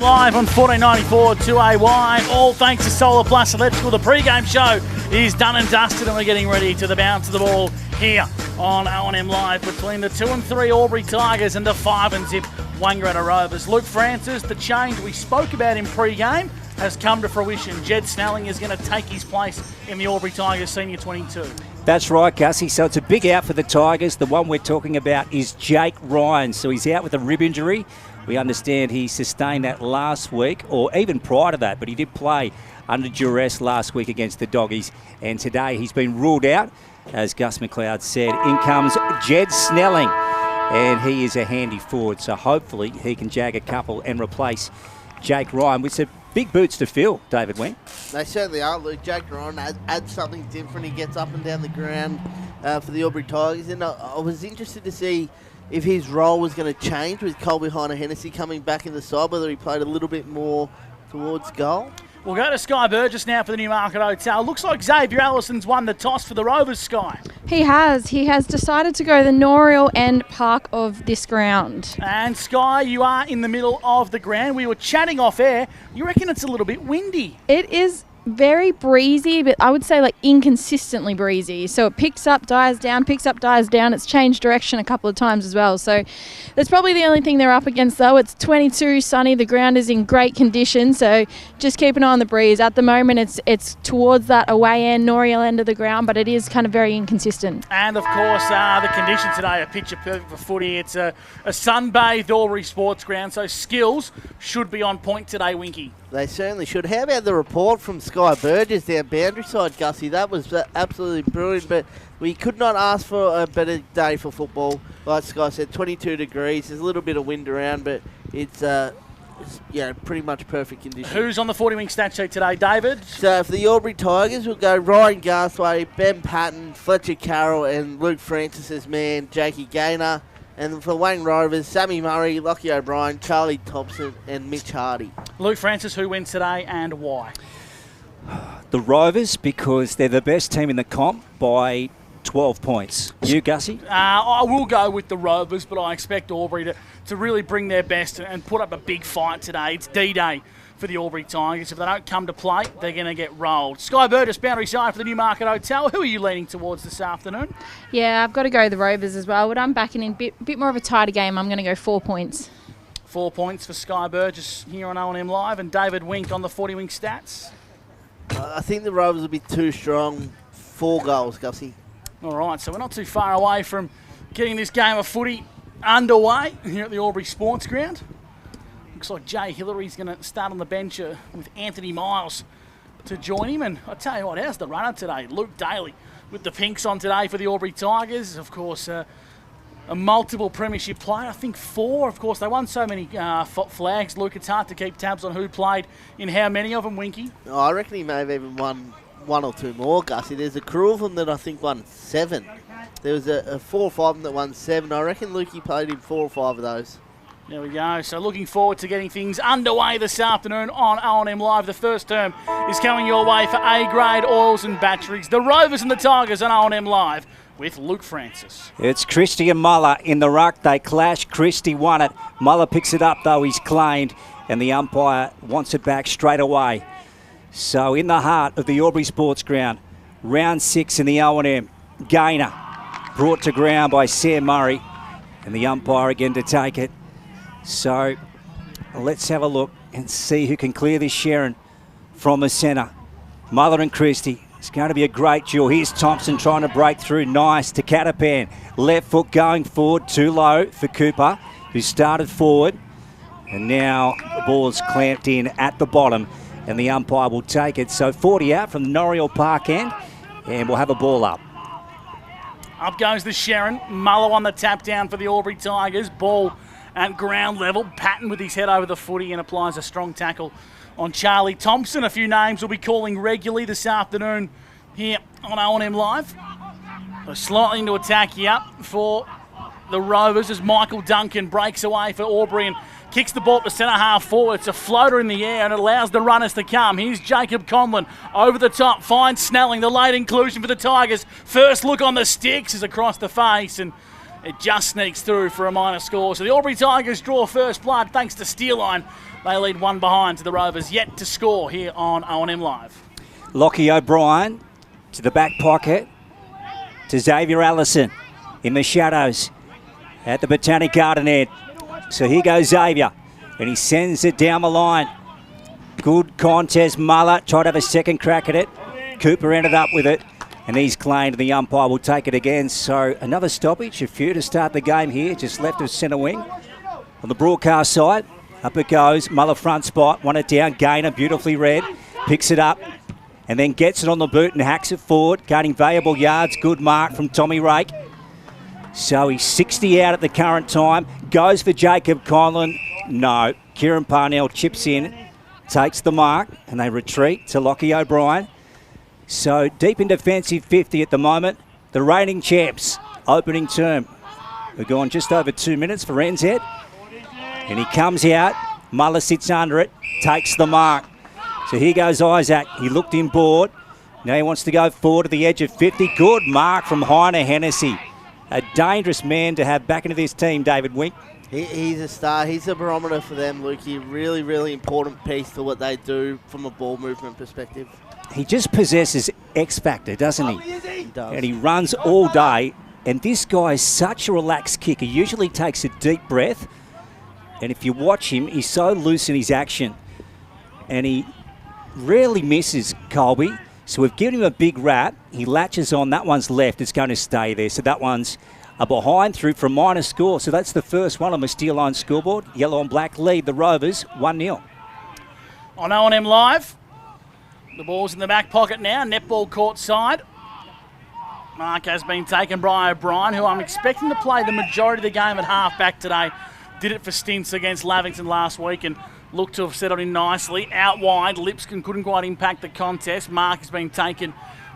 Live on 1494 2AY, all thanks to Solar Plus Electrical. The pre-game show is done and dusted, and we're getting ready to the bounce of the ball here on O&M Live between the 2 and 3 Albury Tigers and the 5 and zip Wangaratta Rovers. Luke Francis, the change we spoke about in pre-game has come to fruition. Jed Snelling is going to take his place in the Albury Tigers Senior 22. That's right, Gussie. So it's a big out for the Tigers. The one we're talking about is Jake Ryan. So he's out with a rib injury. We understand he sustained that last week, or even prior to that, but he did play under duress last week against the Doggies. And today he's been ruled out. As Gus McLeod said, in comes Jed Snelling, and he is a handy forward. So hopefully he can jag a couple and replace Jake Ryan, with some big boots to fill, David Wing. They certainly are, Luke. Jake Ryan adds something different. He gets up and down the ground for the Albury Tigers. And I was interested to see if his role was going to change with Colby Heine-Hennessy coming back in the side, whether he played a little bit more towards goal. We'll go to Sky Burgess now for the Newmarket Hotel. Looks like Xavier Allison's won the toss for the Rovers, Sky. He has. He has decided to go the Noriel end park of this ground. And Sky, you are in the middle of the ground. We were chatting off air. You reckon it's a little bit windy? It is very breezy, but I would say like inconsistently breezy. So it picks up, dies down, picks up, dies down. It's changed direction a couple of times as well. So that's probably the only thing they're up against, though. It's 22, sunny. The ground is in great condition, so just keep an eye on the breeze. At the moment, it's towards that away end, Noriel end of the ground, but it is kind of very inconsistent. And, of course, the conditions today are picture perfect for footy. It's a sun-bathed Albury sports ground, so skills should be on point today, Winky. They certainly should. How about the report from Sky Burgess down boundary side, Gussie? That was absolutely brilliant, but we could not ask for a better day for football. Like Sky said, 22 degrees. There's a little bit of wind around, but it's pretty much perfect conditions. Who's on the 40-wing stat sheet today, David? So for the Albury Tigers, we'll go Ryan Garthwaite, Ben Patton, Fletcher Carroll, and Luke Francis' man, Jakey Gaynor. And for Wayne Rovers, Sammy Murray, Lockie O'Brien, Charlie Thompson, and Mitch Hardy. Luke Francis, who wins today and why? The Rovers, because they're the best team in the comp by 12 points. You, Gussie? I will go with the Rovers, but I expect Albury to really bring their best and put up a big fight today. It's D-Day for the Albury Tigers. If they don't come to play, they're going to get rolled. Sky Burgess, boundary side for the Newmarket Hotel. Who are you leaning towards this afternoon? Yeah, I've got to go the Rovers as well, but I'm backing in a bit more of a tighter game. I'm going to go 4 points. 4 points for Sky Burgess here on O&M Live, and David Wink on the 40-wing stats. I think the Rovers will be too strong. 4 goals, Gussie. All right, so we're not too far away from getting this game of footy underway here at the Albury Sports Ground. Looks like Jay Hillary's going to start on the bench with Anthony Miles to join him. And I tell you what, how's the runner today? Luke Daly with the pinks on today for the Albury Tigers. Of course, a multiple premiership player. I think 4. Of course, they won so many flags. Luke, it's hard to keep tabs on who played in how many of them, Winky. Oh, I reckon he may have even won 1 or 2 more, Gussie. There's a crew of them that I think won 7. There was a 4 or 5 of them that won 7. I reckon Lukey played in 4 or 5 of those. There we go. So looking forward to getting things underway this afternoon on O&M Live. The first term is coming your way for A-grade oils and batteries. The Rovers and the Tigers on O&M Live with Luke Francis. It's Christie and Muller in the ruck. They clash. Christie won it. Muller picks it up, though. He's claimed, and the umpire wants it back straight away. So in the heart of the Albury Sports Ground, round 6 in the O&M. Gaynor brought to ground by Sam Murray, and the umpire again to take it. So let's have a look and see who can clear this Sharon from the centre. Muller and Christie. It's going to be a great duel. Here's Thompson trying to break through. Nice to Catapan. Left foot going forward. Too low for Cooper, who started forward. And now the ball is clamped in at the bottom, and the umpire will take it. So 40 out from the Noriel Park end, and we'll have a ball up. Up goes the Sharon. Muller on the tap down for the Albury Tigers. Ball at ground level. Patton with his head over the footy and applies a strong tackle on Charlie Thompson. A few names we'll be calling regularly this afternoon here on O&M Live. So slightly into attack here for the Rovers as Michael Duncan breaks away for Albury and kicks the ball to centre half forward. It's a floater in the air and it allows the runners to come. Here's Jacob Conlon over the top. Finds Snelling, the late inclusion for the Tigers. First look on the sticks is across the face, and it just sneaks through for a minor score. So the Albury Tigers draw first blood thanks to Steelline They lead 1 behind to the Rovers, yet to score here on O&M Live. Lockie O'Brien to the back pocket to Xavier Allison in the shadows at the Botanic Garden end. So here goes Xavier, and he sends it down the line. Good contest. Muller tried to have a second crack at it. Cooper ended up with it, and he's claimed. The umpire will take it again. So another stoppage, a few to start the game here, just left of centre wing. On the broadcast side, up it goes. Muller front spot, won it down. Gainer, beautifully read, picks it up, and then gets it on the boot and hacks it forward, gaining valuable yards. Good mark from Tommy Rake. So he's 60 out at the current time. Goes for Jacob Conlon. No. Kieran Parnell chips in, takes the mark, and they retreat to Lockie O'Brien. So deep in defensive 50 at the moment. The reigning champs, opening term. We're gone just over 2 minutes for NZ. And he comes out. Muller sits under it, takes the mark. So here goes Isaac. He looked inboard. Now he wants to go forward to the edge of 50. Good mark from Heiner Hennessy. A dangerous man to have back into this team, David Wink. He's a star. He's a barometer for them, Lukey. Really, really important piece to what they do from a ball movement perspective. He just possesses X factor, doesn't he? He does. And he runs all day. And this guy is such a relaxed kicker. He usually takes a deep breath. And if you watch him, he's so loose in his action. And he rarely misses Colby. So we've given him a big wrap. He latches on. That one's left. It's going to stay there. So that one's a behind through for a minor score. So that's the first one on the Steel Line scoreboard. Yellow and black lead the Rovers 1-0. On O&M Live, the ball's in the back pocket now. Netball court side. Mark has been taken by O'Brien, who I'm expecting to play the majority of the game at half-back today. Did it for stints against Lavington last week and looked to have settled in nicely. Out wide, Lipscomb couldn't quite impact the contest. Mark has been taken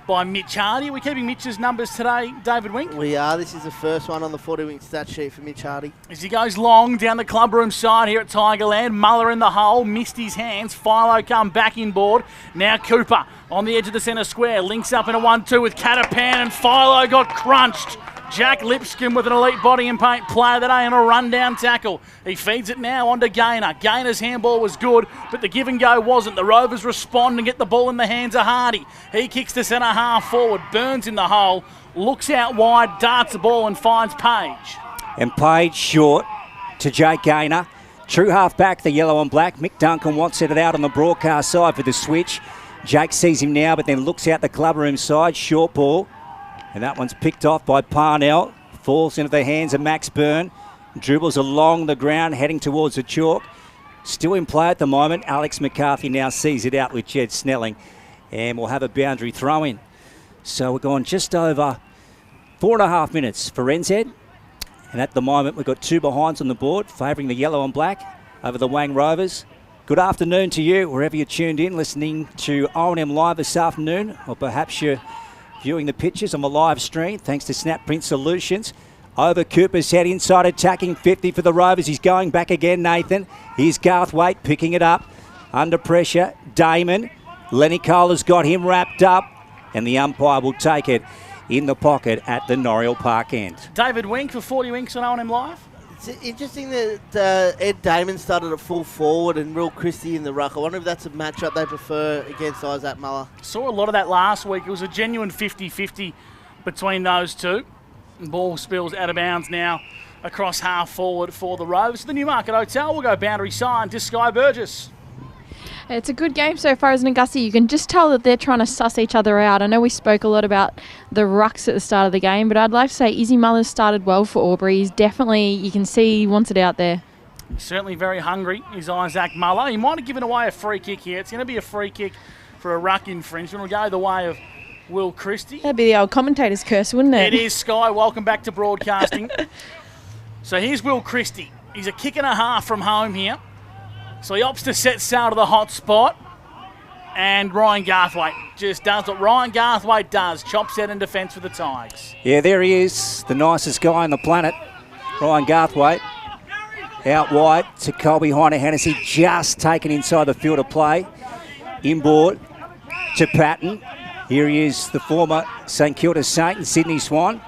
by Mitch Hardy. Are we keeping Mitch's numbers today, David Wink? We are. This is the first one on the 40-wink stat sheet for Mitch Hardy. As he goes long down the clubroom side here at Tigerland, Muller in the hole, missed his hands. Philo come back inboard. Now Cooper on the edge of the centre square, links up in a 1-2 with Catapan, and Philo got crunched. Jack Lipscomb with an elite body and paint player today and a rundown tackle. He feeds it now onto Gainer. Gainer's handball was good, but the give and go wasn't. The Rovers respond and get the ball in the hands of Hardy. He kicks to centre half forward, Burns in the hole, looks out wide, darts the ball and finds Page. And Page short to Jake Gainer. True half back, the yellow and black. Mick Duncan wants it out on the broadcast side for the switch. Jake sees him now, but then looks out the clubroom side. Short ball. And that one's picked off by Parnell. Falls into the hands of Max Byrne. Dribbles along the ground, heading towards the chalk. Still in play at the moment. Alex McCarthy now sees it out with Jed Snelling. And we'll have a boundary throw in. So we're going just over 4.5 minutes for NZ. And at the moment, we've got 2 behinds on the board, favouring the yellow and black over the Wang Rovers. Good afternoon to you, wherever you're tuned in, listening to O&M Live this afternoon. Or perhaps you're viewing the pictures on the live stream, thanks to Snap Print Solutions. Over Cooper's head, inside attacking 50 for the Rovers. He's going back again, Nathan. Here's Garthwaite picking it up. Under pressure, Damon. Lenny Cole has got him wrapped up, and the umpire will take it in the pocket at the Noriel Park end. David Wink for 40 Winks on O&M Live. It's interesting that Ed Damon started at full forward and Will Christie in the ruck. I wonder if that's a matchup they prefer against Isaac Muller. Saw a lot of that last week. It was a genuine 50-50 between those two. And ball spills out of bounds now across half forward for the Rovers. The Newmarket Hotel will go boundary side to Sky Burgess. It's a good game so far, isn't it, Gussie? You can just tell that they're trying to suss each other out. I know we spoke a lot about the rucks at the start of the game, but I'd like to say Izzy Muller's started well for Albury. He's definitely, you can see he wants it out there. He's certainly very hungry, is Isaac Muller. He might have given away a free kick here. It's going to be a free kick for a ruck infringement. We'll go the way of Will Christie. That'd be the old commentator's curse, wouldn't it? It is, Sky. Welcome back to broadcasting. So here's Will Christie. He's a kick and a half from home here. So he opts to set sail to the hot spot. And Ryan Garthwaite just does what Ryan Garthwaite does. Chops out in defence for the Tigers. Yeah, there he is, the nicest guy on the planet, Ryan Garthwaite. Out wide to Colby Heiner Hennessy, just taken inside the field of play. Inboard to Patton. Here he is, the former St Kilda Saint and Sydney Swan.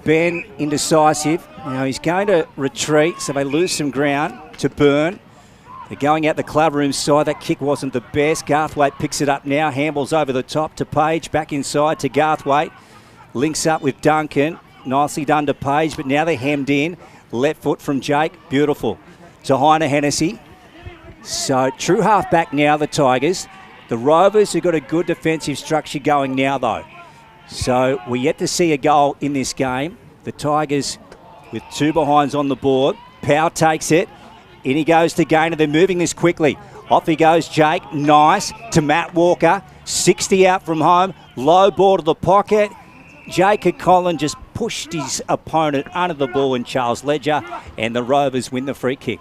Ben indecisive. Now he's going to retreat, so they lose some ground to Byrne. They're going out the clubroom side. That kick wasn't the best. Garthwaite picks it up now. Handballs over the top to Page. Back inside to Garthwaite. Links up with Duncan. Nicely done to Page, but now they're hemmed in. Left foot from Jake. Beautiful. To Heine Hennessy. So true half back now, the Tigers. The Rovers have got a good defensive structure going now, though. So we're yet to see a goal in this game. The Tigers with 2 behinds on the board. Powell takes it. In he goes to Gaynor. They're moving this quickly. Off he goes, Jake. Nice. To Matt Walker. 60 out from home. Low ball to the pocket. Jacob Collin just pushed his opponent under the ball in Charles Ledger, and the Rovers win the free kick.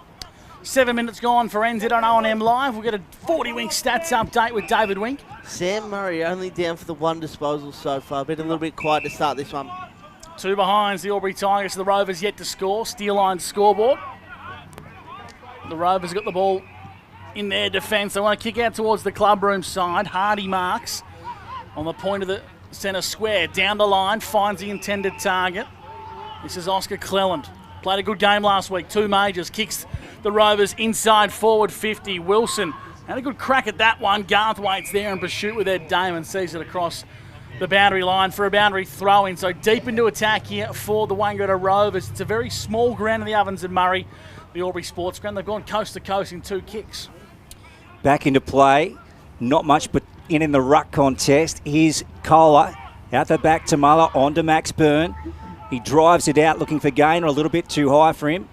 7 minutes gone for NZ on O&M Live. We'll get a 40 Wink stats update with David Wink. Sam Murray only down for the 1 disposal so far. Been a little bit quiet to start this one. 2 behinds, the Albury Tigers. The Rovers yet to score. Steel line scoreboard. The Rovers got the ball in their defence. They want to kick out towards the clubroom side. Hardy marks on the point of the centre square. Down the line, finds the intended target. This is Oscar Cleland. Played a good game last week. 2 majors. Kicks the Rovers inside forward 50. Wilson had a good crack at that one. Garthwaite's there in pursuit with Ed Damon. Sees it across the boundary line for a boundary throw-in. So deep into attack here for the Wangaratta Rovers. It's a very small ground in the Ovens and Murray, the Albury Sports Ground. They've gone coast to coast in 2 kicks. Back into play. Not much but in the ruck contest. Here's Kohler. Out the back to Muller. On to Max Byrne. He drives it out looking for Gaynor. A little bit too high for him.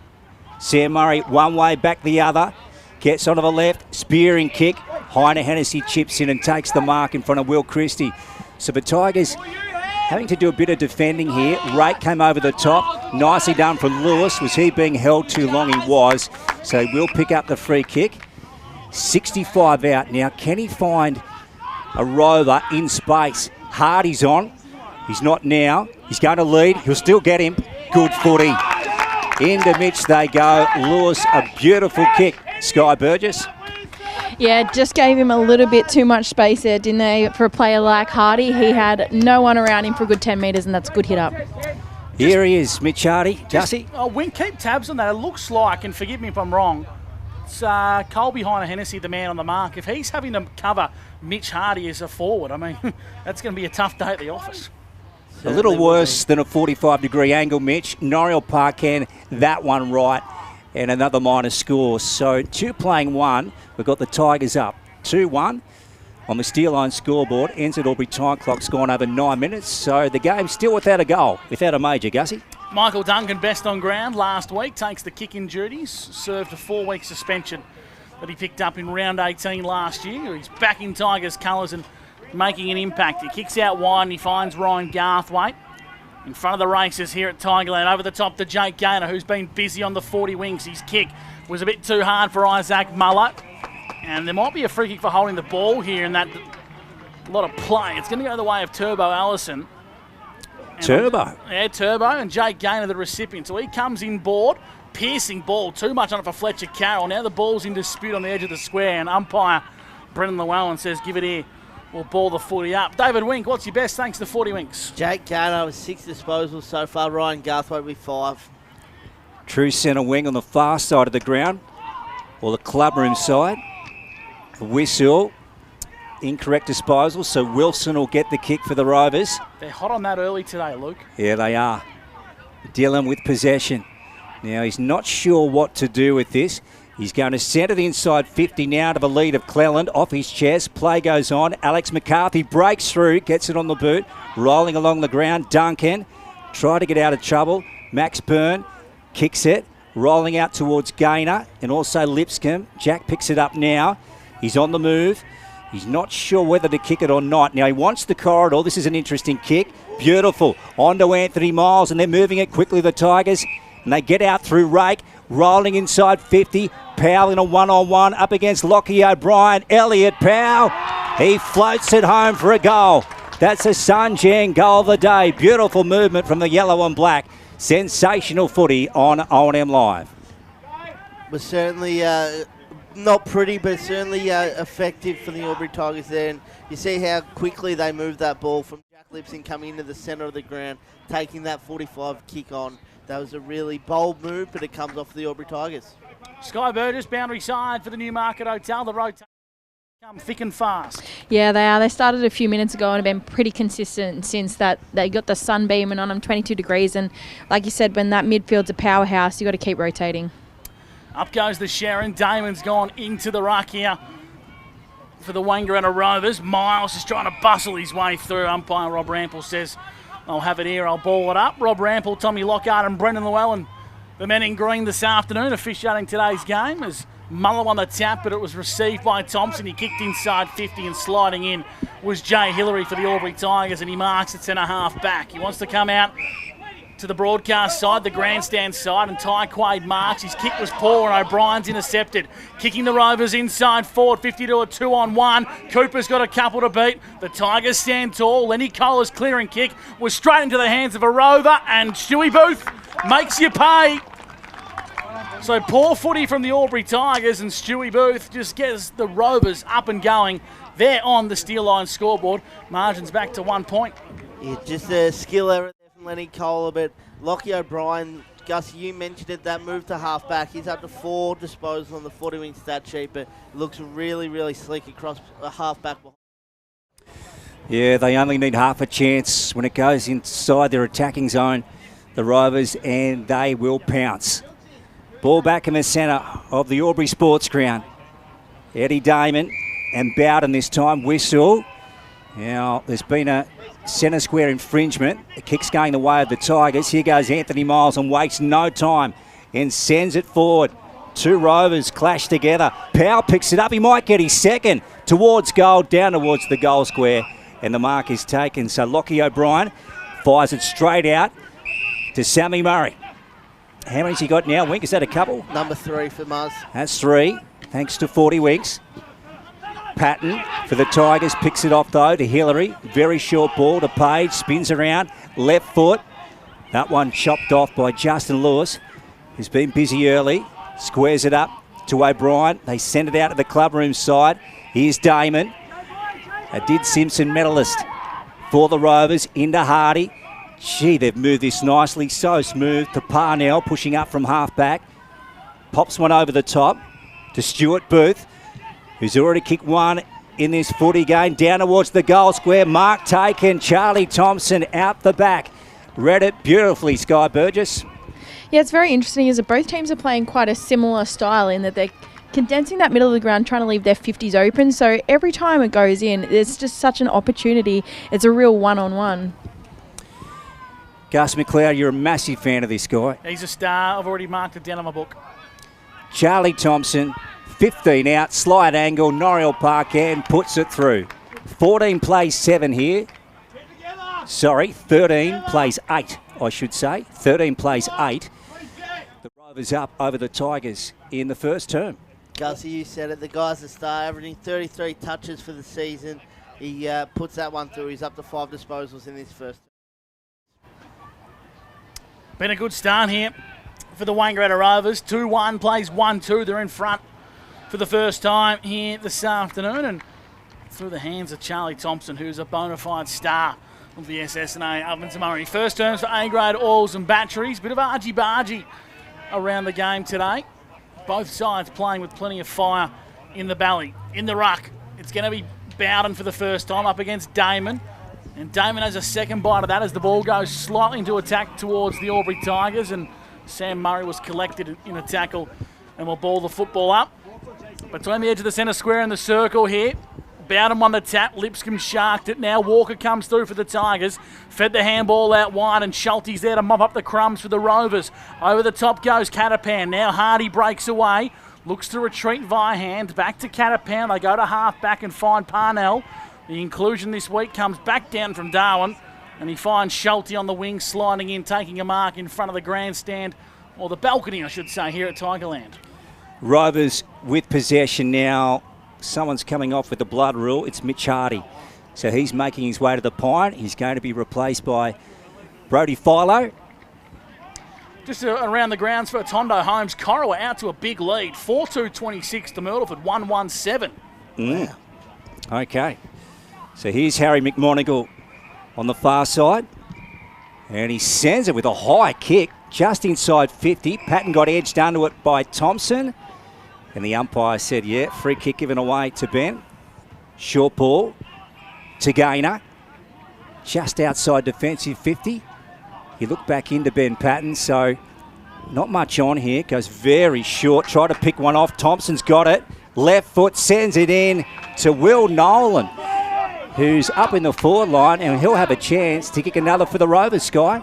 Sam Murray one way, back the other. Gets onto the left. Spearing kick. Heine Hennessy chips in and takes the mark in front of Will Christie. So the Tigers having to do a bit of defending here. Rake came over the top. Nicely done from Lewis. Was he being held too long? He was. So he will pick up the free kick. 65 out now. Can he find a rover in space? Hardy's on. He's not now. He's going to lead. He'll still get him. Good footy. Into Mitch they go. Lewis, a beautiful kick. Sky Burgess. Yeah, just gave him a little bit too much space there, didn't they? For a player like Hardy, he had no one around him for a good 10 metres, and that's a good hit up. Here he is, Mitch Hardy. Gussie. Wink, keep tabs on that. It looks like, and forgive me if I'm wrong, it's Colby Heine Hennessy, the man on the mark. If he's having to cover Mitch Hardy as a forward, I mean, that's going to be a tough day at the office. A little worse than a 45-degree angle, Mitch. Noriel Parkan, that one right, and another minor score. So 2 playing 1. We've got the Tigers up 2-1 on the Steel Line scoreboard. NZ Albury time clock's gone over 9 minutes. So the game's still without a goal, without a major, Gussie. Michael Duncan, best on ground last week, takes the kicking duties, served a 4-week suspension that he picked up in round 18 last year. He's back in Tigers colours and making an impact. He kicks out wide and he finds Ryan Garthwaite in front of the races here at Tigerland. Over the top to Jake Gaynor, who's been busy on the 40 wings. His kick was a bit too hard for Isaac Muller. And there might be a free kick for holding the ball here in that a lot of play. It's going to go the way of Turbo Allison. Turbo? Yeah, Turbo, and Jake Gaynor, the recipient. So he comes in board, piercing ball, too much on it for Fletcher Carroll. Now the ball's in dispute on the edge of the square, and umpire Brendan Llewellyn says, give it here. We'll ball the footy up. David Wink, what's your best thanks to 40 Winks? Jake Gaynor with 6 disposals so far. Ryan Garthwaite with 5. True centre wing on the far side of the ground, or the clubroom side. A whistle. Incorrect disposal, so Wilson will get the kick for the Rovers. They're hot on that early today, Luke. Yeah, they are. Dillon with possession. Now, he's not sure what to do with this. He's going to centre the inside 50 now to the lead of Cleland. Off his chest, play goes on. Alex McCarthy breaks through, gets it on the boot. Rolling along the ground, Duncan. Try to get out of trouble. Max Byrne kicks it. Rolling out towards Gaynor and also Lipscomb. Jack picks it up now. He's on the move. He's not sure whether to kick it or not. Now he wants the corridor. This is an interesting kick. Beautiful. On to Anthony Miles, and they're moving it quickly, the Tigers. And they get out through Rake. Rolling inside 50. Powell in a one-on-one up against Lockie O'Brien. Elliot Powell. He floats it home for a goal. That's a Sunjang goal of the day. Beautiful movement from the yellow and black. Sensational footy on O&M Live. Was certainly not pretty, but certainly effective for the Albury Tigers there. And you see how quickly they moved that ball from Jack Lipson coming into the centre of the ground, taking that 45 kick on. That was a really bold move, but it comes off the Albury Tigers. Sky Burgess, boundary side for the Newmarket Hotel. The rotation come thick and fast. Yeah, they are. They started a few minutes ago and have been pretty consistent since that. They got the sun beaming on them, 22 degrees. And like you said, when that midfield's a powerhouse, you got to keep rotating. Up goes the Sharon. Damon's gone into the ruck here for the Wangaratta Rovers. Miles is trying to bustle his way through. Umpire Rob Rample says, I'll have it here, I'll ball it up. Rob Rample, Tommy Lockhart and Brendan Llewellyn, the men in green this afternoon, officiating today's game as Muller on the tap, but it was received by Thompson. He kicked inside 50 and sliding in was Jay Hillary for the Albury Tigers, and he marks at centre-half back. He wants to come out to the broadcast side, the grandstand side, and Ty Quaid marks. His kick was poor and O'Brien's intercepted. Kicking the Rovers inside forward, 50 to a 2-on-1. Cooper's got a couple to beat. The Tigers stand tall. Lenny Kohler's clearing kick was straight into the hands of a Rover, and Stewie Booth makes you pay. So poor footy from the Albury Tigers, and Stewie Booth just gets the Rovers up and going. They're on the Steel Line scoreboard. Margins back to 1 point. Yeah, just a skill error there from Lenny Kohler, but Lockie O'Brien, Gus, you mentioned it, that move to half-back. He's up to 4 disposals on the 40-wing stat sheet, but looks really, really slick across a half-back. Yeah, they only need half a chance when it goes inside their attacking zone, the Rovers, and they will pounce. Ball back in the centre of the Albury Sports Ground. Eddie Damon and Bowden this time. Whistle. Now, there's been a centre square infringement. The kick's going the way of the Tigers. Here goes Anthony Miles and wastes no time and sends it forward. Two Rovers clash together. Powell picks it up. He might get his second towards goal, down towards the goal square, and the mark is taken. So Lockie O'Brien fires it straight out to Sammy Murray. How many's he got now, Wink? Is that a couple? Number 3 for Muzz. That's 3, thanks to 40 Winks. Patton for the Tigers picks it off though to Hillary. Very short ball to Page, spins around, left foot. That one chopped off by Justin Lewis, who's been busy early. Squares it up to O'Brien. They send it out to the clubroom side. Here's Damon, a Did Simpson medalist for the Rovers, into Hardy. Gee, they've moved this nicely, so smooth to Parnell, pushing up from half-back. Pops one over the top to Stuart Booth, who's already kicked one in this footy game. Down towards the goal square, mark taken. Charlie Thompson out the back. Read it beautifully, Sky Burgess. Yeah, it's very interesting as both teams are playing quite a similar style in that they're condensing that middle of the ground, trying to leave their 50s open. So every time it goes in, it's just such an opportunity. It's a real one-on-one. Gus McLeod, you're a massive fan of this guy. He's a star. I've already marked it down on my book. Charlie Thompson, 15 out, slide angle, Noriel Park, and puts it through. 14 plays 7 here. Sorry, 13 plays 8, I should say. 13 plays 8. The Rovers up over the Tigers in the first term. Gussie, you said it. The guy's a star, averaging 33 touches for the season. He puts that one through. He's up to 5 disposals in this first. Been a good start here for the Wangaratta Rovers. 2-1, plays 1-2. They're in front for the first time here this afternoon, and through the hands of Charlie Thompson, who's a bona fide star of the SSNA Ovens and Murray. First terms for A-grade oils and batteries. Bit of argy-bargy around the game today. Both sides playing with plenty of fire in the belly. In the ruck, it's going to be Bowden for the first time up against Damon. And Damon has a second bite of that as the ball goes slightly into attack towards the Albury Tigers, and Sam Murray was collected in a tackle and will ball the football up. Between the edge of the centre square and the circle here, Bowden on the tap, Lipscomb sharked it. Now Walker comes through for the Tigers, fed the handball out wide, and Schulte's there to mop up the crumbs for the Rovers. Over the top goes Catapan. Now Hardy breaks away, looks to retreat via hand, back to Catapan. They go to half back and find Parnell. The inclusion this week comes back down from Darwin, and he finds Schulte on the wing, sliding in, taking a mark in front of the grandstand, or the balcony, I should say, here at Tigerland. Rovers with possession now. Someone's coming off with the blood rule. It's Mitch Hardy. So he's making his way to the pine. He's going to be replaced by Brody Philo. Just around the grounds for Tondo Holmes. Corowa out to a big lead. 4-2-26 to Myrtleford, 1-1-7. Wow. Okay. So here's Harry McMonigal on the far side. And he sends it with a high kick just inside 50. Patton got edged onto it by Thompson. And the umpire said, yeah, free kick given away to Ben. Short ball to Gaynor. Just outside defensive 50. You look back into Ben Patton, so not much on here. Goes very short. Try to pick one off. Thompson's got it. Left foot sends it in to Will Nolan, who's up in the forward line, and he'll have a chance to kick another for the Rovers, Sky.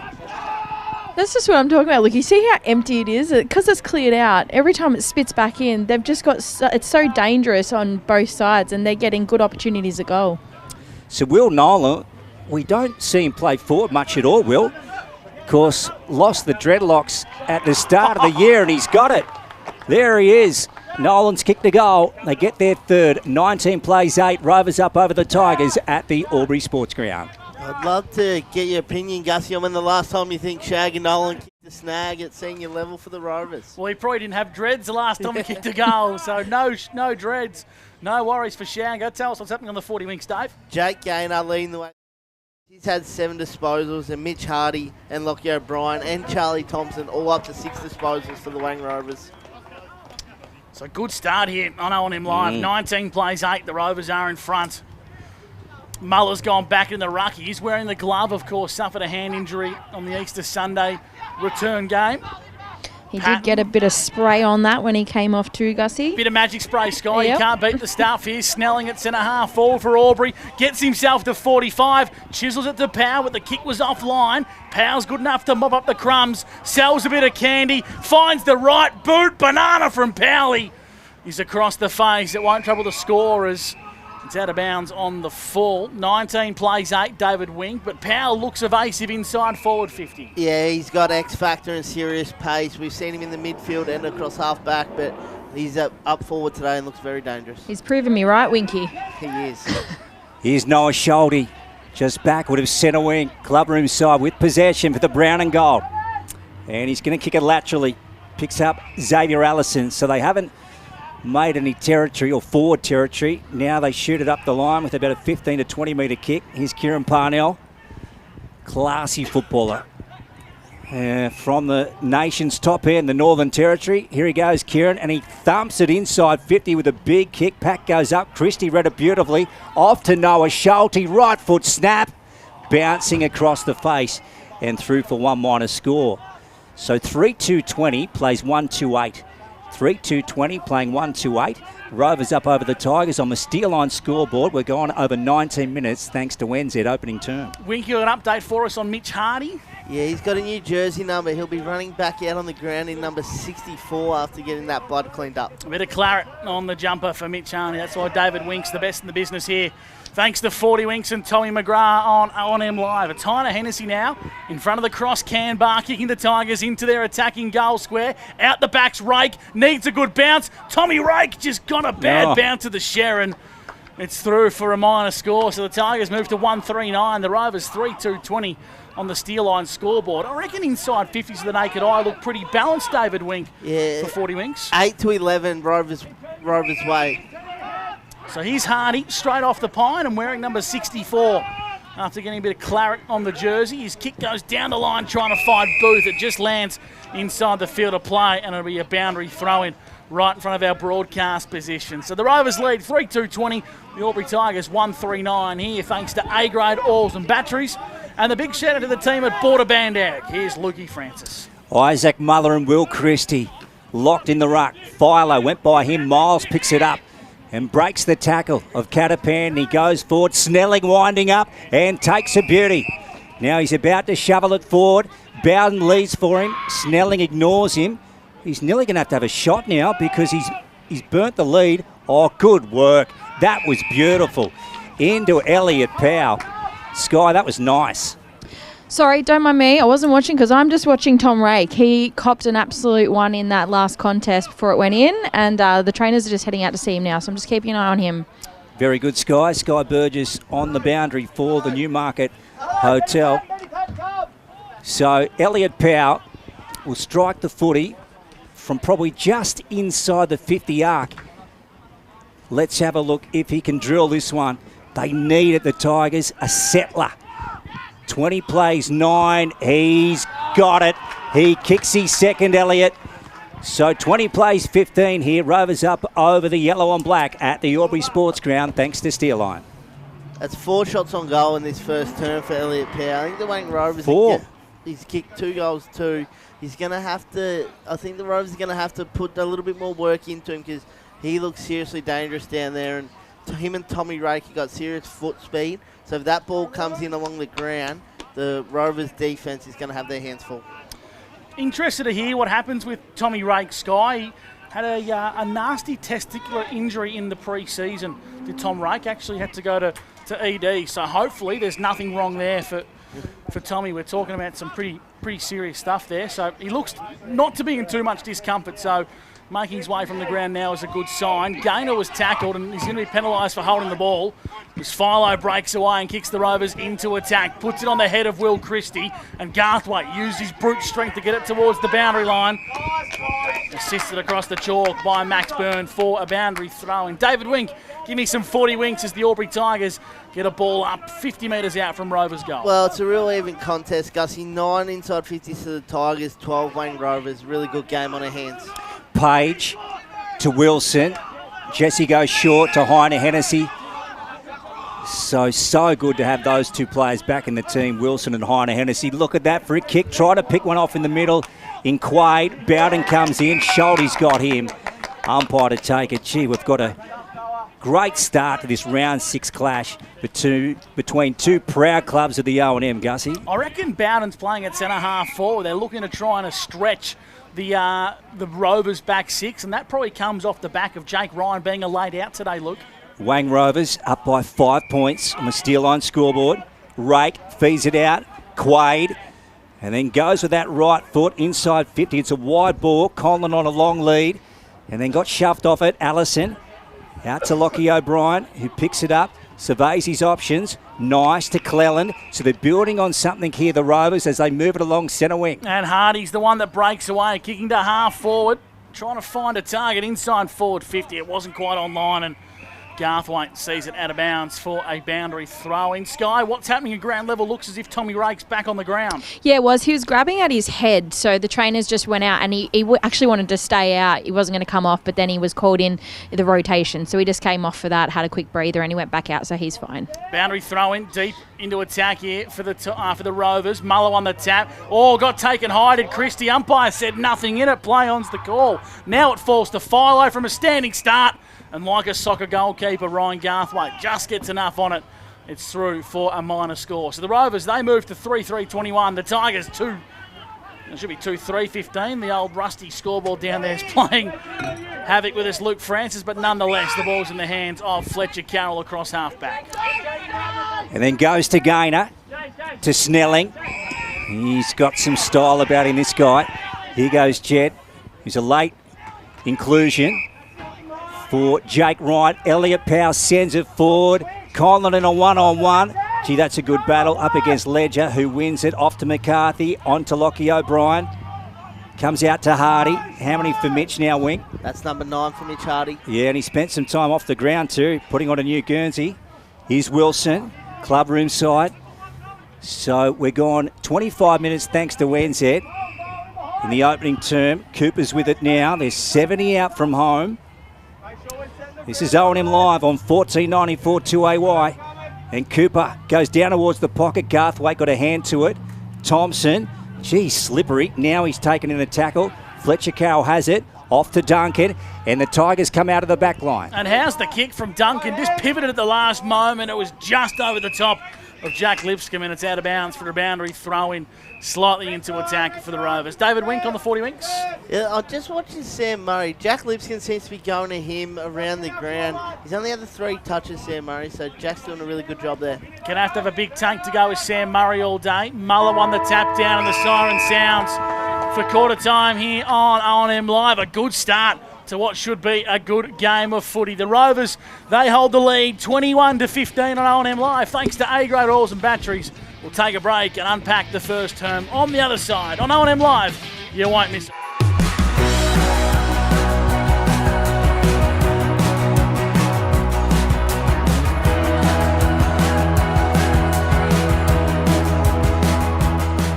That's just what I'm talking about. Look, you see how empty it is? Because it's cleared out. Every time it spits back in, they've just got... it's so dangerous on both sides, and they're getting good opportunities at goal. So Will Nolan, we don't see him play forward much at all, Will. Of course, lost the dreadlocks at the start of the year, and he's got it. There he is. Nolan's kicked a goal. They get their third. 19 plays 8. Rovers up over the Tigers at the Albury Sports Ground. I'd love to get your opinion, Gussie, on when the last time you think Shag and Nolan kicked the snag at senior level for the Rovers. Well, he probably didn't have dreads the last time he kicked a goal, so no dreads. No worries for Shag. Tell us what's happening on the 40 Winks, Dave. Jake Gaynor leading the way. He's had 7 disposals, and Mitch Hardy and Lockie O'Brien and Charlie Thompson all up to 6 disposals for the Wang Rovers. So good start here on OMFNL Live. 19 plays 8. The Rovers are in front. Muller's gone back in the ruck. He's wearing the glove, of course. Suffered a hand injury on the Easter Sunday return game. He did get a bit of spray on that when he came off too, Gussie. Bit of magic spray, Sky. Yep. You can't beat the stuff here. Snelling at centre half forward for Albury. Gets himself to 45. Chisels it to Powell, but the kick was offline. Powell's good enough to mop up the crumbs. Sells a bit of candy. Finds the right boot. Banana from Powley. He's across the face. It won't trouble the scorers. It's out of bounds on the full. 19 plays 8, David Wink, but Powell looks evasive inside forward 50. Yeah, he's got X factor and serious pace. We've seen him in the midfield and across half back, but he's up forward today and looks very dangerous. He's proven me right, Winky. He is. Here's Noah Schulte, just backward of centre wing, clubroom side with possession for the brown and gold. And he's going to kick it laterally. Picks up Xavier Allison, so they haven't made any territory or forward territory. Now they shoot it up the line with about a 15 to 20 metre kick. Here's Kieran Parnell, classy footballer. From the nation's top end, the Northern Territory. Here he goes, Kieran, and he thumps it inside 50 with a big kick. Pack goes up. Christie read it beautifully. Off to Noah Schulte, right foot snap, bouncing across the face and through for 1- score. So 3-2-20 plays 1-2-8. 3-2-20 playing 1-2-8. Rovers up over the Tigers on the Steel Line scoreboard. We're going over 19 minutes thanks to NZ opening term. Winky, an update for us on Mitch Hardy. Yeah, he's got a new jersey number. He'll be running back out on the ground in number 64 after getting that blood cleaned up. A bit of claret on the jumper for Mitch Hardy. That's why David Wink's the best in the business here. Thanks to 40 Winks and Tommy McGrath on OMFNL Live. A Tyner Hennessy now in front of the cross can bar, kicking the Tigers into their attacking goal square. Out the back's Rake, needs a good bounce. Tommy Rake just got a bad bounce to the Sharon. It's through for a minor score, so the Tigers move to 1-3-9. The Rovers 3-2-20 on the Steel Line scoreboard. I reckon inside 50s to the naked eye look pretty balanced, David Wink, for 40 Winks. 8-11 Rovers way. So here's Hardy, straight off the pine and wearing number 64. After getting a bit of claret on the jersey, his kick goes down the line trying to find Booth. It just lands inside the field of play and it'll be a boundary throw-in right in front of our broadcast position. So the Rovers lead 3-2-20. The Albury Tigers 1-3-9 here thanks to A-grade oils and batteries. And the big shout out to the team at Border Bandag. Here's Lukey Francis. Isaac Muller and Will Christie locked in the ruck. Philo went by him. Miles picks it up and breaks the tackle of Catapan. He goes forward, Snelling winding up and takes a beauty. Now he's about to shovel it forward. Bowden leads for him. Snelling ignores him. He's nearly going to have a shot now because he's burnt the lead. Oh, good work. That was beautiful. Into Elliot Powell. Sky, that was nice. Sorry, don't mind me. I wasn't watching because I'm just watching Tom Rake. He copped an absolute one in that last contest before it went in, and the trainers are just heading out to see him now, so I'm just keeping an eye on him. Very good, Sky. Sky Burgess on the boundary for the Newmarket Hotel. So Elliot Powell will strike the footy from probably just inside the 50 arc. Let's have a look if he can drill this one. They need it, the Tigers, a settler. 20 plays 9. He's got it. He kicks his second, Elliot. So 20 plays 15 here. Rovers up over the yellow and black at the Albury Sports Ground thanks to Steerline. That's 4 shots on goal in this first term for Elliot Power. I think the Wayne Rovers... 4. He's kicked 2 goals too. He's going to have to... I think the Rovers are going to have to put a little bit more work into him because he looks seriously dangerous down there. And him and Tommy Rake have got serious foot speed. So if that ball comes in along the ground, the Rovers defence is going to have their hands full. Interested to hear what happens with Tommy Rake, Sky. He had a nasty testicular injury in the pre-season. Did Tom Rake actually had to go to ED? So hopefully there's nothing wrong there for Tommy. We're talking about some pretty serious stuff there. So he looks not to be in too much discomfort. So making his way from the ground now is a good sign. Gaynor was tackled and he's going to be penalised for holding the ball. As Philo breaks away and kicks the Rovers into attack, puts it on the head of Will Christie, and Garthwaite used his brute strength to get it towards the boundary line. Assisted across the chalk by Max Byrne for a boundary throw. And David Wink, give me some 40 winks as the Albury Tigers get a ball up 50 metres out from Rovers' goal. Well, it's a real even contest, Gussie. 9 inside 50s to the Tigers, 12 Wayne Rovers. Really good game on our hands. Page to Wilson. Jesse goes short to Heine Hennessy. So good to have those two players back in the team, Wilson and Heine Hennessy. Look at that for a kick. Try to pick one off in the middle. In Quaid, Bowden comes in. Schulte's got him. Umpire to take it. Gee, we've got a great start to this round 6 clash between two proud clubs of the O&M, Gussie. I reckon Bowden's playing at centre half forward. They're looking to try and stretch the Rovers back 6, and that probably comes off the back of Jake Ryan being a laid out today, Luke. Wang Rovers up by 5 points on the Steerline scoreboard. Rake feeds it out. Quaid. And then goes with that right foot inside 50. It's a wide ball. Conlon on a long lead. And then got shoved off it. Allison out to Lockie O'Brien, who picks it up. Surveys his options. Nice to Cleland. So they're building on something here, the Rovers, as they move it along centre wing. And Hardy's the one that breaks away, kicking to half forward. Trying to find a target inside forward 50. It wasn't quite online, and Garthwaite sees it out of bounds for a boundary throw in. Sky, what's happening at ground level? Looks as if Tommy Rake's back on the ground. Yeah, it was. He was grabbing at his head, so the trainers just went out, and he actually wanted to stay out. He wasn't going to come off, but then he was called in the rotation, so he just came off for that, had a quick breather, and he went back out, so he's fine. Boundary throw in deep into attack here for the Rovers. Muller on the tap. Oh, got taken high. Did Christie? Umpire said nothing in it. Play on's the call. Now it falls to Philo from a standing start. And like a soccer goalkeeper, Ryan Garthwaite just gets enough on it. It's through for a minor score. So the Rovers, they move to 3-3-21. The Tigers, it should be 2-3-15. The old rusty scoreboard down there is playing havoc with us, Luke Francis. But nonetheless, the ball's in the hands of Fletcher Carroll across half-back. And then goes to Gaynor, to Snelling. He's got some style about him, this guy. Here goes Jed. He's a late inclusion for Jake Ryan. Elliot Powell sends it forward. Conlon in a one-on-one. Gee, that's a good battle up against Ledger, who wins it. Off to McCarthy, on to Lockie O'Brien. Comes out to Hardy. How many for Mitch now, Wink? That's number 9 for Mitch Hardy. Yeah, and he spent some time off the ground too, putting on a new Guernsey. Here's Wilson, club room side. So we're gone 25 minutes thanks to NZ in the opening term. Cooper's with it now. There's 70 out from home. This is O&M Live on 1494 2AY. And Cooper goes down towards the pocket. Garthwaite got a hand to it. Thompson, gee, slippery. Now he's taken in a tackle. Fletcher Carroll has it. Off to Duncan. And the Tigers come out of the back line. And how's the kick from Duncan? Just pivoted at the last moment. It was just over the top of Jack Lipscomb, and it's out of bounds for a boundary throw in slightly into attack for the Rovers. David Wink on the 40 winks. Yeah, I'm just watching Sam Murray. Jack Lipscomb seems to be going to him around the ground. He's only had the 3 touches, Sam Murray, so Jack's doing a really good job there. Gonna have to have a big tank to go with Sam Murray all day. Muller won the tap down, and the siren sounds for quarter time here on O&M Live. A good start to what should be a good game of footy. The Rovers, they hold the lead 21-15 on O&M Live thanks to A-grade oils and batteries. We'll take a break and unpack the first term on the other side. On O&M Live, you won't miss it.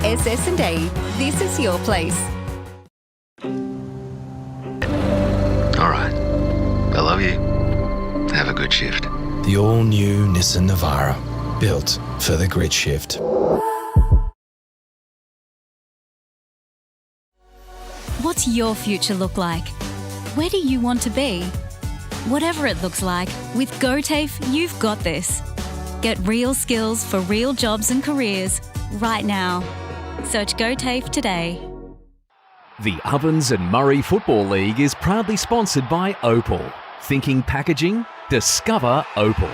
SS&A, this is your place. love you. Have a good shift. The all-new Nissan Navara, built for the grid shift. What's your future look like? Where do you want to be? Whatever it looks like, with GoTAFE, you've got this. Get real skills for real jobs and careers right now. Search GoTAFE today. The Ovens and Murray Football League is proudly sponsored by Opal. Thinking packaging? Discover Opal.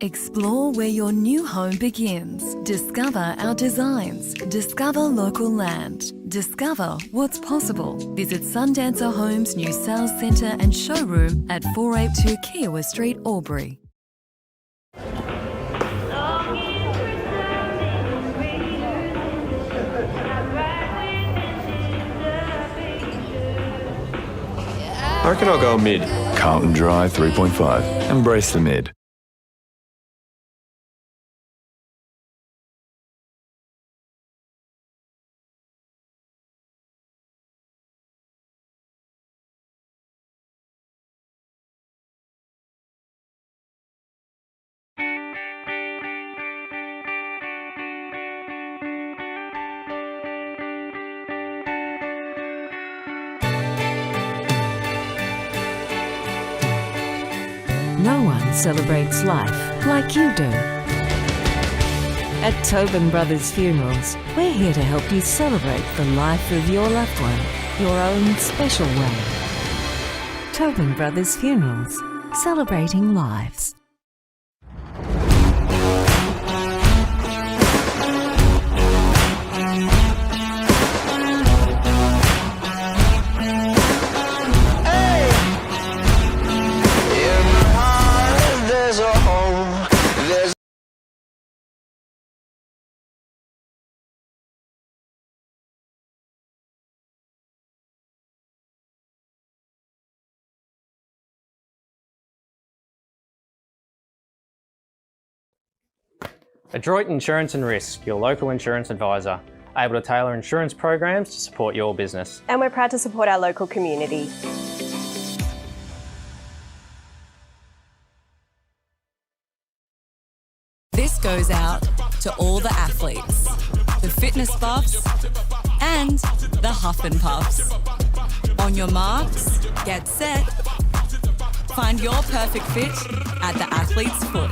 Explore where your new home begins. Discover our designs. Discover local land. Discover what's possible. Visit Sundancer Homes' new sales centre and showroom at 482 Kiowa Street, Albury. I reckon I'll go mid. Carlton Drive 3.5. Embrace the mid. No one celebrates life like you do. At Tobin Brothers Funerals, we're here to help you celebrate the life of your loved one, your own special way. Tobin Brothers Funerals, celebrating lives. Adroit Insurance and Risk, your local insurance advisor, able to tailor insurance programs to support your business. And we're proud to support our local community. This goes out to all the athletes, the fitness buffs, and the huff and puffs. On your marks, get set. Find your perfect fit at the athlete's foot.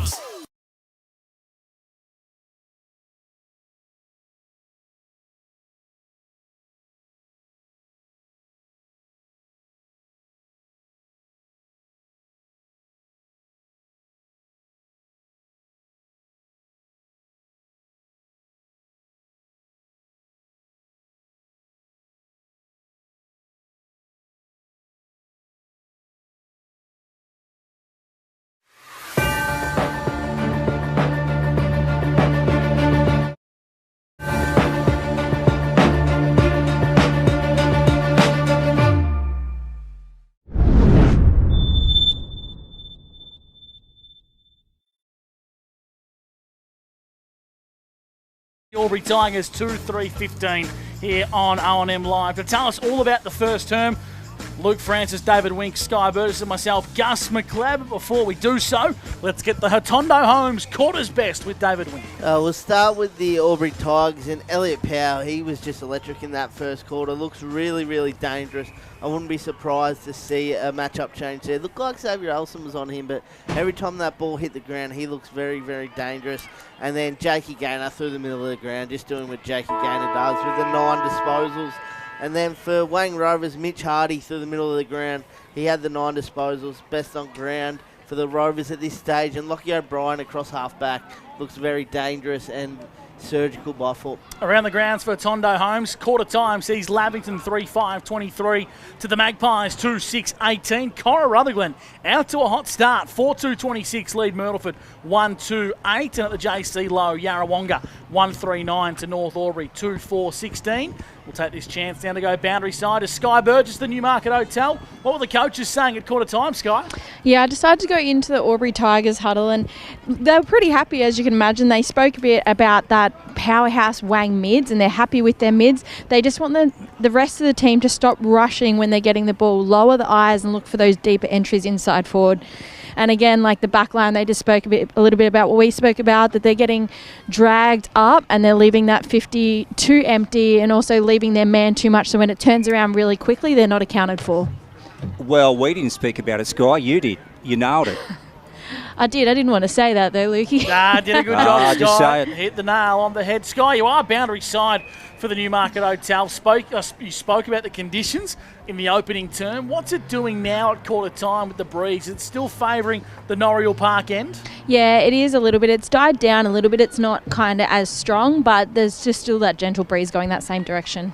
Albury Tigers 2-3-15 here on O&M Live. To tell us all about the first term, Luke Francis, David Wink, Sky Burgess and myself, Gus McLeod. Before we do so, let's get the Hotondo Homes quarters best with David Wink. We'll start with the Albury Tigers and Elliot Powell. He was just electric in that first quarter. Looks really, really dangerous. I wouldn't be surprised to see a matchup change there. Looked like Xavier Elson was on him, but every time that ball hit the ground, he looks very, very dangerous. And then Jakey Gaynor through the middle of the ground, just doing what Jakey Gaynor does with the 9 disposals. And then for Wang Rovers, Mitch Hardy through the middle of the ground. He had the 9 disposals, best on ground for the Rovers at this stage. And Lockie O'Brien across half-back looks very dangerous. And surgical by foot. Around the grounds for Tondo Homes. Quarter time sees Lavington 3-5-23 to the Magpies 2-6-18. Cora Rutherglen out to a hot start. 4-2-26 lead Myrtleford 1-2-8. And at the JC Low, Yarrawonga 1-3-9 to North Albury 2-4-16. We'll take this chance down to go boundary side to Sky Burgess, the Newmarket Hotel. What were the coaches saying at quarter time, Sky? Yeah, I decided to go into the Albury Tigers huddle, and they were pretty happy, as you can imagine. They spoke a bit about that powerhouse Wang mids, and they're happy with their mids. They just want the rest of the team to stop rushing when they're getting the ball, lower the eyes and look for those deeper entries inside forward. And again, like the back line, they just spoke a little bit about what we spoke about, that they're getting dragged up and they're leaving that 50 too empty and also leaving their man too much. So when it turns around really quickly, they're not accounted for. Well, we didn't speak about it, Sky. You did. You nailed it. I did. I didn't want to say that though, Lukey. Nah, did a good job, Sky. Just say it. Hit the nail on the head. Sky, you are boundary side for the Newmarket Hotel. You spoke about the conditions in the opening term. What's it doing now at quarter time with the breeze? It's still favouring the Norriel Park end? Yeah, it is a little bit. It's died down a little bit. It's not kind of as strong, but there's just still that gentle breeze going that same direction.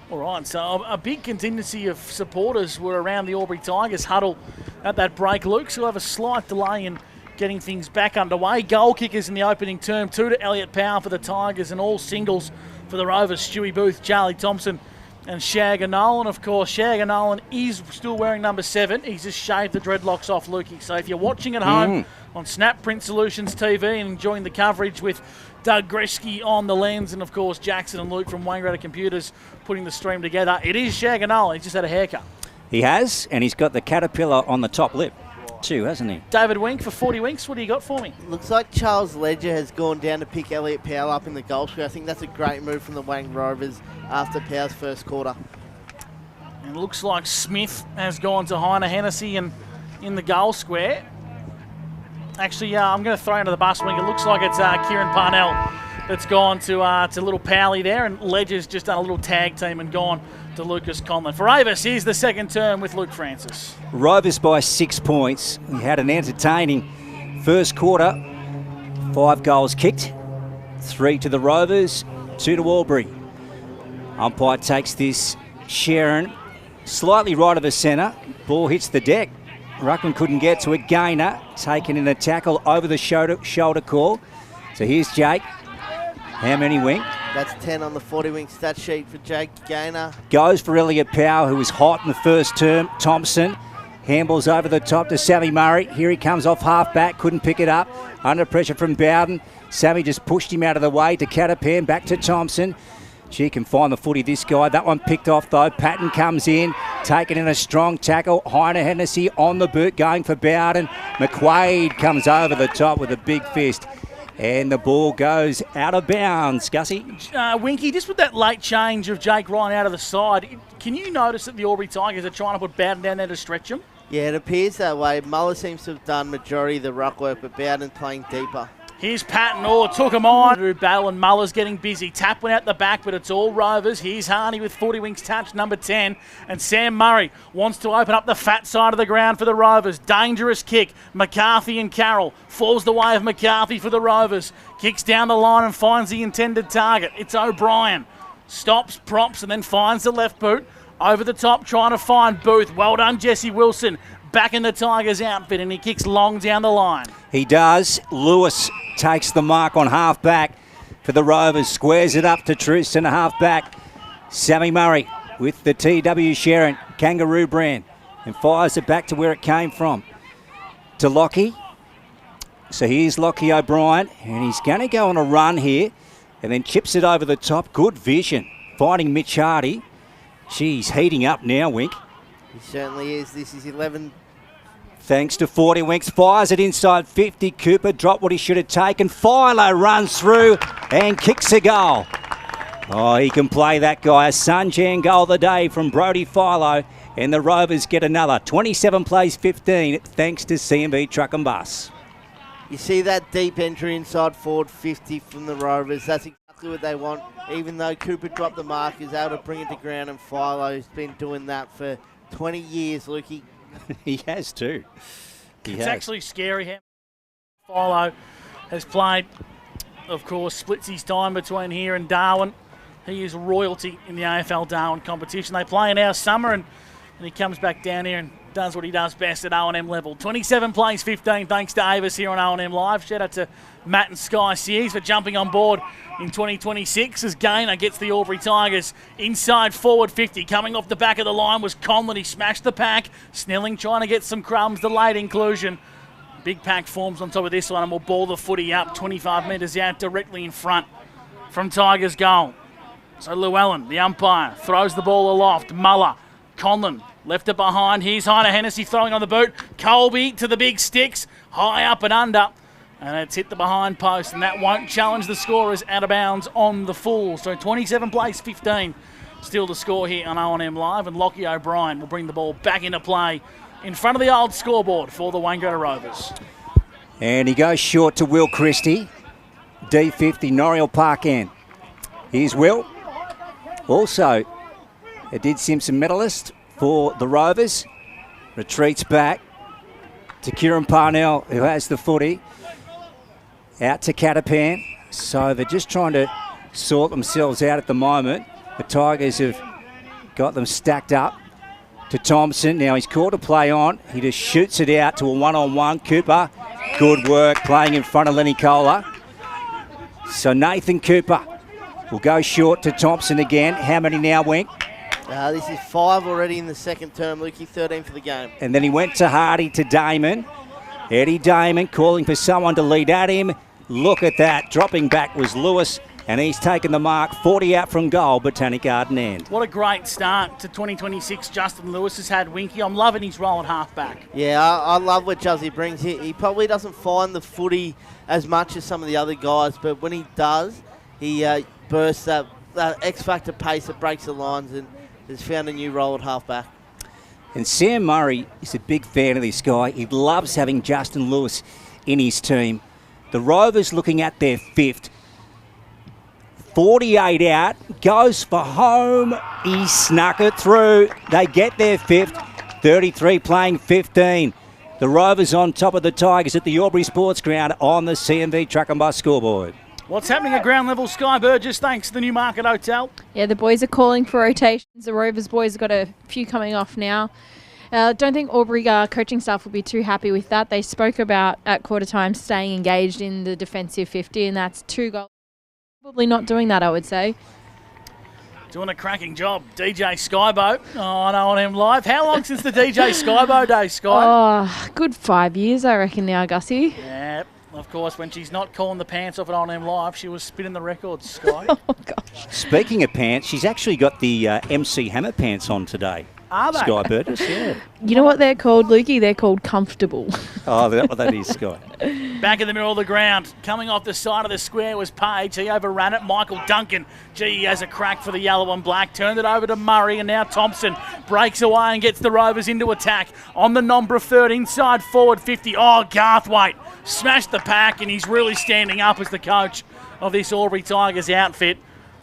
All right, so a big contingency of supporters were around the Albury Tigers huddle at that break, Luke. So we'll have a slight delay in getting things back underway. Goal kickers in the opening term, 2 to Elliot Powell for the Tigers, and all singles for the Rovers, Stewie Booth, Charlie Thompson and Shagger Nolan. Of course, Shagger Nolan is still wearing number 7. He's just shaved the dreadlocks off, Lukey. So if you're watching at home on Snap Print Solutions TV and enjoying the coverage with Doug Greschke on the lens, and of course Jackson and Luke from Wangaratta Computers putting the stream together, it is Shagger Nolan. He's just had a haircut. He has, and he's got the caterpillar on the top lip too, hasn't he? David Wink for 40 Winks, what do you got for me? Looks like Charles Ledger has gone down to pick Elliot Powell up in the goal square. I think that's a great move from the Wang Rovers after Powell's first quarter. And it looks like Smith has gone to Heiner Hennessy and in the goal square. Actually, I'm going to throw into the bus wing. It looks like it's Kieran Parnell that's gone to little Powley there, and Ledger's just done a little tag team and gone to Lucas Conlon. For Avis, here's the second term with Luke Francis. Rovers by 6 points. We had an entertaining first quarter. 5 goals kicked. 3 to the Rovers, 2 to Albury. Umpire takes this. Sharon slightly right of the centre. Ball hits the deck. Ruckman couldn't get to it. Gaynor taken in a tackle over the shoulder call. So here's Jake. How many, Wink? That's 10 on the 40 wing stat sheet for Jake Gaynor. Goes for Elliot Powell, who was hot in the first term. Thompson handballs over the top to Sammy Murray. Here he comes off half back, couldn't pick it up. Under pressure from Bowden. Sammy just pushed him out of the way to Catapan, back to Thompson. She can find the footy, this guy. That one picked off, though. Patton comes in, taken in a strong tackle. Heiner Hennessy on the boot, going for Bowden. McQuaid comes over the top with a big fist. And the ball goes out of bounds. Gussie? Winky, just with that late change of Jake Ryan out of the side, can you notice that the Albury Tigers are trying to put Bowden down there to stretch him? Yeah, it appears that way. Muller seems to have done majority of the ruck work, but Bowden playing deeper. Here's Patton, took him on. Battle and Muller's getting busy. Tap went out the back, but it's all Rovers. Here's Harney with 40 Winks touch, number 10. And Sam Murray wants to open up the fat side of the ground for the Rovers. Dangerous kick. McCarthy and Carroll. Falls the way of McCarthy for the Rovers. Kicks down the line and finds the intended target. It's O'Brien. Stops, props, and then finds the left boot. Over the top, trying to find Booth. Well done, Jesse Wilson. Back in the Tigers outfit, and he kicks long down the line. He does. Lewis takes the mark on half back for the Rovers. Squares it up to Truce and a half back. Sammy Murray with the TW Sharon Kangaroo brand and fires it back to where it came from. To Lockie. So here's Lockie O'Brien, and he's going to go on a run here and then chips it over the top. Good vision. Finding Mitch Hardy. She's heating up now, Wink. He certainly is. This is 11. Thanks to 40 Winks. Fires it inside 50. Cooper dropped what he should have taken. Philo runs through and kicks a goal. Oh, he can play, that guy. A Sunjan goal of the day from Brodie Philo. And the Rovers get another. 27 plays 15 thanks to CMB Truck and Bus. You see that deep entry inside forward 50 from the Rovers. That's exactly what they want. Even though Cooper dropped the mark, he's able to bring it to ground, and Philo's been doing that for 20 years, Lukey. He has too. It's actually scary how Philo has played of course, splits his time between here and Darwin. He is royalty in the AFL Darwin competition. They play in our summer, and he comes back down here and does what he does best at O&M level. 27 plays 15, thanks to Avis here on O&M Live. Shout out to Matt and Sky Sears for jumping on board in 2026 as Gaynor gets the Albury Tigers inside forward 50. Coming off the back of the line was Conlon. He smashed the pack. Snelling trying to get some crumbs, the late inclusion. Big pack forms on top of this one and will ball the footy up 25 metres out directly in front from Tigers goal. So Llewellyn, the umpire, throws the ball aloft. Muller, Conlon, left it behind. Here's Heiner Hennessy throwing on the boot. Colby to the big sticks, high up and under. And it's hit the behind post, and that won't challenge the scorers out of bounds on the full. So 27 plays 15. Still the score here on O&M Live, and Lockie O'Brien will bring the ball back into play in front of the old scoreboard for the Wangara Rovers. And he goes short to Will Christie. D50, Noriel Park end. Here's Will. Also, a Did Simpson medalist for the Rovers. Retreats back to Kieran Parnell, who has the footy. Out to Catapan. So they're just trying to sort themselves out at the moment. The Tigers have got them stacked up to Thompson. Now he's called to play on. He just shoots it out to a one-on-one. Cooper, good work playing in front of Lenny Kohler. So Nathan Cooper will go short to Thompson again. How many now, Wink? This is 5 already in the second term, Lukey, 13 for the game. And then he went to Hardy to Damon. Eddie Damon calling for someone to lead at him. Look at that. Dropping back was Lewis, and he's taken the mark. 40 out from goal, Botanic Garden end. What a great start to 2026 Justin Lewis has had, Winky. I'm loving his role at halfback. Yeah, I love what Juzzy brings. He probably doesn't find the footy as much as some of the other guys, but when he does, he bursts that X-factor pace that breaks the lines and has found a new role at halfback. And Sam Murray is a big fan of this guy. He loves having Justin Lewis in his team. The Rovers looking at their fifth. 48 out, goes for home. He snuck it through. They get their fifth. 33 playing 15. The Rovers on top of the Tigers at the Albury Sports Ground on the CMV Truck and Bus scoreboard. What's happening at ground level, Sky Burgess, thanks to the Newmarket Hotel? Yeah, the boys are calling for rotations. The Rovers boys have got a few coming off now. Don't think Albury coaching staff will be too happy with that. They spoke about at quarter time staying engaged in the defensive 50, and that's 2 goals. Probably not doing that, I would say. Doing a cracking job. DJ Skyboat on O&M Live. How long since the DJ Skyboat day, Sky? Oh, good 5 years, I reckon now, Gussie. Yeah, of course, when she's not calling the pants off at O&M Live, she was spinning the records, Sky. Oh, gosh. Speaking of pants, she's actually got the MC Hammer pants on today. Are they? Sky Burgess, yeah. You know what they're called, Lukey? They're called comfortable. Oh, that is, Sky. Back in the middle of the ground, coming off the side of the square was Page. He overran it. Michael Duncan, he has a crack for the yellow and black. Turned it over to Murray, and now Thompson breaks away and gets the Rovers into attack on the non-preferred inside forward 50. Oh, Garthwaite smashed the pack, and he's really standing up as the coach of this Albury Tigers outfit.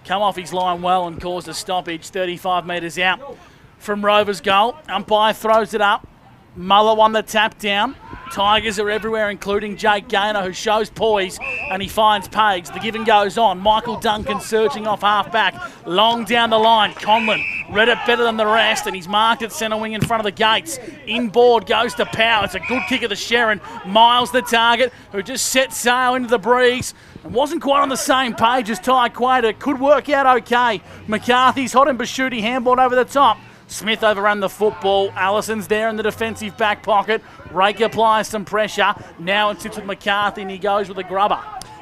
Come off his line well and caused a stoppage 35 metres out from Rovers goal. Umpire throws it up. Muller won the tap down. Tigers are everywhere, including Jake Gaynor, who shows poise, and he finds Page. The give and goes on. Michael Duncan surging off half-back. Long down the line. Conlon read it better than the rest, and he's marked at centre wing in front of the gates. Inboard goes to Power. It's a good kick of the Sharon. Miles the target, who just set sail into the breeze and wasn't quite on the same page as Ty Quater. Could work out okay. McCarthy's hot and Bashuti handball over the top. Smith overrun the football. Allison's there in the defensive back pocket. Rake applies some pressure. Now it sits with McCarthy, and he goes with a grubber.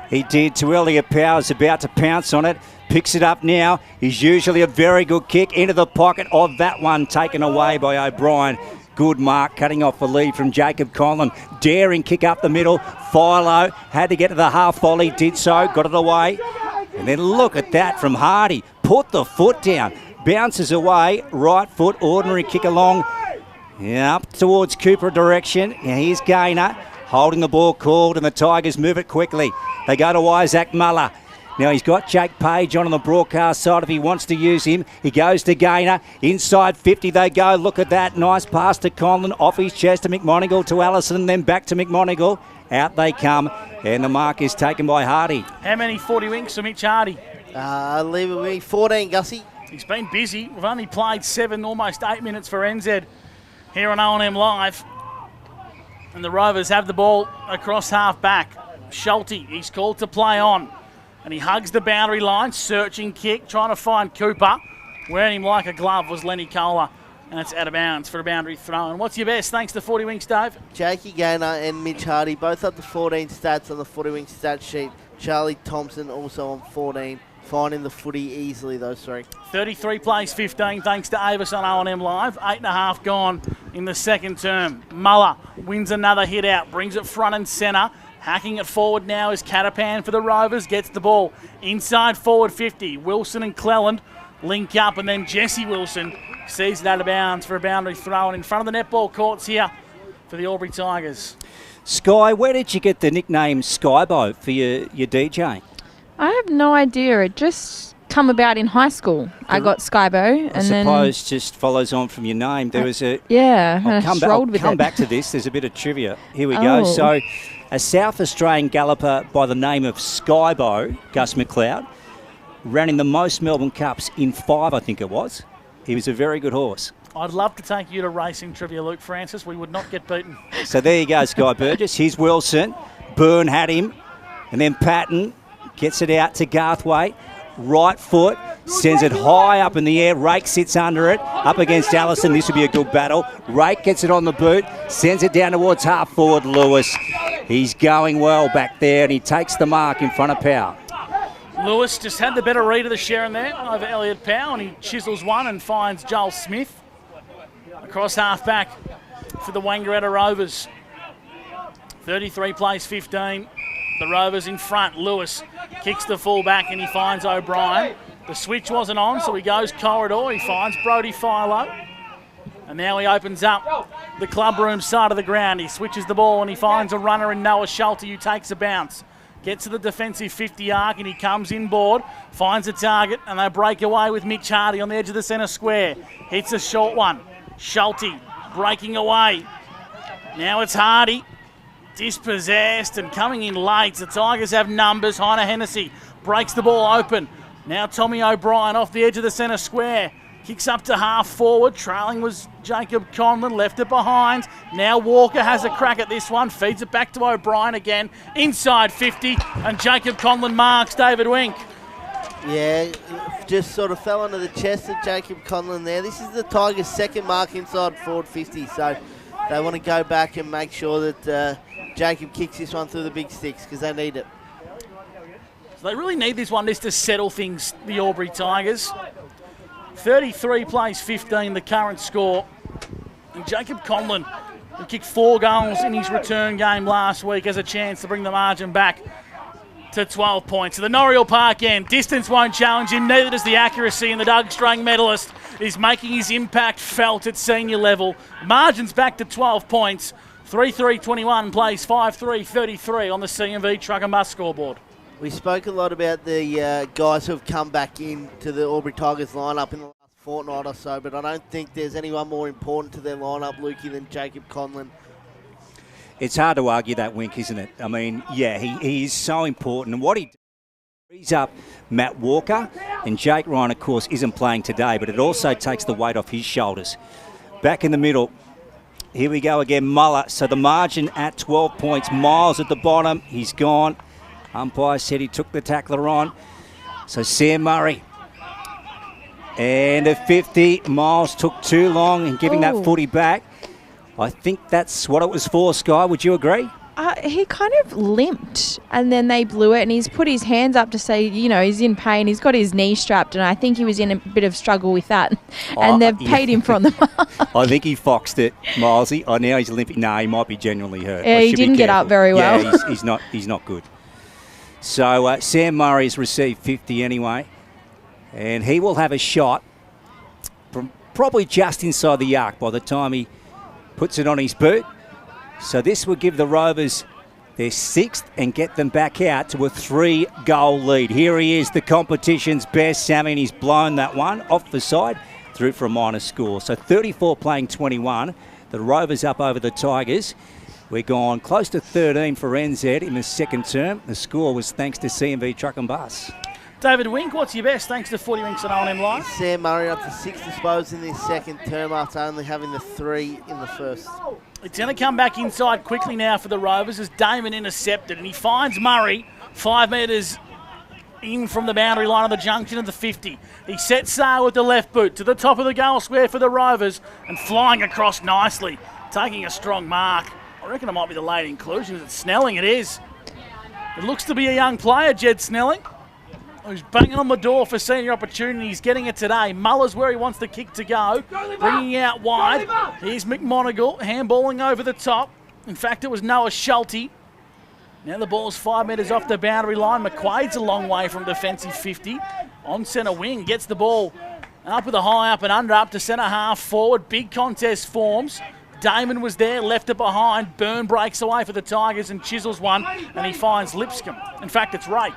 He did. To Elliot Powers about to pounce on it. Picks it up now. He's usually a very good kick into the pocket of that one, taken away by O'Brien. Good mark, cutting off the lead from Jacob Conlon. Daring kick up the middle. Philo had to get to the half volley. Did so. Got it away. And then look at that from Hardy. Put the foot down. Bounces away, right foot, ordinary kick along. Yeah, up towards Cooper direction. Now here's Gaynor, holding the ball called, and the Tigers move it quickly. They go to Isaac Muller. Now he's got Jake Page on the broadcast side if he wants to use him. He goes to Gaynor. Inside 50 they go. Look at that. Nice pass to Conlon. Off his chest to McMonigle to Allison. Then back to McMonigle. Out they come. And the mark is taken by Hardy. How many 40 winks for Mitch Hardy? Leave it with me. 14, Gussie. He's been busy. We've only played 7, almost 8 minutes for NZ here on O&M Live. And the Rovers have the ball across half back. Schulte, he's called to play on. And he hugs the boundary line, searching kick, trying to find Cooper. Wearing him like a glove was Lenny Kohler. And it's out of bounds for a boundary throw. And what's your best? Thanks to 40 Winks, Dave. Jakey Gaynor and Mitch Hardy, both up to 14 stats on the 40 Winks stat sheet. Charlie Thompson also on 14. Finding the footy easily, those three. 33 plays 15, thanks to Avis on O&M Live. 8.5 gone in the second term. Muller wins another hit out, brings it front and centre. Hacking it forward now is Catapan for the Rovers. Gets the ball inside forward 50. Wilson and Cleland link up, and then Jesse Wilson sees it out of bounds for a boundary throw. And in front of the netball courts here for the Albury Tigers. Sky, where did you get the nickname Skybo for your DJ? I have no idea. It just come about in high school. I got Skybo, I suppose just follows on from your name. There was a I'll come back to this. There's a bit of trivia. Here we go. So, a South Australian galloper by the name of Skybo, Gus McLeod, ran in the most Melbourne Cups in 5, I think it was. He was a very good horse. I'd love to take you to racing trivia, Luke Francis. We would not get beaten. So there you go, Sky Burgess. Here's Wilson. Byrne had him. And then Patton gets it out to Garthwaite. Right foot. Sends it high up in the air. Rake sits under it. Up against Allison. This would be a good battle. Rake gets it on the boot. Sends it down towards half forward Lewis. He's going well back there, and he takes the mark in front of Powell. Lewis just had the better read of the Sharon there over Elliot Powell, and he chisels one and finds Joel Smith across half back for the Wangaratta Rovers. 33 plays 15. The Rovers in front. Lewis kicks the full back and he finds O'Brien. The switch wasn't on, so he goes corridor. He finds Brodie Philo. And now he opens up the club room side of the ground. He switches the ball and he finds a runner in Noah Schulte who takes a bounce. Gets to the defensive 50 arc and he comes inboard, finds a target, and they break away with Mitch Hardy on the edge of the centre square. Hits a short one. Schulte breaking away. Now it's Hardy. Dispossessed and coming in late. The Tigers have numbers. Heiner Hennessy breaks the ball open. Now Tommy O'Brien off the edge of the centre square. Kicks up to half forward. Trailing was Jacob Conlon. Left it behind. Now Walker has a crack at this one. Feeds it back to O'Brien again. Inside 50. And Jacob Conlon marks David Wink. Yeah, just sort of fell onto the chest of Jacob Conlon there. This is the Tigers' second mark inside forward 50. So they want to go back and make sure that Jacob kicks this one through the big sticks because they need it. So they really need this one just to settle things, the Albury Tigers. 33 plays 15, the current score. And Jacob Conlon, who kicked 4 goals in his return game last week, has a chance to bring the margin back to 12 points. So the Norriel Park end. Distance won't challenge him, neither does the accuracy, and the Doug Strang medalist is making his impact felt at senior level. Margin's back to 12 points. 3-3-21 plays 5-3-33 on the CMV Truck and Bus scoreboard. We spoke a lot about the guys who have come back into the Albury Tigers lineup in the last fortnight or so, but I don't think there's anyone more important to their lineup, Lukey, than Jacob Conlon. It's hard to argue that, Wink, isn't it? I mean, yeah, he is so important. And what he frees up Matt Walker, and Jake Ryan, of course, isn't playing today, but it also takes the weight off his shoulders. Back in the middle, here we go again, Muller. So the margin at 12 points. Miles at the bottom, he's gone. Umpire said he took the tackler on. So Sam Murray. And at 50, Miles took too long in giving that footy back. I think that's what it was for, Sky. Would you agree? He kind of limped and then they blew it and he's put his hands up to say, you know, he's in pain. He's got his knee strapped and I think he was in a bit of struggle with that. And they've paid him from the mark. I think he foxed it, Milesy. Oh, now he's limping. No, he might be genuinely hurt. Yeah, he didn't get up very well. Yeah, he's not good. So Sam Murray's received 50 anyway. And he will have a shot from probably just inside the arc by the time he puts it on his boot. So this will give the Rovers their 6th and get them back out to a 3-goal lead. Here he is, the competition's best. Sammy, and he's blown that one off the side through for a minor score. So 34 playing 21. The Rovers up over the Tigers. We're gone close to 13 for NZ in the second term. The score was thanks to CMV Truck and Bus. David Wink, what's your best thanks to Footy Winks and O&M Live? Sam Murray up to 6 disposals in this second term after only having the 3 in the first. It's going to come back inside quickly now for the Rovers as Damon intercepted, and he finds Murray 5 metres in from the boundary line of the junction of the 50. He sets sail with the left boot to the top of the goal square for the Rovers and flying across nicely, taking a strong mark. I reckon it might be the late inclusion. Is it Snelling? It is. It looks to be a young player, Jed Snelling, who's banging on the door for senior opportunities, getting it today. Muller's where he wants the kick to go, bringing out wide. Here's McMonigal, handballing over the top. In fact, it was Noah Schulte. Now the ball's 5 metres off the boundary line. McQuaid's a long way from defensive 50. On centre wing, gets the ball up with a high up and under, up to centre half forward. Big contest forms. Damon was there, left it behind. Byrne breaks away for the Tigers and chisels one, and he finds Lipscomb. In fact, it's Rake.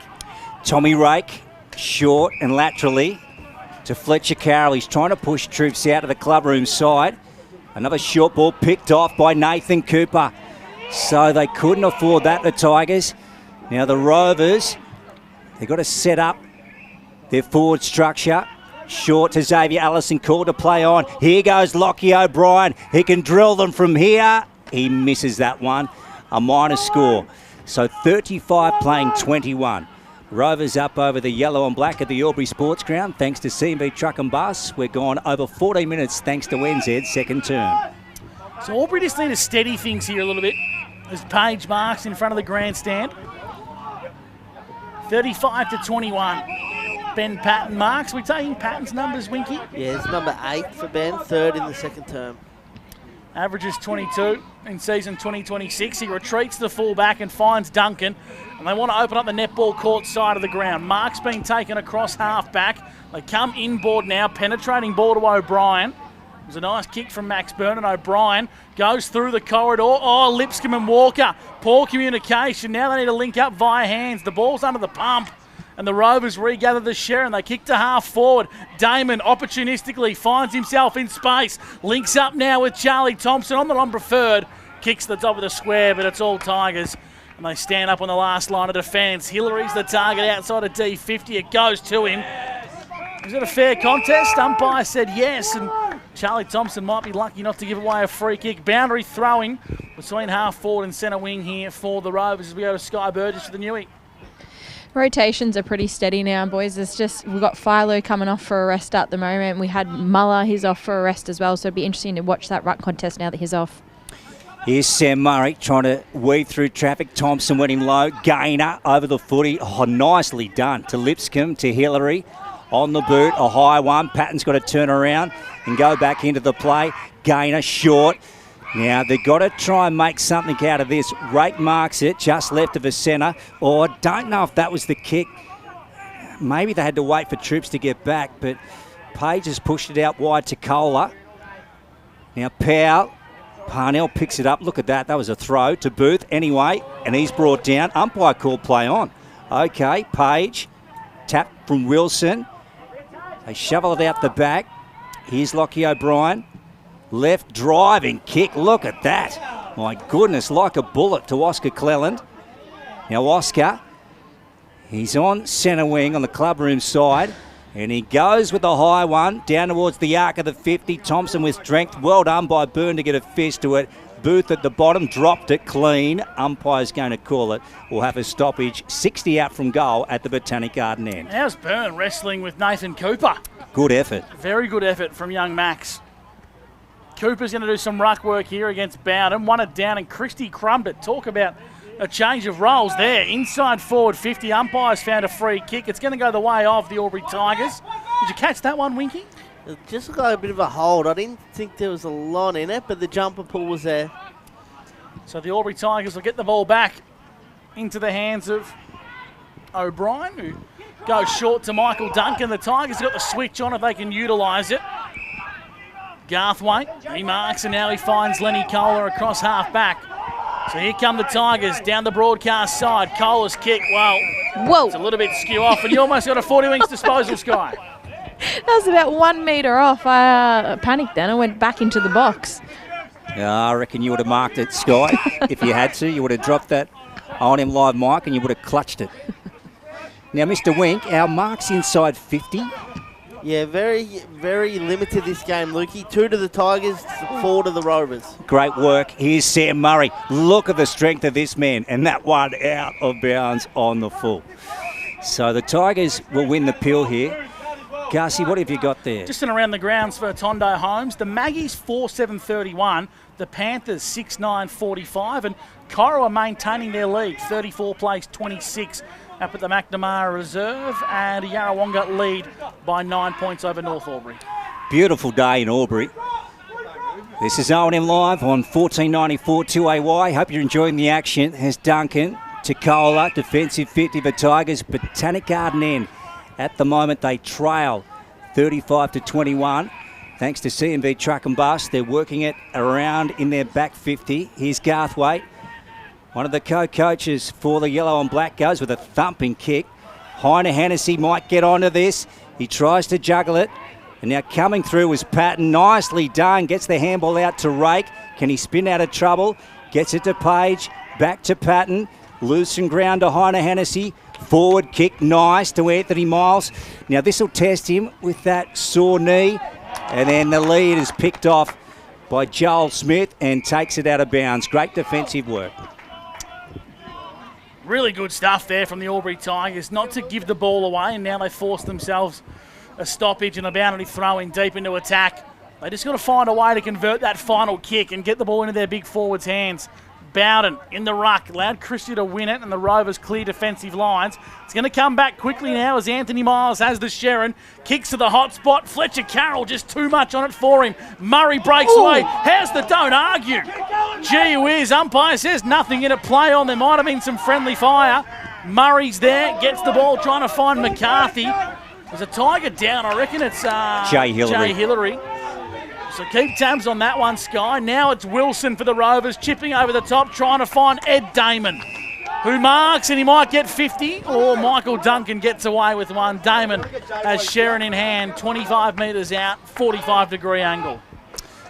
Tommy Rake, short and laterally to Fletcher Carroll. He's trying to push troops out of the clubroom side. Another short ball picked off by Nathan Cooper. So they couldn't afford that, the Tigers. Now the Rovers, they've got to set up their forward structure. Short to Xavier Allison, called to play on. Here goes Lockie O'Brien. He can drill them from here. He misses that one. A minor score. So 35 playing 21. Rovers up over the yellow and black at the Albury Sports Ground thanks to CMV Truck and Bus. We're gone over 14 minutes thanks to NZ's second term. So Albury just need to steady things here a little bit as Page marks in front of the grandstand. 35 to 21. Ben Patton marks. We're taking Patton's numbers, Winky? Yeah, it's number 8 for Ben, 3rd in the second term. Averages 22 in season 2026. He retreats the full back and finds Duncan. And they want to open up the netball court side of the ground. Mark's being taken across half back. They come inboard now, penetrating ball to O'Brien. It was a nice kick from Max Byrne, and O'Brien goes through the corridor. Oh, Lipscomb and Walker. Poor communication. Now they need to link up via hands. The ball's under the pump. And the Rovers regather the share and they kick to half forward. Damon opportunistically finds himself in space. Links up now with Charlie Thompson on the non-preferred. Kicks the top of the square, but it's all Tigers. And they stand up on the last line of defence. Hillary's the target outside of D50. It goes to him. Is it a fair contest? Umpire said yes. And Charlie Thompson might be lucky not to give away a free kick. Boundary throwing between half forward and centre wing here for the Rovers as we go to Sky Burgess for the Newey. Rotations are pretty steady now, boys. It's just we've got Philo coming off for a rest at the moment. We had Muller, he's off for a rest as well, so it'd be interesting to watch that ruck contest now that he's off. Here's Sam Murray trying to weave through traffic. Thompson went in low. Gainer over the footy. Oh, nicely done to Lipscomb, to Hillary. On the boot, a high one. Patton's got to turn around and go back into the play. Gainer short. Now, they've got to try and make something out of this. Rake marks it, just left of the centre. Or I don't know if that was the kick. Maybe they had to wait for troops to get back, but Page has pushed it out wide to Kohler. Now, Parnell picks it up. Look at that. That was a throw to Booth anyway, and he's brought down. Umpire called play on. Okay, Page. Tap from Wilson. They shovel it out the back. Here's Lockie O'Brien. Left driving kick. Look at that. My goodness, like a bullet to Oscar Cleland. Now Oscar, he's on centre wing on the clubroom side. And he goes with the high one down towards the arc of the 50. Thompson with strength. Well done by Byrne to get a fist to it. Booth at the bottom dropped it clean. Umpire's going to call it. We'll have a stoppage. 60 out from goal at the Botanic Garden end. How's Byrne wrestling with Nathan Cooper? Good effort. Very good effort from young Max. Cooper's going to do some ruck work here against Bowden. Won it down and Christie crumbed it. Talk about a change of roles there. Inside forward 50. Umpires found a free kick. It's going to go the way of the Albury Tigers. Did you catch that one, Winky? It just got a bit of a hold. I didn't think there was a lot in it, but the jumper pull was there. So the Albury Tigers will get the ball back into the hands of O'Brien, who goes short to Michael Duncan. The Tigers have got the switch on if they can utilise it. Garthwaite, he marks and now he finds Lenny Kohler across half back. So here come the Tigers down the broadcast side. Kohler's kick, well, whoa, it's a little bit skew off, and you almost got a 40 wings disposal, Sky. That was about 1 metre off. I panicked then. I went back into the box. I reckon you would have marked it, Sky. If you had to, you would have dropped that OMFNL Live mic and you would have clutched it. Now, Mr. Wink, our mark's inside 50. Yeah, very, very limited this game, Lukey. 2 to the Tigers, 4 to the Rovers. Great work. Here's Sam Murray. Look at the strength of this man. And that one out of bounds on the full. So the Tigers will win the pill here. Garcy, what have you got there? Just in around the grounds for Tondo Homes. The Maggies 4-7-31. The Panthers 6-9-45. And Coro are maintaining their lead. 34 plays 26 up at the McNamara Reserve. And Yarrawonga lead by 9 points over North Albury. Beautiful day in Albury. This is OMFNL Live on 1494 2AY. Hope you're enjoying the action. Here's Duncan to Kohler. Defensive 50 for Tigers. Botanic Garden end. At the moment, they trail 35-21. Thanks to CMV Truck and Bus. They're working it around in their back 50. Here's Garthwaite. One of the co-coaches for the yellow and black goes with a thumping kick. Heine Hennessy might get onto this. He tries to juggle it. And now coming through was Patton. Nicely done. Gets the handball out to Rake. Can he spin out of trouble? Gets it to Page. Back to Patton. Loosen ground to Heine Hennessy. Forward kick, nice to Anthony Miles. Now this will test him with that sore knee. And then the lead is picked off by Joel Smith and takes it out of bounds. Great defensive work. Really good stuff there from the Albury Tigers, not to give the ball away, and now they force themselves a stoppage and a boundary throw in deep into attack. They just got to find a way to convert that final kick and get the ball into their big forwards' hands. Bowden in the ruck, allowed Christie to win it, and the Rovers clear defensive lines. It's going to come back quickly now as Anthony Miles has the Sherrin, kicks to the hot spot. Fletcher Carroll just too much on it for him. Murray breaks away. How's the don't argue? Gee whiz, umpire says nothing in it. Play on. There might have been some friendly fire. Murray's there, gets the ball, trying to find McCarthy. There's a Tiger down. I reckon it's Jay Hillary. So keep tabs on that one, Sky. Now it's Wilson for the Rovers, chipping over the top, trying to find Ed Damon, who marks, and he might get 50, or Michael Duncan gets away with one. Damon has Sherrin in hand, 25 metres out, 45-degree angle.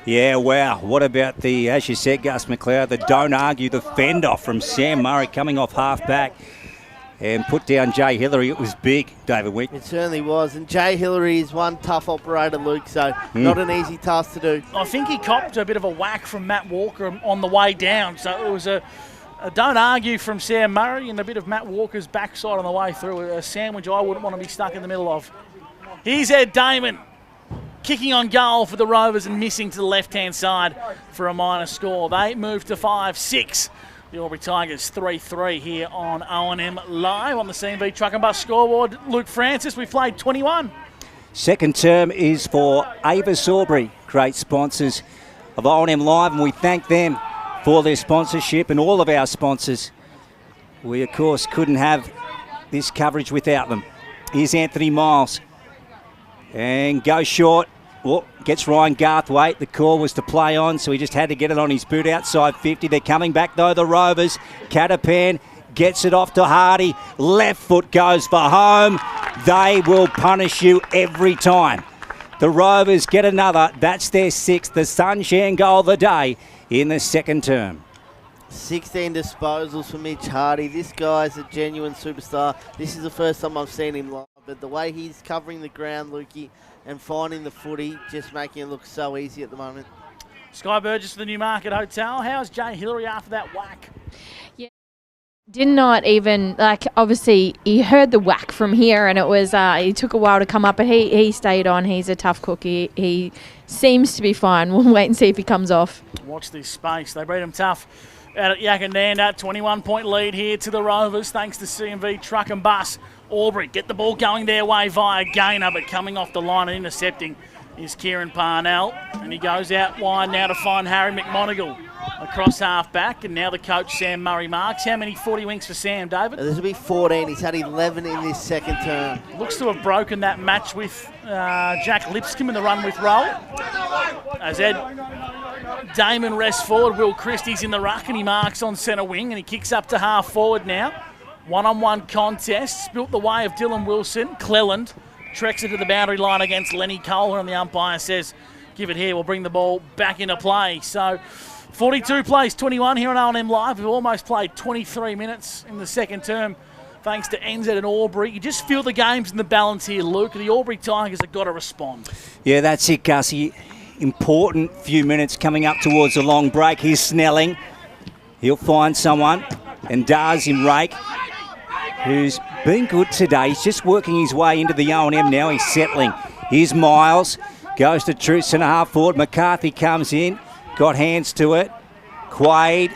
Yeah, wow. What about the, as you said, Gus McLeod, the don't argue, the fend off from Sam Murray coming off half-back and put down Jay Hillary. It was big, David Wick. It certainly was. And Jay Hillary is one tough operator, Luke, so not an easy task to do. I think he copped a bit of a whack from Matt Walker on the way down. So it was a don't argue from Sam Murray and a bit of Matt Walker's backside on the way through. A sandwich I wouldn't want to be stuck in the middle of. Here's Ed Damon, kicking on goal for the Rovers and missing to the left-hand side for a minor score. They move to 5-6. The Albury Tigers 3-3 here on OMFNL Live on the CMV Truck and Bus scoreboard. Luke Francis, we played 21. Second term is for Avis Albury, great sponsors of OMFNL Live, and we thank them for their sponsorship and all of our sponsors. We, of course, couldn't have this coverage without them. Here's Anthony Miles. And goes short. Well, gets Ryan Garthwaite. The call was to play on, so he just had to get it on his boot outside 50. They're coming back, though, the Rovers. Catapan gets it off to Hardy. Left foot goes for home. They will punish you every time. The Rovers get another. That's their sixth. The Sunshine goal of the day in the second term. 16 disposals for Mitch Hardy. This guy's a genuine superstar. This is the first time I've seen him live, but the way he's covering the ground, Lukey, and finding the footy, just making it look so easy at the moment. Sky Burgess for the Newmarket Hotel. How's Jay Hillary after that whack? Yeah. Did not even, obviously he heard the whack from here, and it was, it took a while to come up, but he stayed on. He's a tough cookie. He seems to be fine. We'll wait and see if he comes off. Watch this space. They beat him tough out at Yakandanda. 21-point lead here to the Rovers, thanks to CMV Truck and Bus. Albury get the ball going their way via Gaynor, but coming off the line and intercepting is Kieran Parnell. And he goes out wide now to find Harry McMonigal across half-back. And now the coach, Sam Murray, marks. How many 40 winks for Sam, David? This will be 14. He's had 11 in this second term. Looks to have broken that match with Jack Lipscomb in the run with roll. As Ed Damon rests forward. Will Christie's in the ruck and he marks on centre wing and he kicks up to half forward now. One-on-one contest. Spilt the way of Dylan Wilson. Cleland treks it to the boundary line against Lenny Kohler and the umpire says, give it here, we'll bring the ball back into play. So 42 plays 21 here on O&M Live. We've almost played 23 minutes in the second term thanks to NZ and Albury. You just feel the game's in the balance here, Luke. The Albury Tigers have got to respond. Yeah, that's it, Gussie. Important few minutes coming up towards the long break. Here's Snelling. He'll find someone and does in Rake, who's been good today. He's just working his way into the O&M now. He's settling. Here's Miles. Goes to true centre half forward. McCarthy comes in. Got hands to it. Quaid.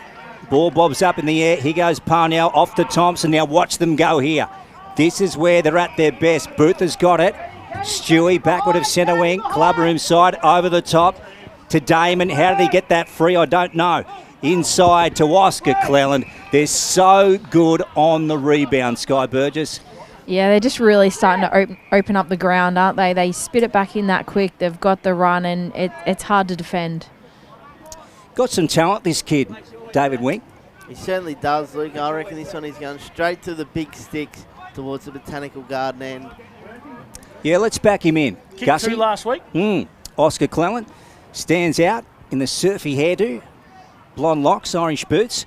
Ball bobs up in the air. Here goes Parnell off to Thompson. Now watch them go here. This is where they're at their best. Booth has got it. Stewie backward of centre wing. Clubroom side over the top to Damon. How did he get that free? I don't know. Inside to Oscar Cleland. They're so good on the rebound, Sky Burgess. Yeah, they're just really starting to open up the ground, aren't they? They spit it back in that quick. They've got the run and it's hard to defend. Got some talent, this kid, David Wing. He certainly does, Luke. I reckon this one is going straight to the big sticks towards the Botanical Garden end. Yeah, let's back him in. Kicked Gussie. 2 last week. Oscar Cleland stands out in the surfy hairdo. Blonde locks, orange boots.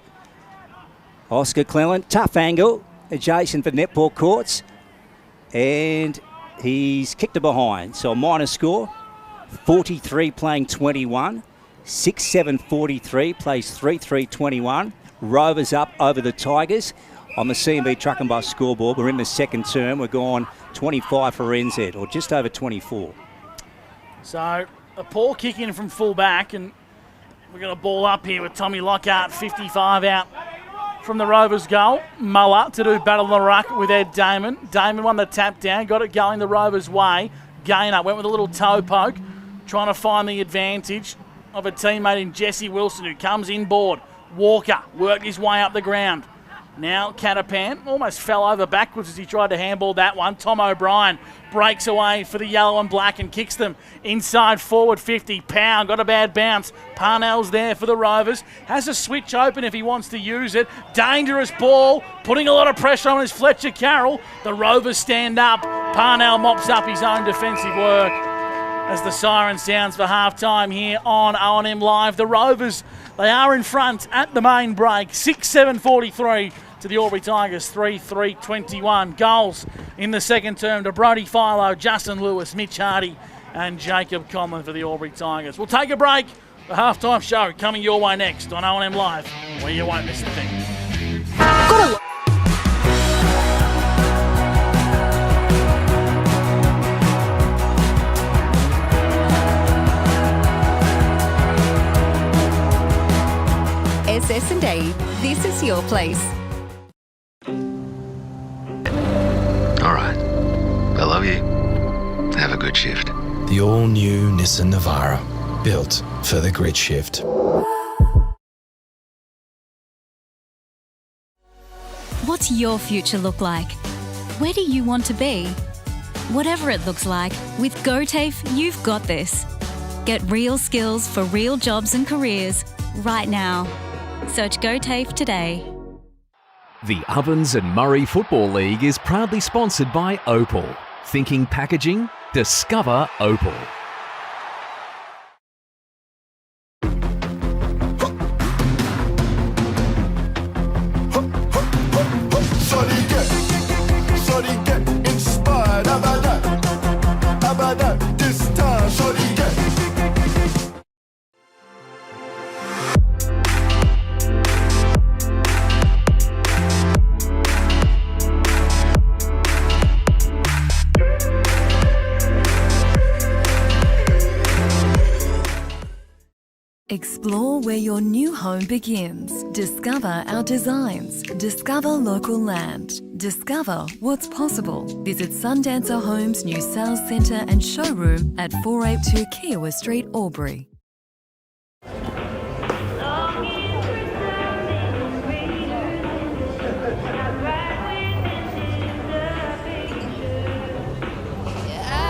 Oscar Cleland, tough angle, adjacent for netball courts. And he's kicked it behind. So a minor score, 43 playing 21. 6-7 43, plays 3-3 21. Rovers up over the Tigers on the C&B Truck and Bus scoreboard. We're in the second term. We're gone 25 for NZ, or just over 24. So a poor kick in from full back, and we're going to ball up here with Tommy Lockhart, 55 out from the Rovers goal. Muller to do battle in the ruck with Ed Damon. Damon won the tap down, got it going the Rovers' way. Gainer went with a little toe poke, trying to find the advantage of a teammate in Jesse Wilson, who comes inboard. Walker worked his way up the ground. Now Catapan almost fell over backwards as he tried to handball that one. Tom O'Brien breaks away for the yellow and black and kicks them inside forward 50. Pound got a bad bounce. Parnell's there for the Rovers. Has a switch open if he wants to use it. Dangerous ball, putting a lot of pressure on his Fletcher Carroll. The Rovers stand up. Parnell mops up his own defensive work as the siren sounds for half-time here on O&M Live. The Rovers, they are in front at the main break. 6-7 43 to the Albury Tigers, 3-3 21. Goals in the second term to Brodie Philo, Justin Lewis, Mitch Hardy and Jacob Conlon for the Albury Tigers. We'll take a break. The half-time show coming your way next on O&M Live, where you won't miss a thing. SS&A, this is your place. All right. I love you. Have a good shift. The all-new Nissan Navara, built for the grid shift. What's your future look like? Where do you want to be? Whatever it looks like, with GoTAFE, you've got this. Get real skills for real jobs and careers right now. Search GoTAFE today. The Ovens and Murray Football League is proudly sponsored by Opal. Thinking packaging? Discover Opal. Shorty get inspired. How about that? How about that? This time, shorty get. Explore where your new home begins. Discover our designs. Discover local land. Discover what's possible. Visit Sundancer Homes' new sales centre and showroom at 482 Kiowa Street, Albury.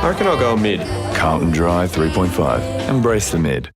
I reckon I'll go mid. Carlton Dry 3.5. Embrace the mid.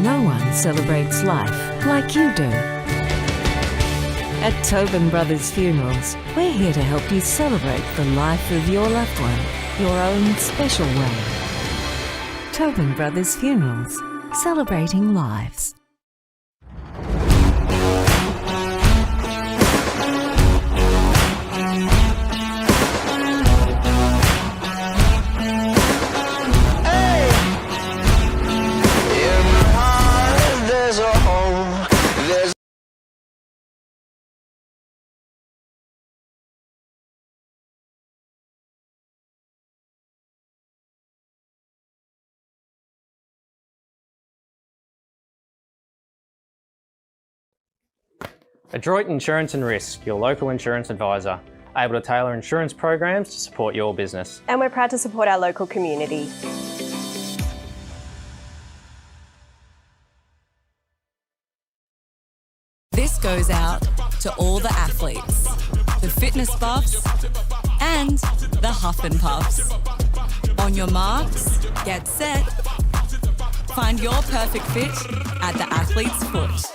No one celebrates life like you do. At Tobin Brothers Funerals, we're here to help you celebrate the life of your loved one, your own special way. Tobin Brothers Funerals, celebrating lives. Adroit Insurance and Risk, your local insurance advisor, able to tailor insurance programs to support your business. And we're proud to support our local community. This goes out to all the athletes, the fitness buffs, and the huff and puffs. On your marks, get set. Find your perfect fit at the athlete's foot.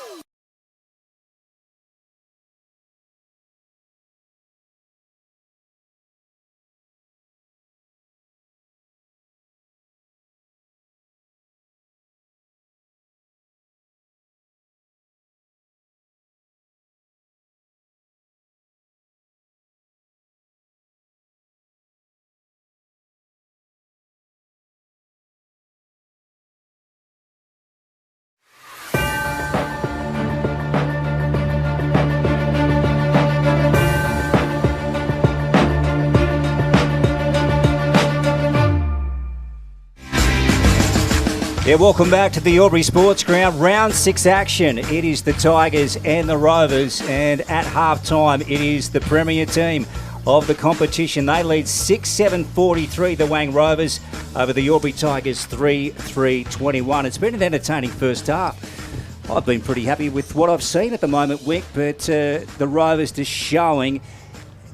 Yeah, welcome back to the Albury Sports Ground. Round 6 action. It is the Tigers and the Rovers, and at half-time it is the premier team of the competition. They lead 6-7-43, the Wang Rovers, over the Albury Tigers 3-3-21. It's been an entertaining first half. I've been pretty happy with what I've seen at the moment, Wick, but the Rovers just showing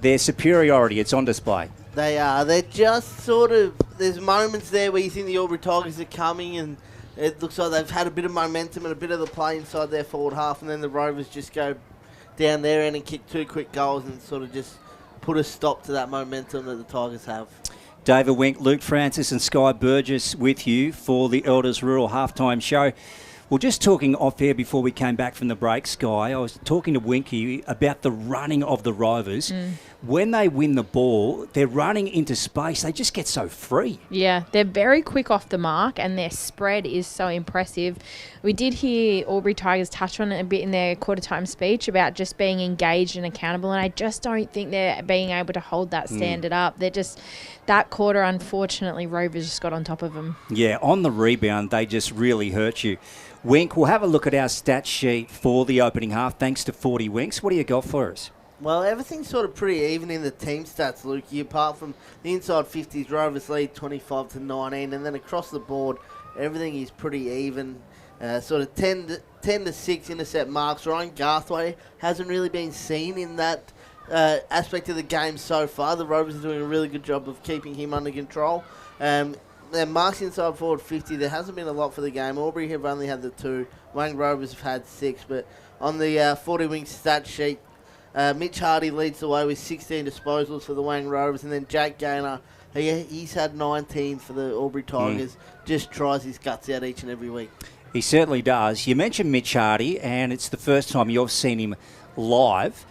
their superiority. It's on display. They are. They're just sort of... There's moments there where you think the Albury Tigers are coming and it looks like they've had a bit of momentum and a bit of the play inside their forward half, and then the Rovers just go down their end and kick 2 quick goals and sort of just put a stop to that momentum that the Tigers have. David Wink, Luke Francis and Sky Burgess with you for the Elders Rural halftime show. Well, just talking off air before we came back from the break, Sky, I was talking to Winky about the running of the Rovers. When they win the ball, they're running into space. They just get so free. Yeah, they're very quick off the mark and their spread is so impressive. We did hear Albury Tigers touch on it a bit in their quarter-time speech about just being engaged and accountable, and I just don't think they're being able to hold that standard up. They're just... That quarter, unfortunately, Rovers just got on top of them. Yeah, on the rebound, they just really hurt you. Wink, we'll have a look at our stat sheet for the opening half, thanks to 40 Winks. What do you got for us? Well, everything's sort of pretty even in the team stats, Lukey, apart from the inside 50s, Rovers lead 25-19, and then across the board, everything is pretty even. Sort of 10 to 6 intercept marks. Ryan Garthwaite hasn't really been seen in that aspect of the game so far. The Rovers are doing a really good job of keeping him under control. Their marks inside forward 50, there hasn't been a lot for the game. Albury have only had the 2. Wang Rovers have had 6. But on the 40 Wings stat sheet, Mitch Hardy leads the way with 16 disposals for the Wang Rovers. And then Jake Gaynor, he's had 19 for the Albury Tigers. Just tries his guts out each and every week. He certainly does. You mentioned Mitch Hardy, and it's the first time you've seen him live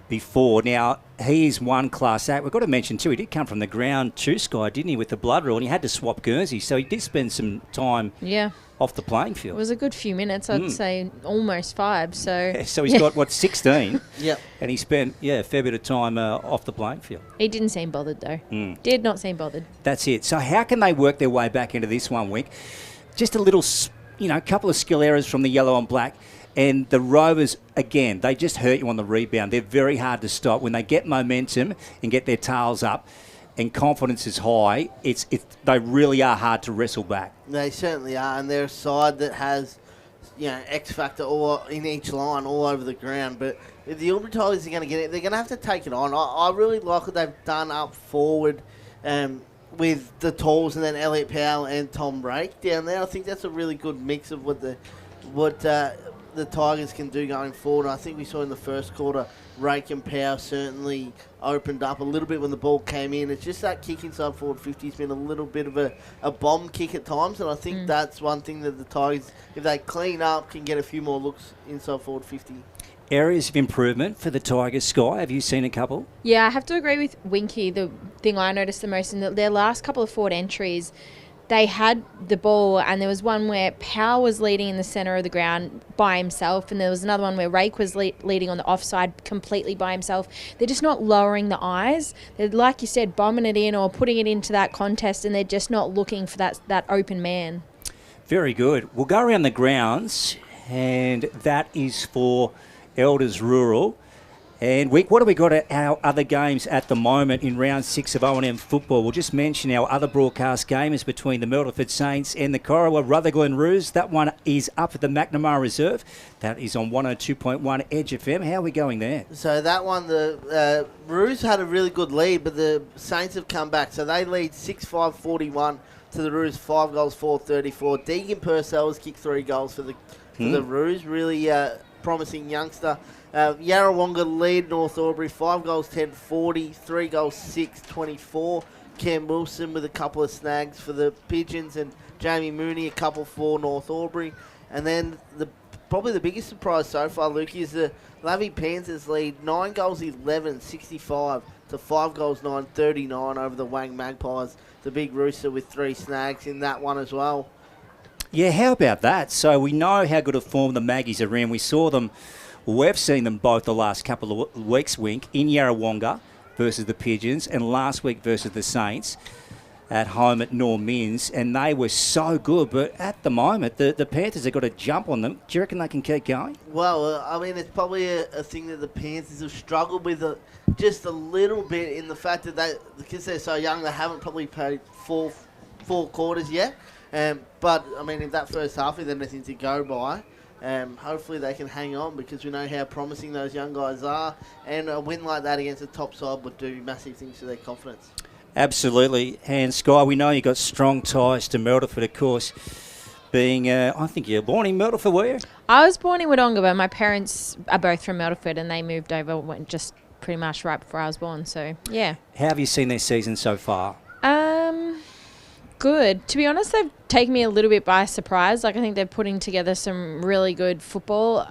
before. Now, he is one class act. We've got to mention, too, he did come from the ground to Sky, didn't he, with the blood rule, and he had to swap Guernsey, so he did spend some time off the playing field. It was a good few minutes, I'd say almost 5. So so he's got, 16? Yep. And he spent, a fair bit of time off the playing field. He didn't seem bothered, though. Did not seem bothered. That's it. So how can they work their way back into this one, Wick? Just a little, couple of skill errors from the yellow and black. And the Rovers, again, they just hurt you on the rebound. They're very hard to stop. When they get momentum and get their tails up and confidence is high, they really are hard to wrestle back. They certainly are, and they're a side that has, X factor all in each line, all over the ground. But if the Albury Tigers are going to get it, they're going to have to take it on. I really like what they've done up forward with the Talls and then Elliot Powell and Tom Rake down there. I think that's a really good mix of what the what the Tigers can do going forward. I think we saw in the first quarter, Rake and Power certainly opened up a little bit when the ball came in. It's just that kick inside forward 50 has been a little bit of a bomb kick at times, and I think that's one thing that the Tigers, if they clean up, can get a few more looks inside forward 50. Areas of improvement for the Tigers, Sky. Have you seen a couple? Yeah, I have to agree with Winky. The thing I noticed the most in their last couple of forward entries, they had the ball, and there was one where Powell was leading in the centre of the ground by himself, and there was another one where Rake was leading on the offside completely by himself. They're just not lowering the eyes. They're, like you said, bombing it in or putting it into that contest, and they're just not looking for that open man. Very good. We'll go around the grounds, and that is for Elders Rural. And what have we got at our other games at the moment in round 6 of OMFNL Football? We'll just mention our other broadcast game is between the Myrtleford Saints and the Corowa Rutherglen Roos. That one is up at the McNamara Reserve. That is on 102.1 Edge FM. How are we going there? So that one, the Roos had a really good lead, but the Saints have come back. So they lead 6-5-41 to the Roos, 5 goals, 4-34. Deegan Purcell has kicked 3 goals for the Roos. Really promising youngster. Yarrawonga lead North Albury, 5 goals, 10-40, 3 goals, 6-24. Cam Wilson with a couple of snags for the Pigeons, and Jamie Mooney a couple for North Albury. And then probably the biggest surprise so far, Luke, is the Lavey Panthers lead 9 goals, 11, 65 to 5 goals, 9, 39 over the Wang Magpies. The big rooster with 3 snags in that one as well. Yeah, how about that? So we know how good a form the Maggies are in. We've seen them both the last couple of weeks, Wink, in Yarrawonga versus the Pigeons, and last week versus the Saints at home at Normins, and they were so good. But at the moment, the Panthers have got a jump on them. Do you reckon they can keep going? Well, I mean, it's probably a thing that the Panthers have struggled with just a little bit in the fact that because they're so young, they haven't probably played four quarters yet. But, I mean, in that first half, with anything to go by, hopefully they can hang on, because we know how promising those young guys are, and a win like that against a top side would do massive things to their confidence. Absolutely. And Sky, we know you've got strong ties to Myrtleford, of course, being, I think you were born in Myrtleford, were you? I was born in Wodonga, but my parents are both from Myrtleford, and they moved over just pretty much right before I was born, so yeah. How have you seen their season so far? Good. To be honest, they've taken me a little bit by surprise. Like, I think they're putting together some really good football.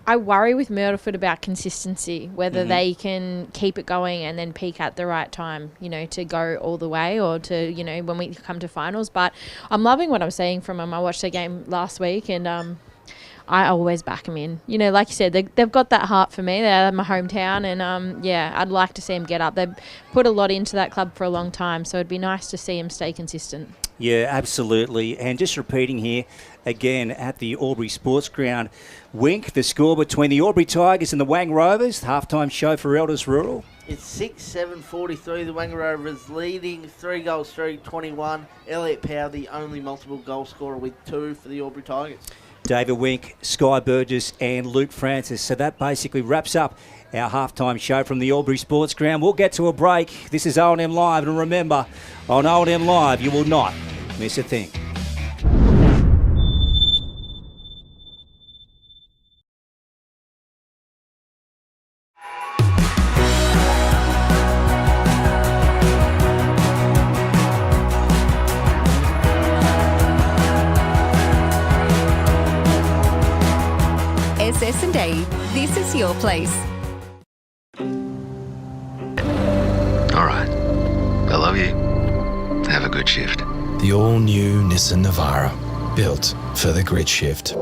I worry with Myrtleford about consistency, whether they can keep it going and then peak at the right time, to go all the way, or to, when we come to finals. But I'm loving what I'm seeing from them. I watched their game last week, and I always back them in. Like you said, they've got that heart for me. They're my hometown, and I'd like to see them get up. They've put a lot into that club for a long time, so it'd be nice to see them stay consistent. Yeah, absolutely. And just repeating here again at the Albury Sports Ground, Wink, the score between the Albury Tigers and the Wang Rovers, halftime show for Elders Rural. It's 6-7-43. The Wang Rovers leading 3 goals, 3-21. Elliot Power, the only multiple goal scorer, with 2 for the Albury Tigers. David Wink, Sky Burgess and Luke Francis. So that basically wraps up our halftime show from the Albury Sports Ground. We'll get to a break. This is O&M Live, and remember, on O&M Live, you will not miss a thing. SS&A, this is your place. All right. I love you. Have a good shift. The all-new Nissan Navara, built for the grid shift.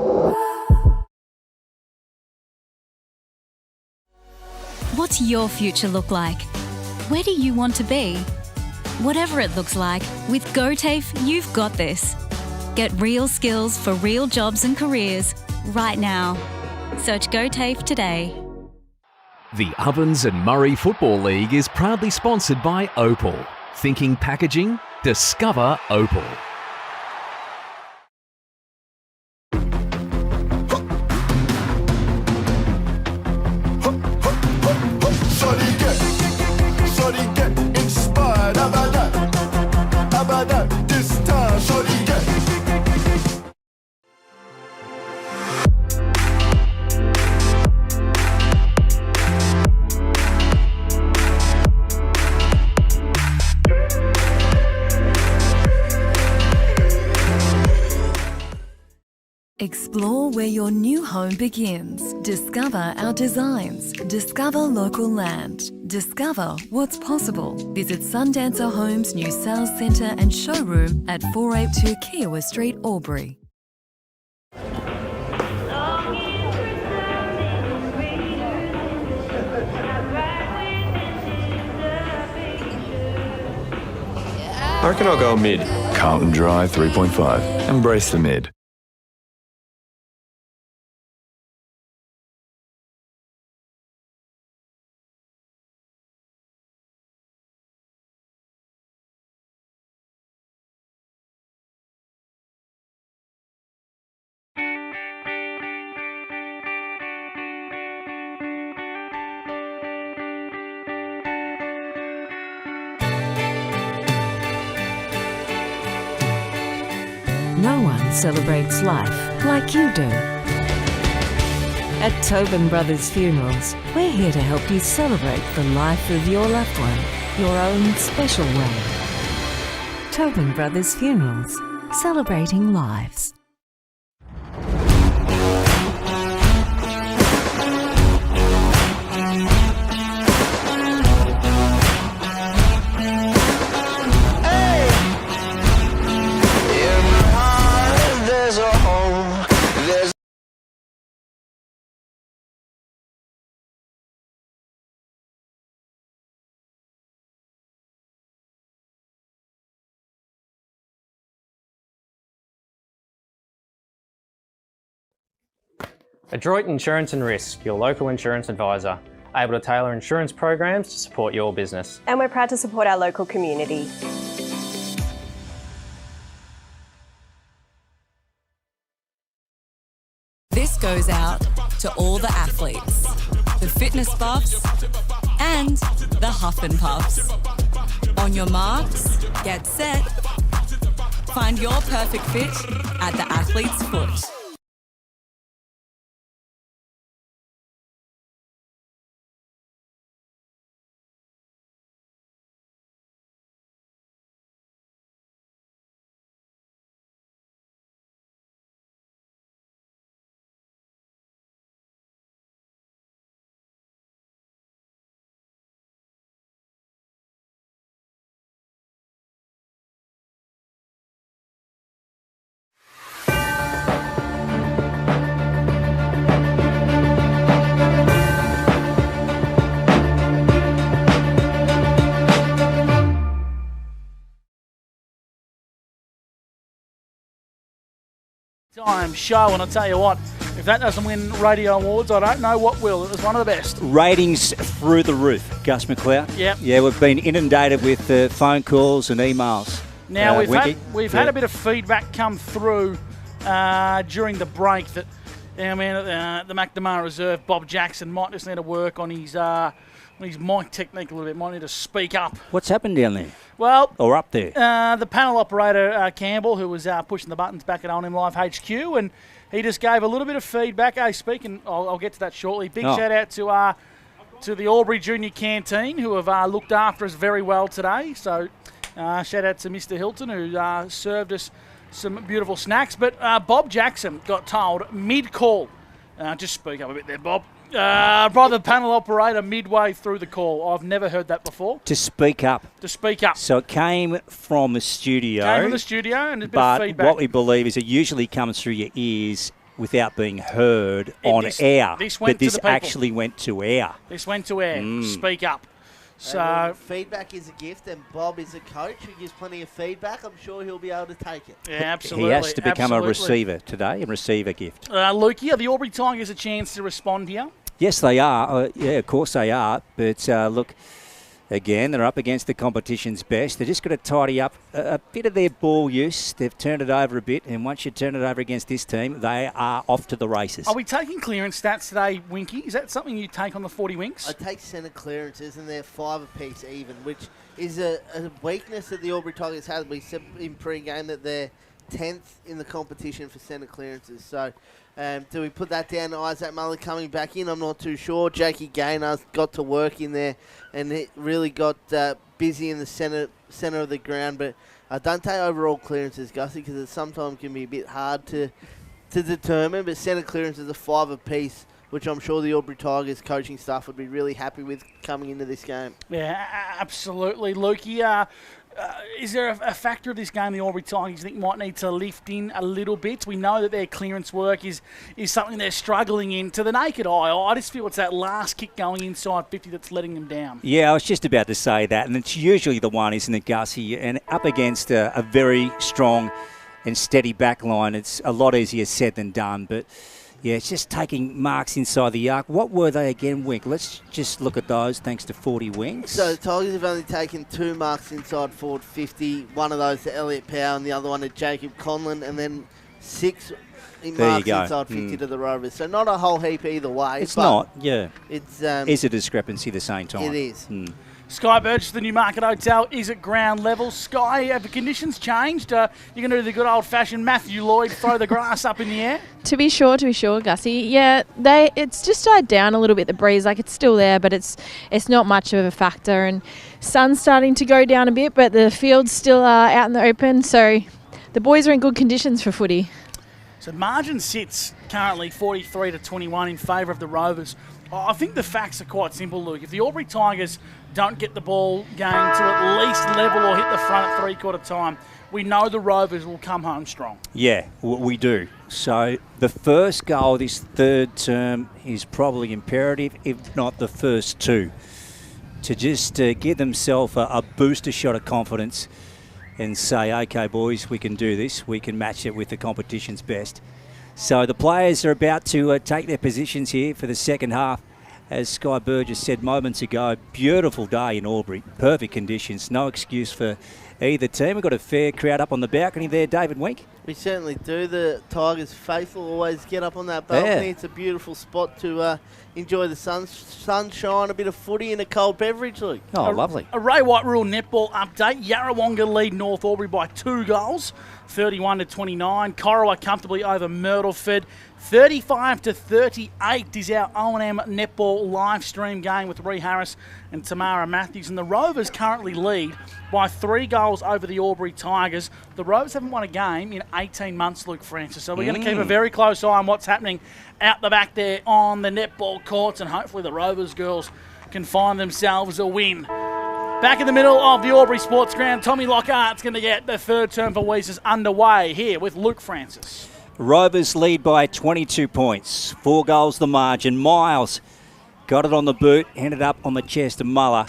What's your future look like? Where do you want to be? Whatever it looks like, with GoTAFE, you've got this. Get real skills for real jobs and careers right now. Search GoTAFE today. The Ovens and Murray Football League is proudly sponsored by Opal. Thinking packaging? Discover Opal. Shorty get inspired. How about that? This time, shorty get. Explore where your new home begins. Discover our designs. Discover local land. Discover what's possible. Visit Sundancer Homes' new sales centre and showroom at 482 Kiowa Street, Albury. I reckon I'll go mid. Carlton Drive 3.5. Embrace the mid. No one celebrates life like you do. At Tobin Brothers Funerals, we're here to help you celebrate the life of your loved one, your own special way. Tobin Brothers Funerals, celebrating lives. Adroit Insurance and Risk, your local insurance advisor, able to tailor insurance programs to support your business. And we're proud to support our local community. This goes out to all the athletes, the fitness buffs, and the huff and puffs. On your marks, get set. Find your perfect fit at the athlete's foot. Time show, and I'll tell you what, if that doesn't win radio awards, I don't know what will. It was one of the best. Ratings through the roof, Gus McLeod. Yep. Yeah, we've been inundated with phone calls and emails. Now, we've had a bit of feedback come through during the break that the McNamara Reserve, Bob Jackson, might just need to work on his mic technique a little bit, might need to speak up. What's happened down there? Well, or up there? The panel operator, Campbell, who was pushing the buttons back at OM Live HQ, and he just gave a little bit of feedback. Hey, speaking, I'll get to that shortly. Big shout out to the Albury Junior Canteen, who have looked after us very well today. So shout out to Mr. Hilton, who served us some beautiful snacks. But Bob Jackson got told mid-call, just speak up a bit there, Bob, by the panel operator midway through the call. I've never heard that before. To speak up. To speak up. So it came from the studio. Came from the studio and a bit of feedback. But what we believe is it usually comes through your ears without being heard on air. This actually went to air. This went to air. Speak up. So feedback is a gift, and Bob is a coach who gives plenty of feedback. I'm sure he'll be able to take it. Yeah, absolutely. He has to become a receiver today and receive a gift. Lukey, are the Albury Tigers a chance to respond here? Yes, they are. Yeah, of course they are. But look, again, they're up against the competition's best. They're just got to tidy up a bit of their ball use. They've turned it over a bit, and once you turn it over against this team, they are off to the races. Are we taking clearance stats today, Winky? Is that something you take on the 40 Winks? I take centre clearances, and they're 5 apiece even, which is a weakness that the Albury Tigers had. We said in pre-game that they're 10th in the competition for centre clearances. So do we put that down to Isaac Muller coming back in? I'm not too sure. Jakey Gaynor's got to work in there, and it really got busy in the centre of the ground. But don't take overall clearances, Gussie, because it sometimes can be a bit hard to to determine, but centre clearance is a 5 apiece, which I'm sure the Albury Tigers coaching staff would be really happy with coming into this game. Yeah, absolutely. Lukey, is there a factor of this game the Albury Tigers you think might need to lift in a little bit? We know that their clearance work is something they're struggling in. To the naked eye, I just feel it's that last kick going inside 50 that's letting them down. Yeah, I was just about to say that, and it's usually the one, isn't it, Gussie? And up against a very strong and steady back line, it's a lot easier said than done, but yeah, it's just taking marks inside the arc. What were they again, Wink? Let's just look at those, thanks to 40 Winks. So the Tigers have only taken 2 marks inside forward 50, one of those to Elliot Power and the other one to Jacob Conlon, and then 6 marks inside 50 to the Rovers. So not a whole heap either way. It's not, yeah. It's is a discrepancy at the same time. It is. Sky Burgess, the Newmarket Hotel, is at ground level. Sky, have the conditions changed? You're going to do the good old-fashioned Matthew Lloyd, throw the grass up in the air? To be sure, Gussie. Yeah, it's just died down a little bit, the breeze. Like, it's still there, but it's not much of a factor. And sun's starting to go down a bit, but the field's still out in the open. So the boys are in good conditions for footy. So margin sits currently 43-21 in favour of the Rovers. I think the facts are quite simple, Luke. If the Albury Tigers don't get the ball going to at least level or hit the front at three-quarter time, we know the Rovers will come home strong. Yeah, we do. So the first goal this third term is probably imperative, if not the first 2, to just give themselves a booster shot of confidence and say, OK, boys, we can do this. We can match it with the competition's best. So the players are about to take their positions here for the second half. As Sky Burgess said moments ago, beautiful day in Albury. Perfect conditions. No excuse for either team. We've got a fair crowd up on the balcony there, David Wink. We certainly do. The Tigers faithful always get up on that balcony. Yeah. It's a beautiful spot to enjoy the sunshine, a bit of footy and a cold beverage, Luke. Oh, lovely. A Ray White Rule netball update. Yarrawonga lead North Albury by 2 goals, 31-29. Corowa comfortably over Myrtleford. 35-38 is our O&M netball live stream game with Ree Harris and Tamara Matthews. And the Rovers currently lead by 3 goals over the Albury Tigers. The Rovers haven't won a game in 18 months, Luke Francis. So we're going to keep a very close eye on what's happening out the back there on the netball courts. And hopefully the Rovers girls can find themselves a win. Back in the middle of the Albury Sports Ground, Tommy Lockhart's going to get the third term for Weezers underway here with Luke Francis. Rovers lead by 22 points. 4 goals the margin. Miles got it on the boot, ended up on the chest of Muller.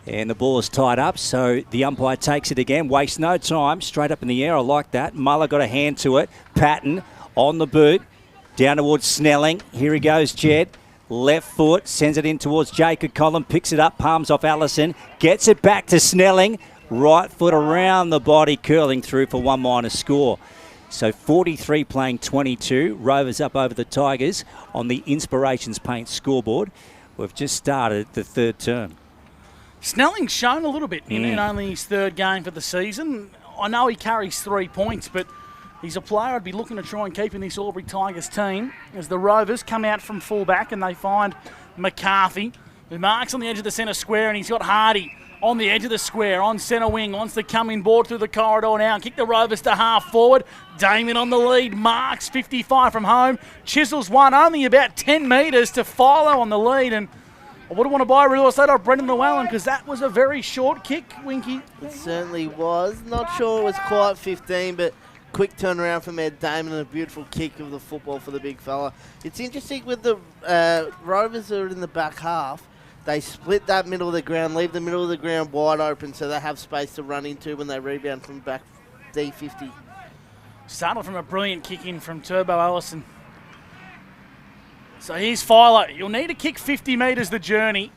And the ball is tied up, so the umpire takes it again. Wastes no time. Straight up in the air. I like that. Muller got a hand to it. Patton on the boot. Down towards Snelling. Here he goes, Jed. Left foot. Sends it in towards Jacob Collin. Picks it up. Palms off Allison. Gets it back to Snelling. Right foot around the body. Curling through for 1- score. So 43 playing 22. Rovers up over the Tigers on the Inspirations Paint scoreboard. We've just started the third term. Snelling's shown a little bit in only his third game for the season. I know he carries 3 points, but he's a player I'd be looking to try and keep in this Albury Tigers team as the Rovers come out from fullback and they find McCarthy, who marks on the edge of the centre square, and he's got Hardy on the edge of the square, on centre wing, wants to come in board through the corridor now and kick the Rovers to half forward. Damien on the lead, marks 55 from home, chisels one, only about 10 metres to Philo on the lead, and I wouldn't want to buy real estate off Brendan Llewellyn because that was a very short kick, Winky. It certainly was. Not sure it was quite 15, but quick turnaround from Ed Damon and a beautiful kick of the football for the big fella. It's interesting with the Rovers that are in the back half. They split that middle of the ground, leave the middle of the ground wide open so they have space to run into when they rebound from back D50. Started from a brilliant kick in from Turbo Ellison. So here's Philo. You'll need to kick 50 metres the journey.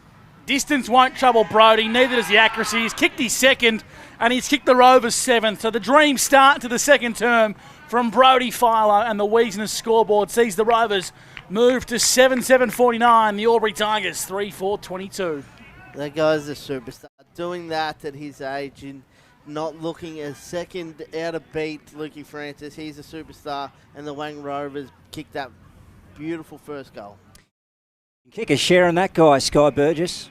Distance won't trouble Brodie, neither does the accuracy. He's kicked his second, and he's kicked the Rovers 7th. So the dream start to the second term from Brodie Philo, and the Weesners scoreboard sees the Rovers move to 7-7-49. The Albury Tigers 3-4-22. That guy's a superstar. Doing that at his age and not looking a second out of beat, Lukey Francis. He's a superstar, and the Wang Rovers kicked that beautiful first goal. Kick a share on that guy, Sky Burgess.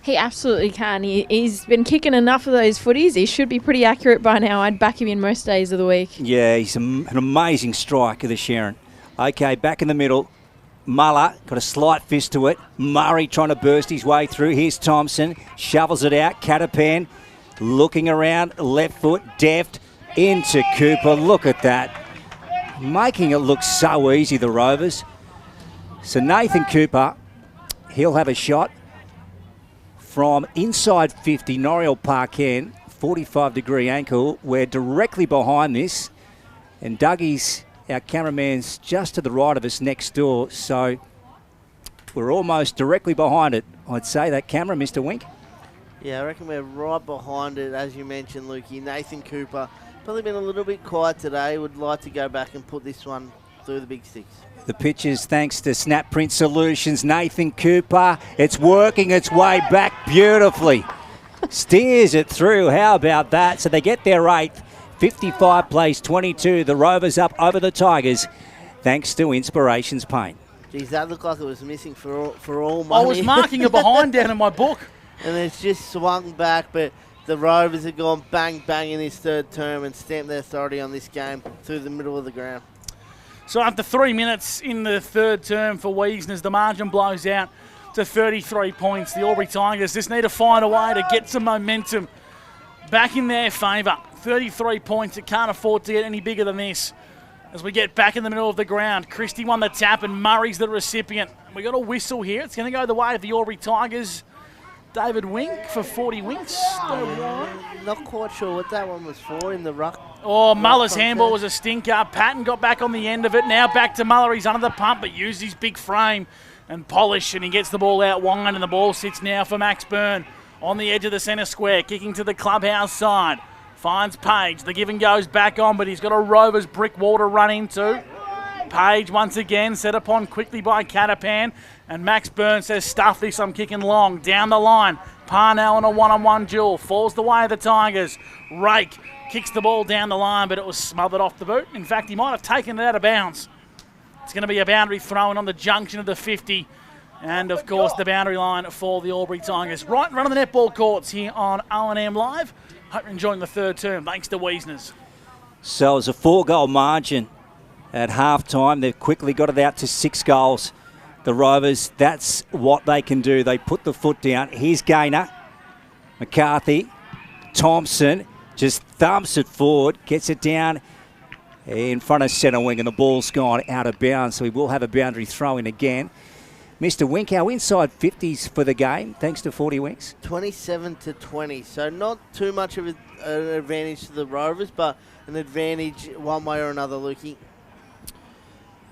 He absolutely can. He's been kicking enough of those footies. He should be pretty accurate by now. I'd back him in most days of the week. Yeah, he's an amazing striker, the Sharon. Okay, back in the middle. Muller got a slight fist to it. Murray trying to burst his way through. Here's Thompson. Shovels it out. Catapan looking around. Left foot. Deft. Into Cooper. Look at that. Making it look so easy, the Rovers. So Nathan Cooper, he'll have a shot from inside 50, Noriel Park end, 45-degree ankle. We're directly behind this. And Dougie's, our cameraman's just to the right of us next door. So we're almost directly behind it. I'd say that camera, Mr. Wink. Yeah, I reckon we're right behind it, as you mentioned, Lukey. Nathan Cooper, probably been a little bit quiet today. Would like to go back and put this one through the big sticks. The pitches, thanks to Snap Print Solutions. Nathan Cooper, it's working its way back beautifully. Steers it through. How about that? So they get their 8th. 55 plays 22. The Rovers up over the Tigers, thanks to Inspirations Paint. Geez, that looked like it was missing for all money. I was marking a behind down in my book. And it's just swung back, but the Rovers have gone bang, bang in this third term and stamped their authority on this game through the middle of the ground. So after 3 minutes in the third term for Wiesners, the margin blows out to 33 points. The Albury Tigers just need to find a way to get some momentum back in their favour. 33 points, it can't afford to get any bigger than this. As we get back in the middle of the ground, Christie won the tap and Murray's the recipient. We got a whistle here. It's going to go the way of the Albury Tigers. David Wink for 40 winks. Not quite sure what that one was for in the ruck. Oh, Muller's handball was a stinker. Patton got back on the end of it. Now back to Muller. He's under the pump, but used his big frame and polish, and he gets the ball out wide, and the ball sits now for Max Byrne on the edge of the centre square, kicking to the clubhouse side. Finds Page. The give and goes back on, but he's got a Rovers brick wall to run into. Page once again set upon quickly by Catapan, and Max Byrne says, stuff this, I'm kicking long. Down the line, Parnell in a one-on-one duel, falls the way of the Tigers. Rake kicks the ball down the line, but it was smothered off the boot. In fact, he might have taken it out of bounds. It's going to be a boundary throw-in on the junction of the 50, and of course the boundary line for the Albury Tigers. Right in front of the netball courts here on O&M Live. Hope you're enjoying the third term, thanks to Wiesners. So it's a 4-goal margin at half-time. They've quickly got it out to 6 goals. The Rovers, that's what they can do. They put the foot down. Here's Gaynor. McCarthy. Thompson just thumps it forward, gets it down in front of centre wing, and the ball's gone out of bounds, so we will have a boundary throw-in again. Mr. Wink, our inside 50s for the game, thanks to 40 Winks. 27-20, so not too much of an advantage to the Rovers, but an advantage one way or another, Lukey.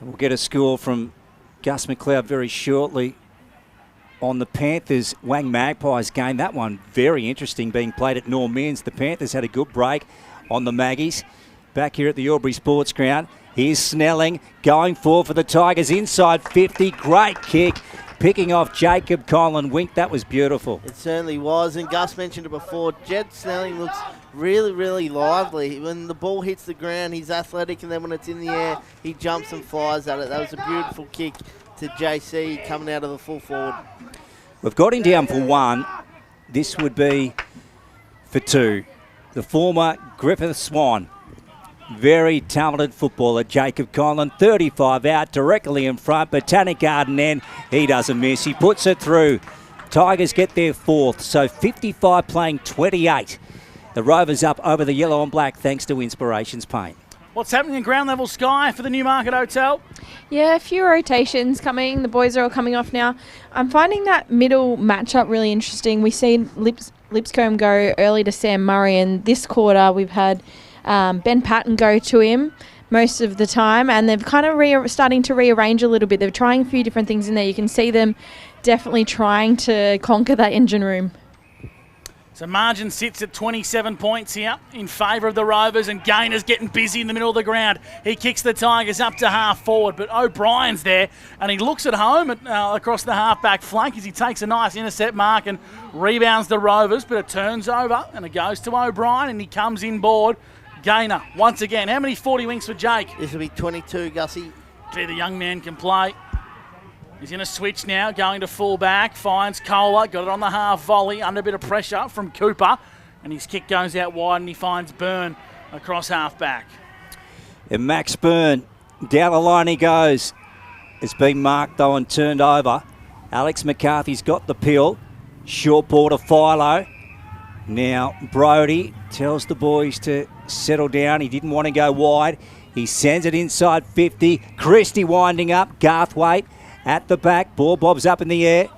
We'll get a score from Gus McLeod very shortly on the Panthers Wang Magpies game. That one very interesting, being played at Norm Mearns. The Panthers had a good break on the Maggies. Back here at the Albury Sports Ground. Here's Snelling going for the Tigers inside 50. Great kick. Picking off Jacob Conlon. Wink, that was beautiful. It certainly was, and Gus mentioned it before. Jed Snelling looks really, really lively. When the ball hits the ground, he's athletic, and then when it's in the air, he jumps and flies at it. That was a beautiful kick to JC coming out of the full forward. We've got him down for 1. This would be for 2. The former Griffith Swan. Very talented footballer, Jacob Conlon. 35 out, directly in front. Botanic Garden end, he doesn't miss. He puts it through. Tigers get their 4th, so 55 playing 28. The Rovers up over the yellow and black thanks to Inspirations Paint. What's happening in ground level, Sky, for the Newmarket Hotel? Yeah, a few rotations coming. The boys are all coming off now. I'm finding that middle matchup really interesting. We've seen Lipscomb go early to Sam Murray, and this quarter we've had Ben Patton go to him most of the time, and they've kind of starting to rearrange a little bit. They're trying a few different things in there. You can see them definitely trying to conquer that engine room. So margin sits at 27 points here in favour of the Rovers, and Gaynor's getting busy in the middle of the ground. He kicks the Tigers up to half forward, but O'Brien's there, and he looks at home across the half-back flank as he takes a nice intercept mark and rebounds the Rovers, but it turns over, and it goes to O'Brien, and he comes inboard. Gaynor, once again. How many 40 winks for Jake? This will be 22, Gussie. Gee, the young man can play. He's in a switch now, going to full back, finds Kohler, got it on the half volley, under a bit of pressure from Cooper, and his kick goes out wide and he finds Byrne across half back. And Max Byrne, down the line he goes. It's been marked though and turned over. Alex McCarthy's got the pill. Short ball to Philo. Now Brodie tells the boys to settle down. He didn't want to go wide. He sends it inside 50. Christie winding up. Garthwaite at the back. Ball bobs up in the air.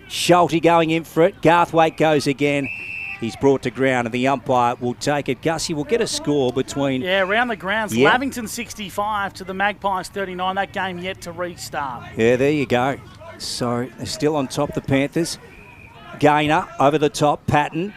Schulte going in for it. Garthwaite goes again. He's brought to ground and the umpire will take it. Gussie will get a score between... Yeah, around the grounds. Yep. Lavington 65 to the Magpies 39. That game yet to restart. Yeah, there you go. So they're still on top, the Panthers. Gaynor over the top. Patton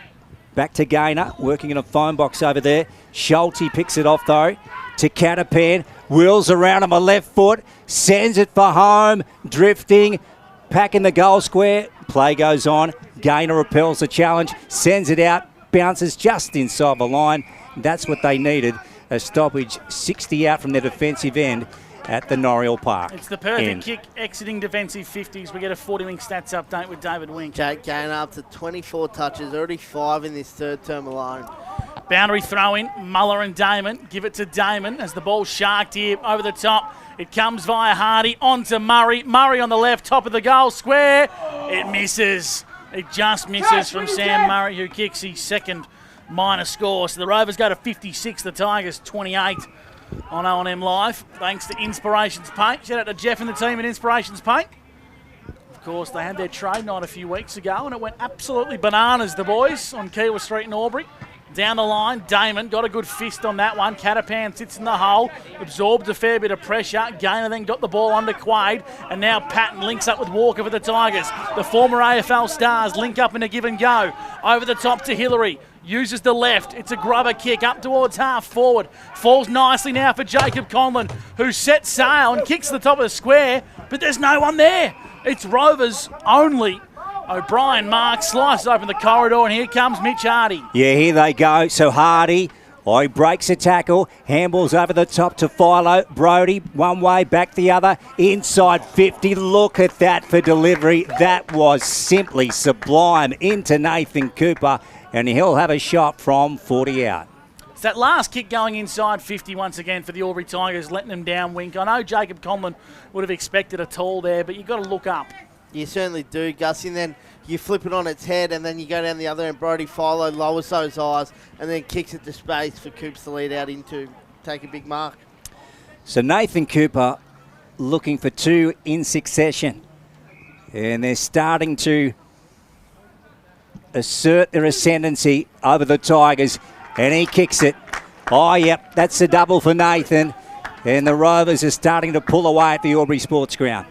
back to Gaynor. Working in a phone box over there. Schulte picks it off though. To Catapan. Wheels around him a left foot. Sends it for home. Drifting. Pack in the goal square. Play goes on. Gaynor repels the challenge. Sends it out. Bounces just inside the line. That's what they needed. A stoppage 60 out from their defensive end at the Noriel Park. It's the perfect kick exiting defensive 50s. We get a 40-wing stats update with David Wink. Jake Gaynor up to 24 touches, already 5 in this third term alone. Boundary throw in, Muller and Damon. Give it to Damon as the ball's sharked here over the top. It comes via Hardy, on to Murray. Murray on the left, top of the goal square. It misses. It just misses from Sam Murray, who kicks his second minor score. So the Rovers go to 56, the Tigers 28 on O&M Live. Thanks to Inspirations Paint. Shout out to Jeff and the team at Inspirations Paint. Of course, they had their trade night a few weeks ago and it went absolutely bananas, the boys, on Kiwa Street in Albury. Down the line, Damon got a good fist on that one. Catapan sits in the hole, absorbed a fair bit of pressure. Gaynor then got the ball under Quaid, and now Patton links up with Walker for the Tigers. The former AFL Stars link up in a give and go. Over the top to Hillary. Uses the left. It's a grubber kick up towards half forward. Falls nicely now for Jacob Conlon, who sets sail and kicks to the top of the square, but there's no one there. It's Rovers only. O'Brien marks, slices open the corridor, and here comes Mitch Hardy. Yeah, here they go. So Hardy, he breaks a tackle, handballs over the top to Philo. Brodie, one way, back the other, inside 50. Look at that for delivery. That was simply sublime into Nathan Cooper, and he'll have a shot from 40 out. It's that last kick going inside 50 once again for the Albury Tigers, letting them down Wink. I know Jacob Conlon would have expected a tall there, but you've got to look up. You certainly do, Gus, and then you flip it on its head and then you go down the other end. Brodie Philo lowers those eyes and then kicks it to space for Coops to lead out into, take a big mark. So Nathan Cooper looking for 2 in succession. And they're starting to assert their ascendancy over the Tigers. And he kicks it. Oh, yep, that's a double for Nathan. And the Rovers are starting to pull away at the Albury Sports Ground.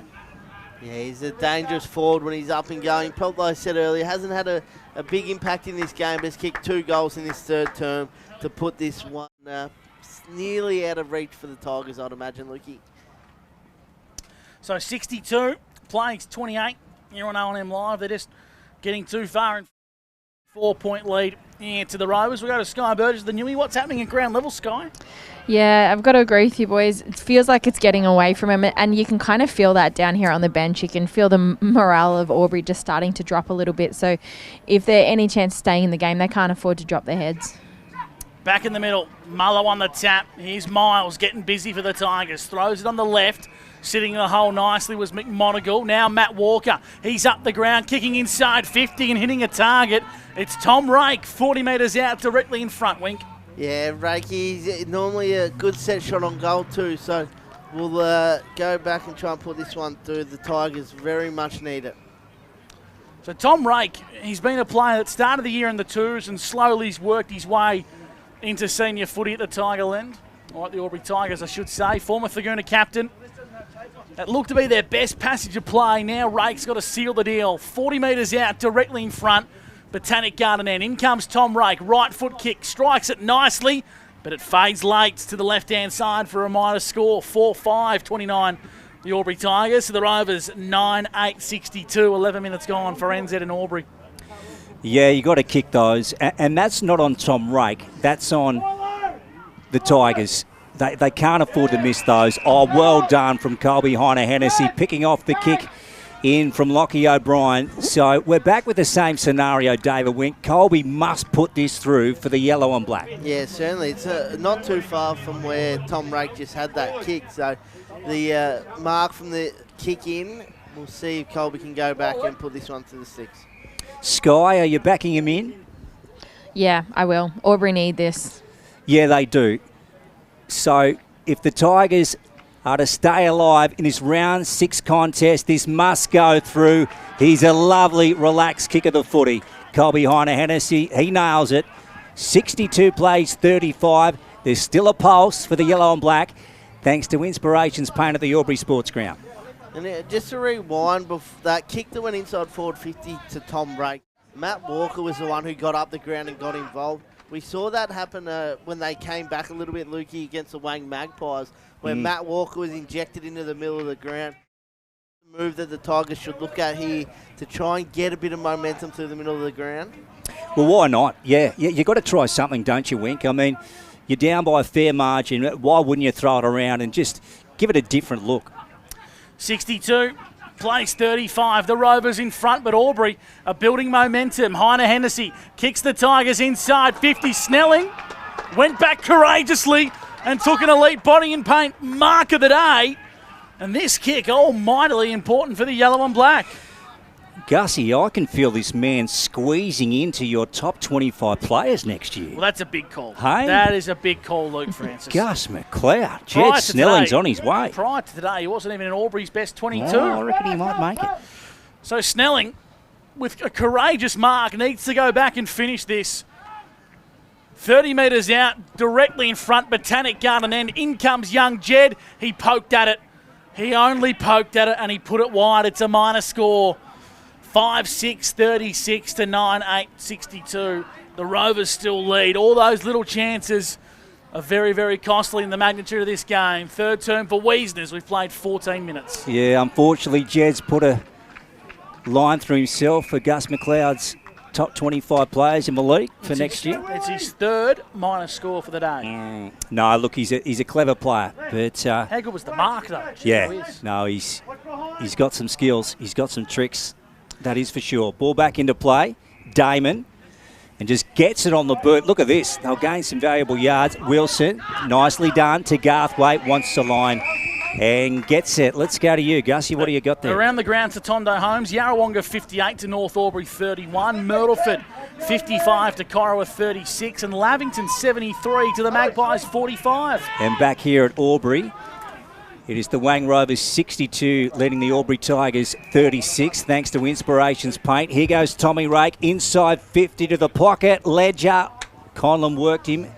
Yeah, he's a dangerous forward when he's up and going. Probably, like I said earlier, hasn't had a big impact in this game, but has kicked 2 goals in this third term to put this one nearly out of reach for the Tigers, I'd imagine, Lukey. So 62, plays 28 here on O&M Live. They're just getting too far and 4-point lead to the Rovers. We go to Sky Burgess, the newie. What's happening at ground level, Sky? Yeah, I've got to agree with you boys. It feels like it's getting away from him, and you can kind of feel that down here on the bench. You can feel the morale of Albury just starting to drop a little bit. So if they're any chance of staying in the game, they can't afford to drop their heads. Back in the middle, Muller on the tap. Here's Miles getting busy for the Tigers. Throws it on the left. Sitting in the hole nicely was McMonagle. Now Matt Walker. He's up the ground, kicking inside 50 and hitting a target. It's Tom Rake, 40 metres out, directly in front, Wink. Yeah, Reike's normally a good set shot on goal too, so we'll go back and try and put this one through. The Tigers very much need it. So Tom Rake, he's been a player that started the year in the twos and slowly has worked his way into senior footy at the Tigerland. Or at the Albury Tigers, I should say. Former Thaguna captain. That looked to be their best passage of play. Now Rake's got to seal the deal. 40 metres out, directly in front. Botanic Garden end. In comes Tom Rake. Right foot kick. Strikes it nicely, but it fades late to the left-hand side for a minor score. 4-5-29. The Albury Tigers. So the Rovers 9-8-62. 11 minutes gone for NZ and Albury. Yeah, you got to kick those. And that's not on Tom Rake. That's on the Tigers. They can't afford to miss those. Oh, well done from Colby Hennessy, picking off the kick in from Lockie O'Brien. So we're back with the same scenario, David Wink. Colby must put this through for the yellow and black. Yeah, certainly. It's not too far from where Tom Rake just had that kick. So the mark from the kick in, we'll see if Colby can go back and put this one to the six. Sky, are you backing him in? Yeah, I will. Aubrey need this. Yeah, they do. So if the Tigers are to stay alive in this round 6 contest, this must go through. He's a lovely, relaxed kick of the footy. Colby Hennessy, he nails it. 62 plays 35. There's still a pulse for the yellow and black, thanks to Inspirations Paint at the Albury Sports Ground. And just to rewind, that kick that went inside forward 50 to Tom Rake, Matt Walker was the one who got up the ground and got involved. We saw that happen when they came back a little bit, Lukey, against the Wang Magpies, where Matt Walker was injected into the middle of the ground. The move that the Tigers should look at here to try and get a bit of momentum through the middle of the ground. Well, why not? Yeah, you've got to try something, don't you, Wink? I mean, you're down by a fair margin. Why wouldn't you throw it around and just give it a different look? 62. Place 35, the Rovers in front, but Albury are building momentum. Hennessy kicks the Tigers inside 50. Snelling went back courageously and took an elite body and paint mark of the day. And this kick, mightily important for the yellow and black. Gussie, I can feel this man squeezing into your top 25 players next year. Well, that's a big call. Hey? That is a big call, Luke Francis. Gus McLeod. Jed Snelling's on his way. Prior to today, he wasn't even in Albury's best 22. Oh, I reckon he might make it. So Snelling, with a courageous mark, needs to go back and finish this. 30 metres out, directly in front, Botanic Garden end. In comes young Jed. He poked at it. He only poked at it and he put it wide. It's a minor score. 5-6, 36 to 9-8, 62. The Rovers still lead. All those little chances are very, very costly in the magnitude of this game. Third term for Wiesners. We've played 14 minutes. Yeah, unfortunately, Jed's put a line through himself for Gus McLeod's top 25 players in the league for next year. It's his third minor score for the day. No, look, he's a clever player. But how good was the mark, though? No, he's got some skills. He's got some tricks. That is for sure. Ball back into play. Damon. And just gets it on the boot. Look at this. They'll gain some valuable yards. Wilson, nicely done to Garthwaite. Wants the line and gets it. Let's go to you, Gussie. What do you got there? Around the ground to Tondo Holmes. Yarrawonga 58 to North Albury 31. Myrtleford 55 to Corowa 36. And Lavington 73 to the Magpies 45. And back here at Albury, it is the Wang Rovers 62 leading the Albury Tigers 36 thanks to Inspirations Paint. Here goes Tommy Rake inside 50 to the pocket. Ledger. Conlon worked him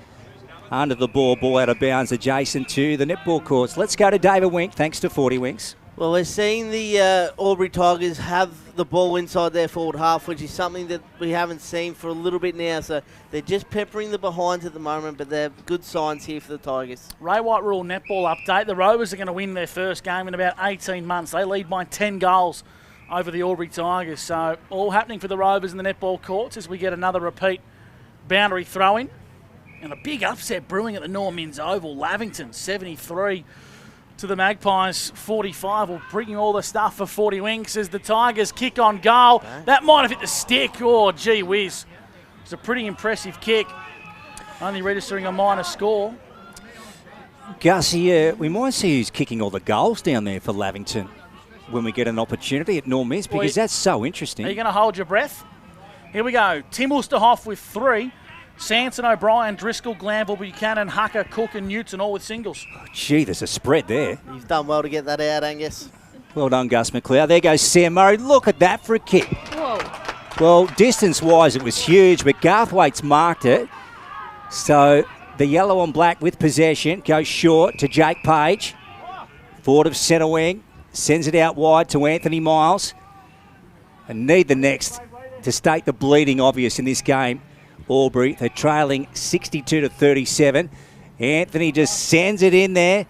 under the ball out of bounds adjacent to the netball courts. Let's go to David Wink thanks to 40 Winks. Well, we're seeing the Albury Tigers have the ball inside their forward half, which is something that we haven't seen for a little bit now. So they're just peppering the behinds at the moment, but they're good signs here for the Tigers. Ray White Rule netball update. The Rovers are going to win their first game in about 18 months. They lead by 10 goals over the Albury Tigers. So all happening for the Rovers in the netball courts as we get another repeat boundary throw-in. And a big upset brewing at the Norm Inns Oval. Lavington 73 to the Magpies 45. We'll bring you all the stuff for 40 Winks as the Tigers kick on goal. That might have hit the stick. Oh, gee whiz. It's a pretty impressive kick. Only registering a minor score. Gussie, we might see who's kicking all the goals down there for Lavington when we get an opportunity at Norm Inns, because that's so interesting. Are you going to hold your breath? Here we go. Tim Ulsterhoff with 3. Sanson, O'Brien, Driscoll, Glanville, Buchanan, Hucker, Cook and Newton all with singles. Oh, gee, there's a spread there. You've done well to get that out, Angus. Well done, Gus McLeod. There goes Sam Murray. Look at that for a kick. Whoa. Well, distance-wise, it was huge, but Garthwaite's marked it. So the yellow and black with possession goes short to Jake Page. Forward of centre wing. Sends it out wide to Anthony Miles. And need the next to state the bleeding obvious in this game. Albury, they're trailing 62 to 37. Anthony just sends it in there.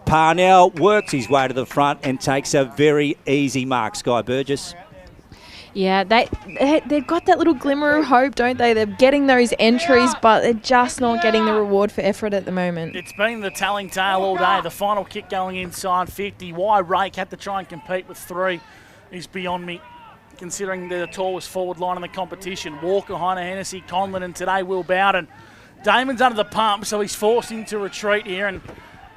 Parnell works his way to the front and takes a very easy mark. Sky Burgess. Yeah, they've got that little glimmer of hope, don't they? They're getting those entries, but they're just not getting the reward for effort at the moment. It's been the telling tale all day. The final kick going inside 50. Why Rake had to try and compete with 3 is beyond me, considering they're the tallest forward line in the competition. Walker, Heine, Hennessy, Conlon, and today Will Bowden. Damon's under the pump, so he's forced into retreat here and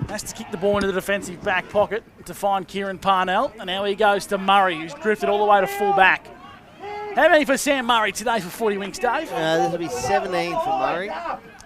has to kick the ball into the defensive back pocket to find Kieran Parnell. And now he goes to Murray, who's drifted all the way to full back. How many for Sam Murray today for 40 Winks, Dave? This will be 17 for Murray.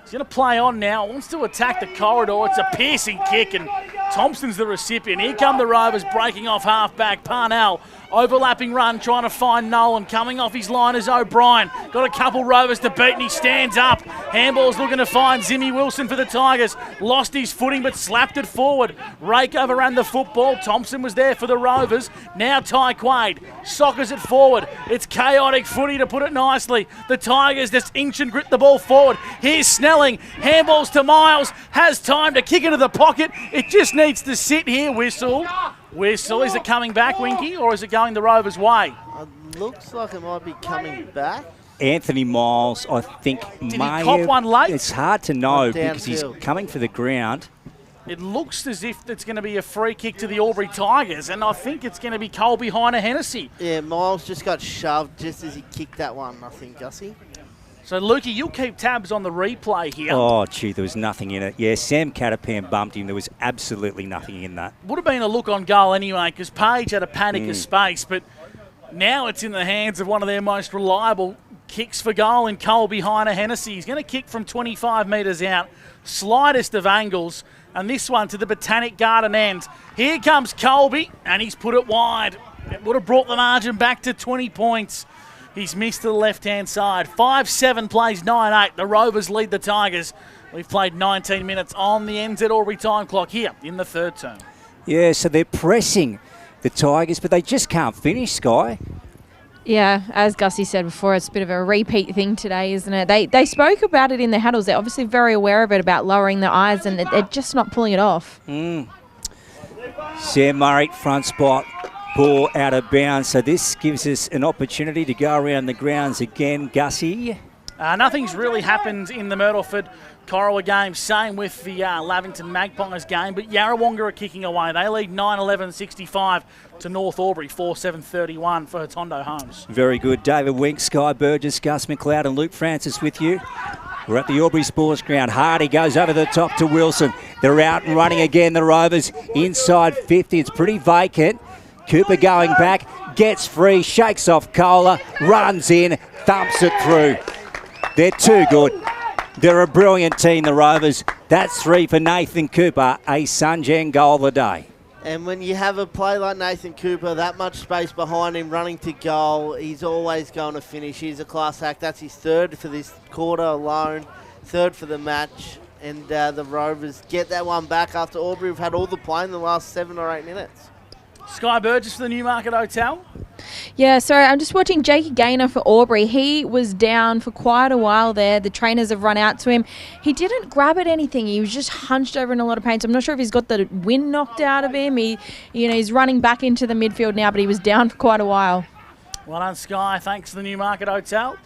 He's going to play on now, wants to attack the corridor. It's a piercing kick, and Thompson's the recipient. Here come the Rovers breaking off half-back. Parnell, overlapping run, trying to find Nolan. Coming off his line is O'Brien. Got a couple Rovers to beat, and he stands up. Handball's looking to find Zimmy Wilson for the Tigers. Lost his footing, but slapped it forward. Rake overran the football. Thompson was there for the Rovers. Now Ty Quaid soccers it forward. It's chaotic footy, to put it nicely. The Tigers just inch and grit the ball forward. Here's Snelling. Handballs to Miles. Has time to kick into the pocket. It just needs to sit here. Whistle. Is it coming back, Winky, or is it going the Rovers' way? Looks like it might be coming back. Anthony Miles, I think, Did he cop one late? It's hard to know because he's coming for the ground. It looks as if it's going to be a free kick to the Albury Tigers, and I think it's going to be Colby Heine Hennessy. Yeah, Miles just got shoved just as he kicked that one, I think, Gussie. So, Lukey, you'll keep tabs on the replay here. Oh, gee, there was nothing in it. Yeah, Sam Catapan bumped him. There was absolutely nothing in that. Would have been a look on goal anyway, because Page had a panic of space, but now it's in the hands of one of their most reliable kicks for goal in Colby Heine Hennessy. He's going to kick from 25 metres out, slightest of angles, and this one to the Botanic Garden end. Here comes Colby, and he's put it wide. It would have brought the margin back to 20 points. He's missed to the left-hand side. 5-7 plays 9-8. The Rovers lead the Tigers. We've played 19 minutes on the NZ Albury time clock here in the third term. Yeah, so they're pressing the Tigers, but they just can't finish, Sky. Yeah, as Gussie said before, it's a bit of a repeat thing today, isn't it? They spoke about it in the huddles. They're obviously very aware of it, about lowering their eyes, and they're just not pulling it off. Sam Murray, front spot. Ball out of bounds, so this gives us an opportunity to go around the grounds again, Gussie. Nothing's really happened in the Myrtleford Corowa game, same with the Lavington Magpies game, but Yarrawonga are kicking away. They lead 9-11-65 to North Albury, 4-7-31 for Hotondo Homes. Very good. David Wink, Sky Burgess, Gus McLeod and Luke Francis with you. We're at the Albury Sports Ground. Hardy goes over the top to Wilson. They're out and running again, the Rovers, inside 50. It's pretty vacant. Cooper going back, gets free, shakes off Kohler, runs in, thumps it through. They're too good. They're a brilliant team, the Rovers. That's 3 for Nathan Cooper, a Sunjan goal of the day. And when you have a play like Nathan Cooper, that much space behind him, running to goal, he's always going to finish. He's a class act. That's his 3rd for this quarter alone, 3rd for the match. And the Rovers get that one back after Albury have had all the play in the last 7 or 8 minutes. Sky Burgess for the Newmarket Hotel. Yeah, sorry, I'm just watching Jakey Gaynor for Albury. He was down for quite a while there. The trainers have run out to him. He didn't grab at anything. He was just hunched over in a lot of pain. So I'm not sure if he's got the wind knocked out of him. He's running back into the midfield now, but he was down for quite a while. Well done, Sky. Thanks to the Newmarket Hotel.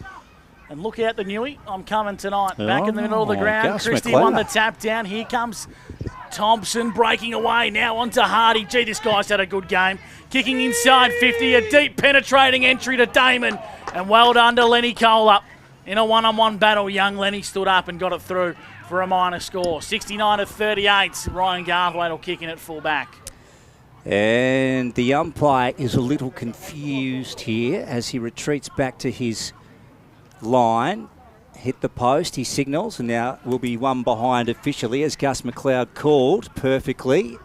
And look out the Newey. I'm coming tonight. Back in the middle of the ground. Christie won the tap down. Here comes Thompson breaking away now onto Hardy. Gee, this guy's had a good game. Kicking inside 50, a deep penetrating entry to Damon. And well done to Lenny Kohler. In a one-on-one battle, young Lenny stood up and got it through for a minor score. 69-38. Ryan Garthwaite will kick in at full back. And the umpire is a little confused here as he retreats back to his line. Hit the post, he signals, and now will be one behind officially as Gus McLeod called perfectly.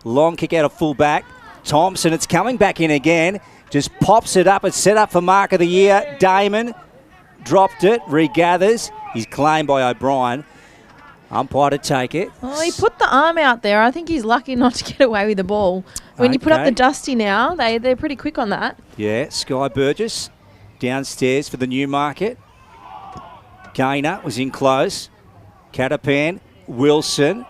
Long kick out of full back. Thompson, it's coming back in again. Just pops it up. It's set up for mark of the year. Damon dropped it, regathers. He's claimed by O'Brien. Umpire to take it. Oh, he put the arm out there. I think he's lucky not to get away with the ball. When you put up the dusty now, they're pretty quick on that. Yeah, Sky Burgess downstairs for the Newmarket. Gaynor was in close. Catapan, Wilson,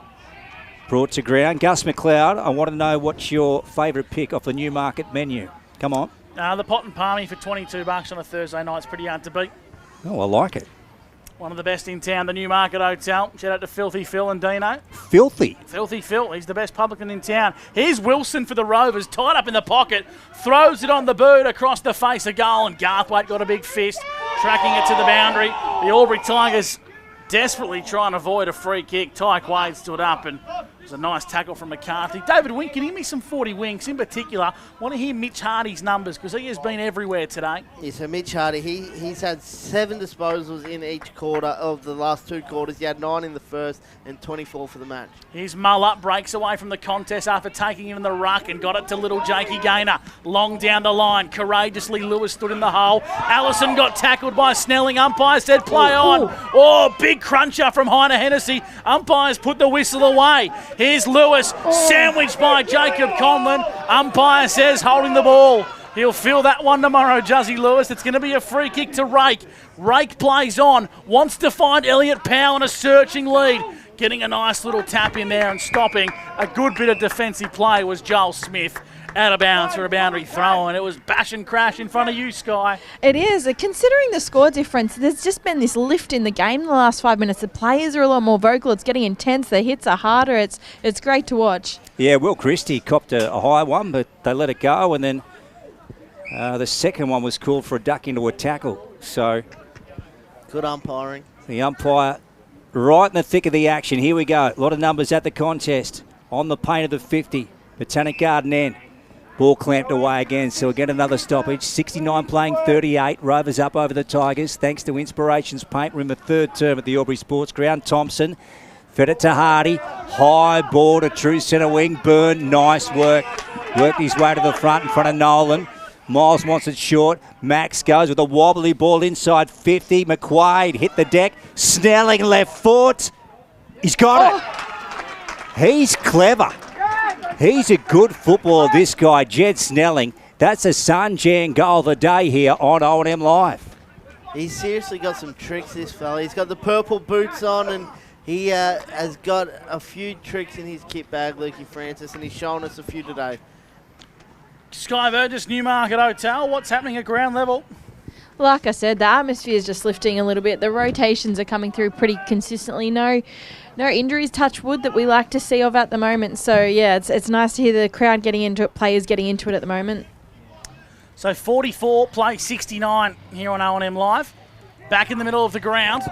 brought to ground. Gus McLeod, I want to know what's your favourite pick off the Newmarket menu. Come on. The pot and palmy for $22 on a Thursday night is pretty hard to beat. Oh, I like it. One of the best in town, the Newmarket Hotel. Shout out to Filthy Phil and Dino. Filthy? Filthy Phil, he's the best publican in town. Here's Wilson for the Rovers, tied up in the pocket, throws it on the boot across the face of goal, and Garthwaite got a big fist, tracking it to the boundary. The Albury Tigers desperately trying to avoid a free kick. Ty Quaid stood up, and it was a nice tackle from McCarthy. David Wink, can you give me some 40 winks? In particular, I want to hear Mitch Hardy's numbers because he has been everywhere today. Yeah, so Mitch Hardy, he's had 7 disposals in each quarter of the last 2 quarters. He had 9 in the first and 24 for the match. Here's Muller, breaks away from the contest after taking it in the ruck and got it to little Jakey Gaynor. Long down the line, courageously Lewis stood in the hole. Allison got tackled by Snelling. Umpire said play on. Oh, big cruncher from Heiner Hennessy. Umpires put the whistle away. Here's Lewis, sandwiched by Jacob Conlon. Umpire says holding the ball. He'll feel that one tomorrow, Juzzy Lewis. It's going to be a free kick to Rake. Rake plays on, wants to find Elliot Powell in a searching lead. Getting a nice little tap in there and stopping a good bit of defensive play was Joel Smith. Out of bounds for a boundary throw, and it was bash and crash in front of you, Sky. It is. Considering the score difference, there's just been this lift in the game in the last 5 minutes. The players are a lot more vocal. It's getting intense. The hits are harder. It's great to watch. Yeah, Will Christie copped a high one, but they let it go, and then the second one was called for a duck into a tackle. So good umpiring. The umpire right in the thick of the action. Here we go. A lot of numbers at the contest. On the paint of the 50. Botanic Garden end. Ball clamped away again, so we'll get another stoppage. 69 playing 38. Rovers up over the Tigers, thanks to Inspirations Paint. We're in the 3rd term at the Albury Sports Ground. Thompson fed it to Hardy. High ball to true centre wing. Byrne, nice work. Worked his way to the front in front of Nolan. Miles wants it short. Max goes with a wobbly ball inside 50. McQuaid hit the deck. Snelling left foot. He's got it. He's clever. He's a good footballer, this guy, Jed Snelling. That's a Sanjan goal of the day here on O&M Live. He's seriously got some tricks, this fella. He's got the purple boots on, and he has got a few tricks in his kit bag, Lukey Francis, and he's shown us a few today. Sky Burgess, Newmarket Hotel. What's happening at ground level? Like I said, the atmosphere is just lifting a little bit. The rotations are coming through pretty consistently. No injuries, touch wood, that we like to see of at the moment. So, yeah, it's nice to hear the crowd getting into it, players getting into it at the moment. So 44, play 69 here on O&M Live. Back in the middle of the ground,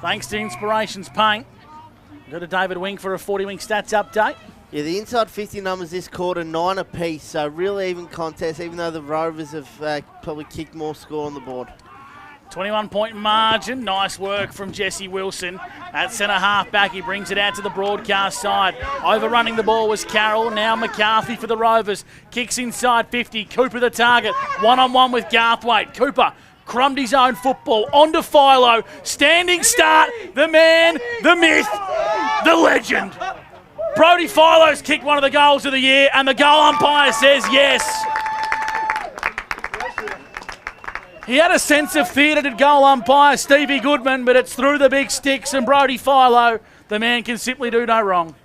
thanks to Inspirations Paint. Go to David Wink for a 40-wing stats update. Yeah, the inside 50 numbers this quarter, 9 apiece, so real even contest, even though the Rovers have probably kicked more score on the board. 21-point margin. Nice work from Jesse Wilson. At centre half back, he brings it out to the broadcast side. Overrunning the ball was Carroll. Now McCarthy for the Rovers. Kicks inside 50. Cooper the target. One-on-one with Garthwaite. Cooper crumbed his own football. On to Philo. Standing start. The man, the myth, the legend. Brodie Philo's kicked one of the goals of the year, and the goal umpire says yes. He had a sense of theatre, did goal umpire Stevie Goodman, but it's through the big sticks, and Brodie Philo, the man can simply do no wrong.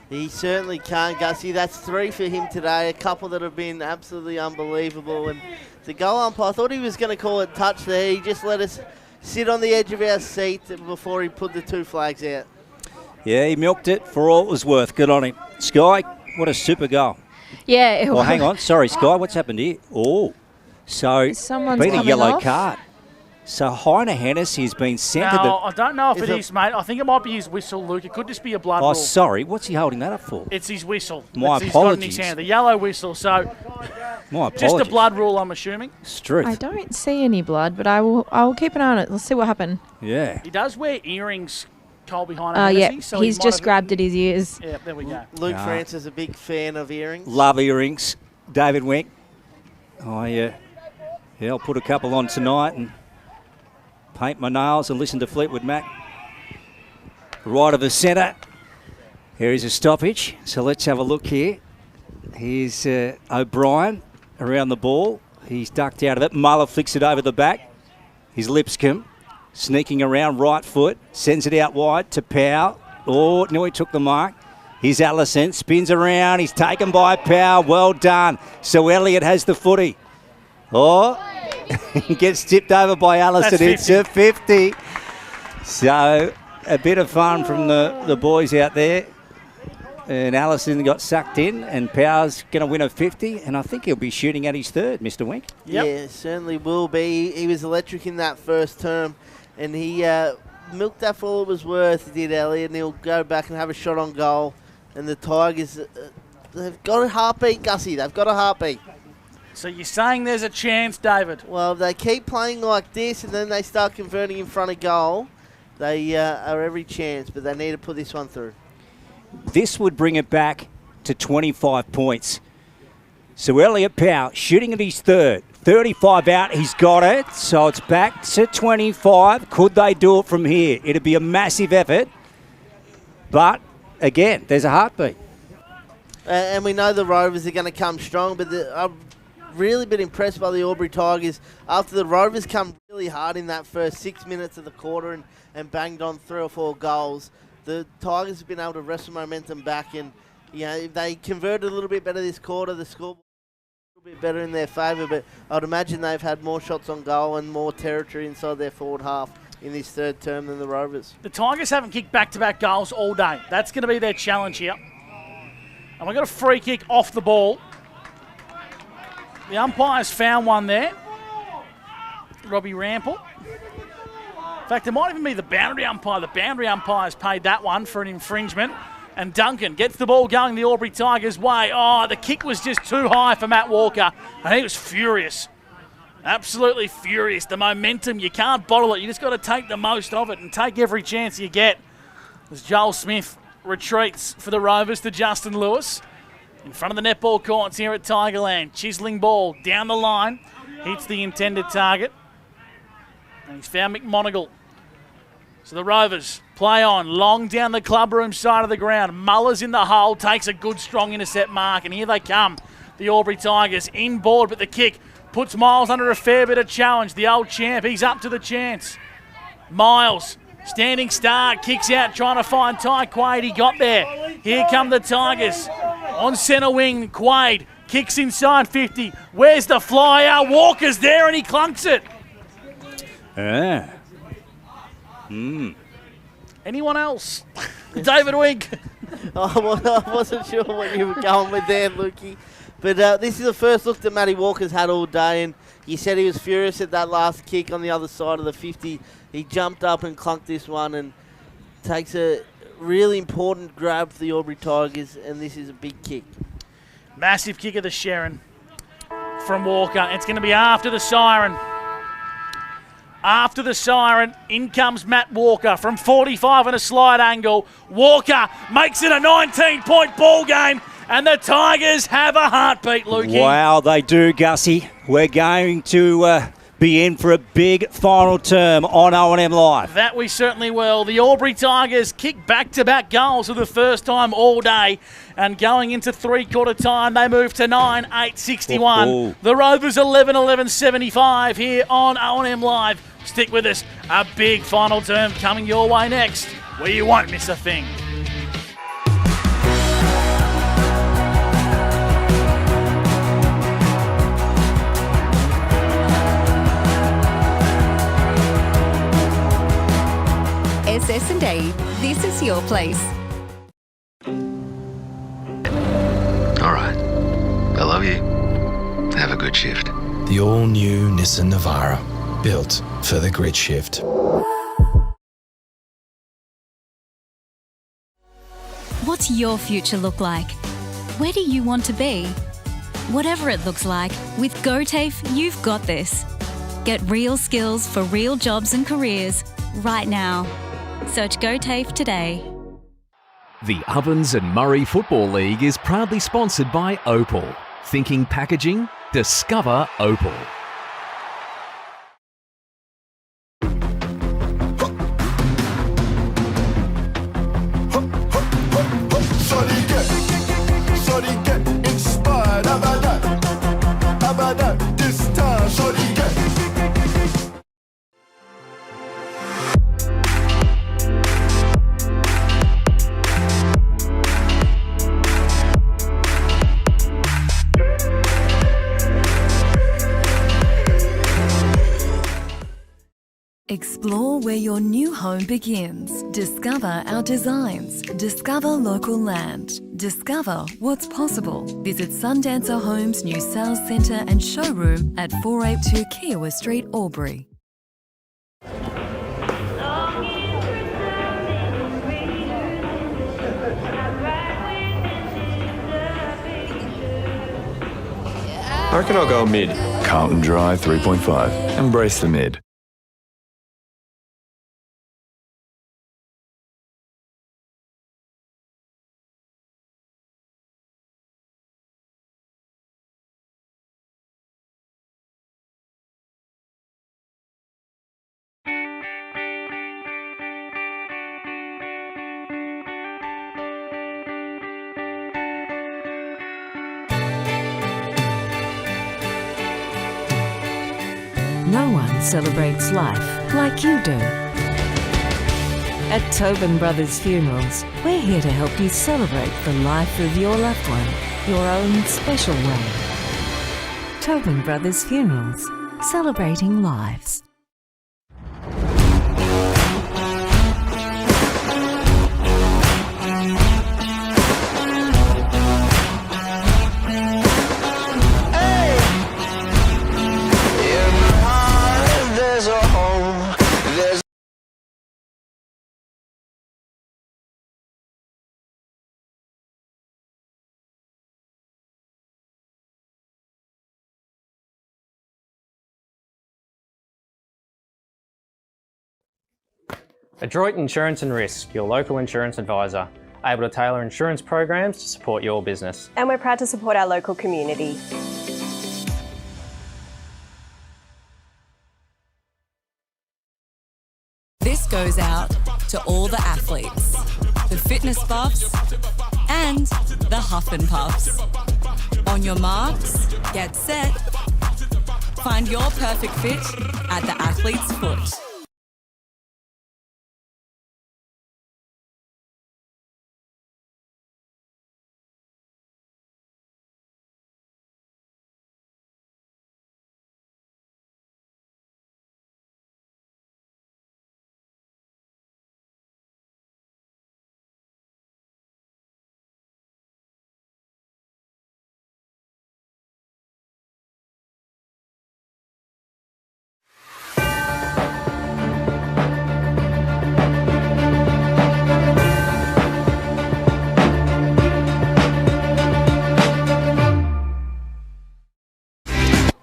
He certainly can't, Gussie. That's 3 for him today, a couple that have been absolutely unbelievable. And the goal umpire, I thought he was going to call it touch there. He just let us sit on the edge of our seat before he put the 2 flags out. Yeah, he milked it for all it was worth. Good on him. Sky, what a super goal. Yeah. Oh, hang on. Sorry, Sky, what's happened here? Oh, so someone's been a yellow off. card. So Heiner Hennessy has been sent to the... I don't know if it is, mate. I think it might be his whistle, Luke. It could just be a blood rule. Oh, sorry. What's he holding that up for? It's his whistle. My He's got in apologies. his hand, the yellow whistle. So My apologies. just a blood rule, I'm assuming. Struth. I don't see any blood, but I will keep an eye on it. Let's see what happened. Yeah. He does wear earrings, Colby Heiner Hennessy. Yeah, So he's just grabbed at his ears. Yeah, there we go. Luke Francis, a big fan of earrings. Love earrings. David Wink. Oh, yeah. Yeah, I'll put a couple on tonight and paint my nails and listen to Fleetwood Mac. Right of the centre. Here is a stoppage. So let's have a look here. Here's O'Brien around the ball. He's ducked out of it. Muller flicks it over the back. Here's Lipscomb sneaking around right foot. Sends it out wide to Powell. Oh, no, he took the mark. Here's Allison. Spins around. He's taken by Powell. Well done. So Elliott has the footy. Oh, gets tipped over by Allison. It's a 50. So a bit of fun from the boys out there. And Allison got sucked in, and Power's going to win a 50, and I think he'll be shooting at his third, Mr. Wink. Yep. Yeah, certainly will be. He was electric in that first term, and he milked that for all it was worth, did Elliot, and he'll go back and have a shot on goal. And the Tigers, they've got a heartbeat, Gussie. They've got a heartbeat. So you're saying there's a chance, David? Well, if they keep playing like this and then they start converting in front of goal, they are every chance, but they need to put this one through. This would bring it back to 25 points. So Elliot Powell shooting at his third. 35 out, he's got it. So it's back to 25. Could they do it from here? It'd be a massive effort. But, again, there's a heartbeat. And we know the Rovers are going to come strong, but I've really been impressed by the Albury Tigers. After the Rovers come really hard in that first 6 minutes of the quarter and banged on 3 or 4 goals, the Tigers have been able to wrestle momentum back, and if they converted a little bit better this quarter, the score a little bit better in their favour. But I'd imagine they've had more shots on goal and more territory inside their forward half in this third term than the Rovers. The Tigers haven't kicked back-to-back goals all day. That's going to be their challenge here. And we've got a free kick off the ball. The umpire's found one there. Robbie Rample. In fact, it might even be the boundary umpire. The boundary umpire's paid that one for an infringement. And Duncan gets the ball going the Albury Tigers' way. Oh, the kick was just too high for Matt Walker. And he was furious. Absolutely furious. The momentum, you can't bottle it. You just got to take the most of it and take every chance you get. As Joel Smith retreats for the Rovers to Justin Lewis. In front of the netball courts here at Tigerland. Chiseling ball down the line. Hits the intended target. And he's found McMonigal. So the Rovers play on. Long down the clubroom side of the ground. Muller's in the hole. Takes a good, strong intercept mark. And here they come. The Albury Tigers inboard, but the kick puts Miles under a fair bit of challenge. The old champ, he's up to the chance. Miles, standing start, kicks out, trying to find Ty Quaid. He got there. Here come the Tigers. On centre wing, Quaid kicks inside 50. Where's the flyer? Walker's there and he clunks it. Yeah. Anyone else? David Wink. I wasn't sure what you were going with there, Lukey. But this is the first look that Matty Walker's had all day, and you said he was furious at that last kick on the other side of the 50. He jumped up and clunked this one and takes a really important grab for the Albury Tigers, and this is a big kick. Massive kick of the Sharon from Walker. It's going to be after the siren. After the siren, in comes Matt Walker from 45 on a slide angle. Walker makes it a 19-point ball game, and the Tigers have a heartbeat, Lukey. Wow, they do, Gussie. We're going to be in for a big final term on O&M Live. That we certainly will. The Albury Tigers kick back-to-back goals for the first time all day. And going into three-quarter time, they move to 9-8-61. The Rovers 11-11-75 here on O&M Live. Stick with us. A big final term coming your way next, where you won't miss a thing. SS&A, this is your place. All right. I love you. Have a good shift. The all-new Nissan Navara, built for the grid shift. What's your future look like? Where do you want to be? Whatever it looks like, with GoTAFE, you've got this. Get real skills for real jobs and careers right now. Search GoTAFE today. The Ovens and Murray Football League is proudly sponsored by Opal. Thinking packaging? Discover Opal. Shorty get inspired. How about that? How about that? This time, shorty get. Explore where your new home begins. Discover our designs. Discover local land. Discover what's possible. Visit Sundancer Homes' new sales centre and showroom at 482 Kiowa Street, Albury. I reckon I'll go mid. Carlton Drive 3.5. Embrace the mid. No one celebrates life like you do. At Tobin Brothers Funerals, we're here to help you celebrate the life of your loved one, your own special way. Tobin Brothers Funerals, celebrating lives. Adroit Insurance and Risk, your local insurance advisor, able to tailor insurance programs to support your business. And we're proud to support our local community. This goes out to all the athletes, the fitness buffs, and the huff and puffs. On your marks, get set. Find your perfect fit at the athlete's foot.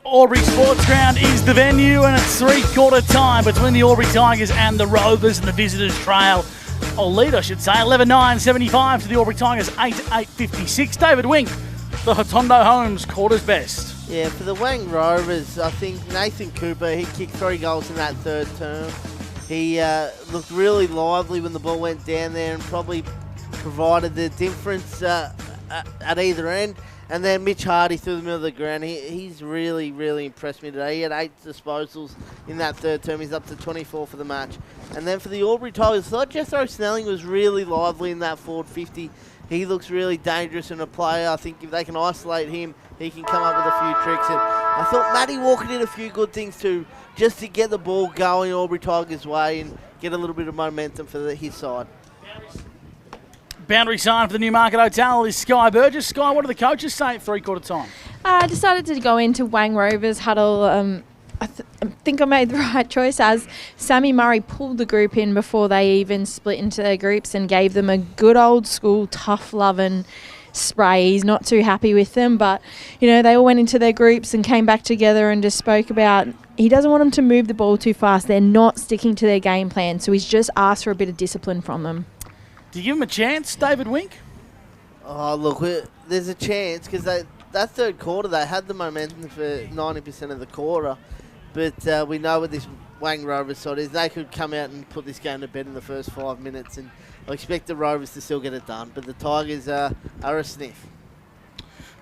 Albury Sports Ground is the venue, and it's three-quarter time between the Albury Tigers and the Rovers, and the visitors trail, or lead I should say, 11-9-75 to the Albury Tigers, 8-8-56. David Wink, the Hotondo Homes quarters best. Yeah, for the Wang Rovers, I think Nathan Cooper, he kicked 3 goals in that third term. He looked really lively when the ball went down there and probably provided the difference at either end. And then Mitch Hardy through the middle of the ground. He's really, really impressed me today. He had 8 disposals in that third term. He's up to 24 for the match. And then for the Albury Tigers, I thought Jethro Snelling was really lively in that forward 50. He looks really dangerous in a player. I think if they can isolate him, he can come up with a few tricks. And I thought Matty Walker did a few good things too, just to get the ball going Albury Tigers' way and get a little bit of momentum for his side. Boundary sign for the Newmarket Hotel is Sky Burgess. Sky, what do the coaches say at three-quarter time? I decided to go into Wang Rovers huddle. I think I made the right choice, as Sammy Murray pulled the group in before they even split into their groups and gave them a good old school tough-loving spray. He's not too happy with them, but you know, they all went into their groups and came back together and just spoke about he doesn't want them to move the ball too fast. They're not sticking to their game plan, so he's just asked for a bit of discipline from them. Do you give him a chance, David Wink? Oh, look, there's a chance because that third quarter, they had the momentum for 90% of the quarter. But we know what this Wang Rovers side is. They could come out and put this game to bed in the first 5 minutes. And I expect the Rovers to still get it done. But the Tigers are a sniff.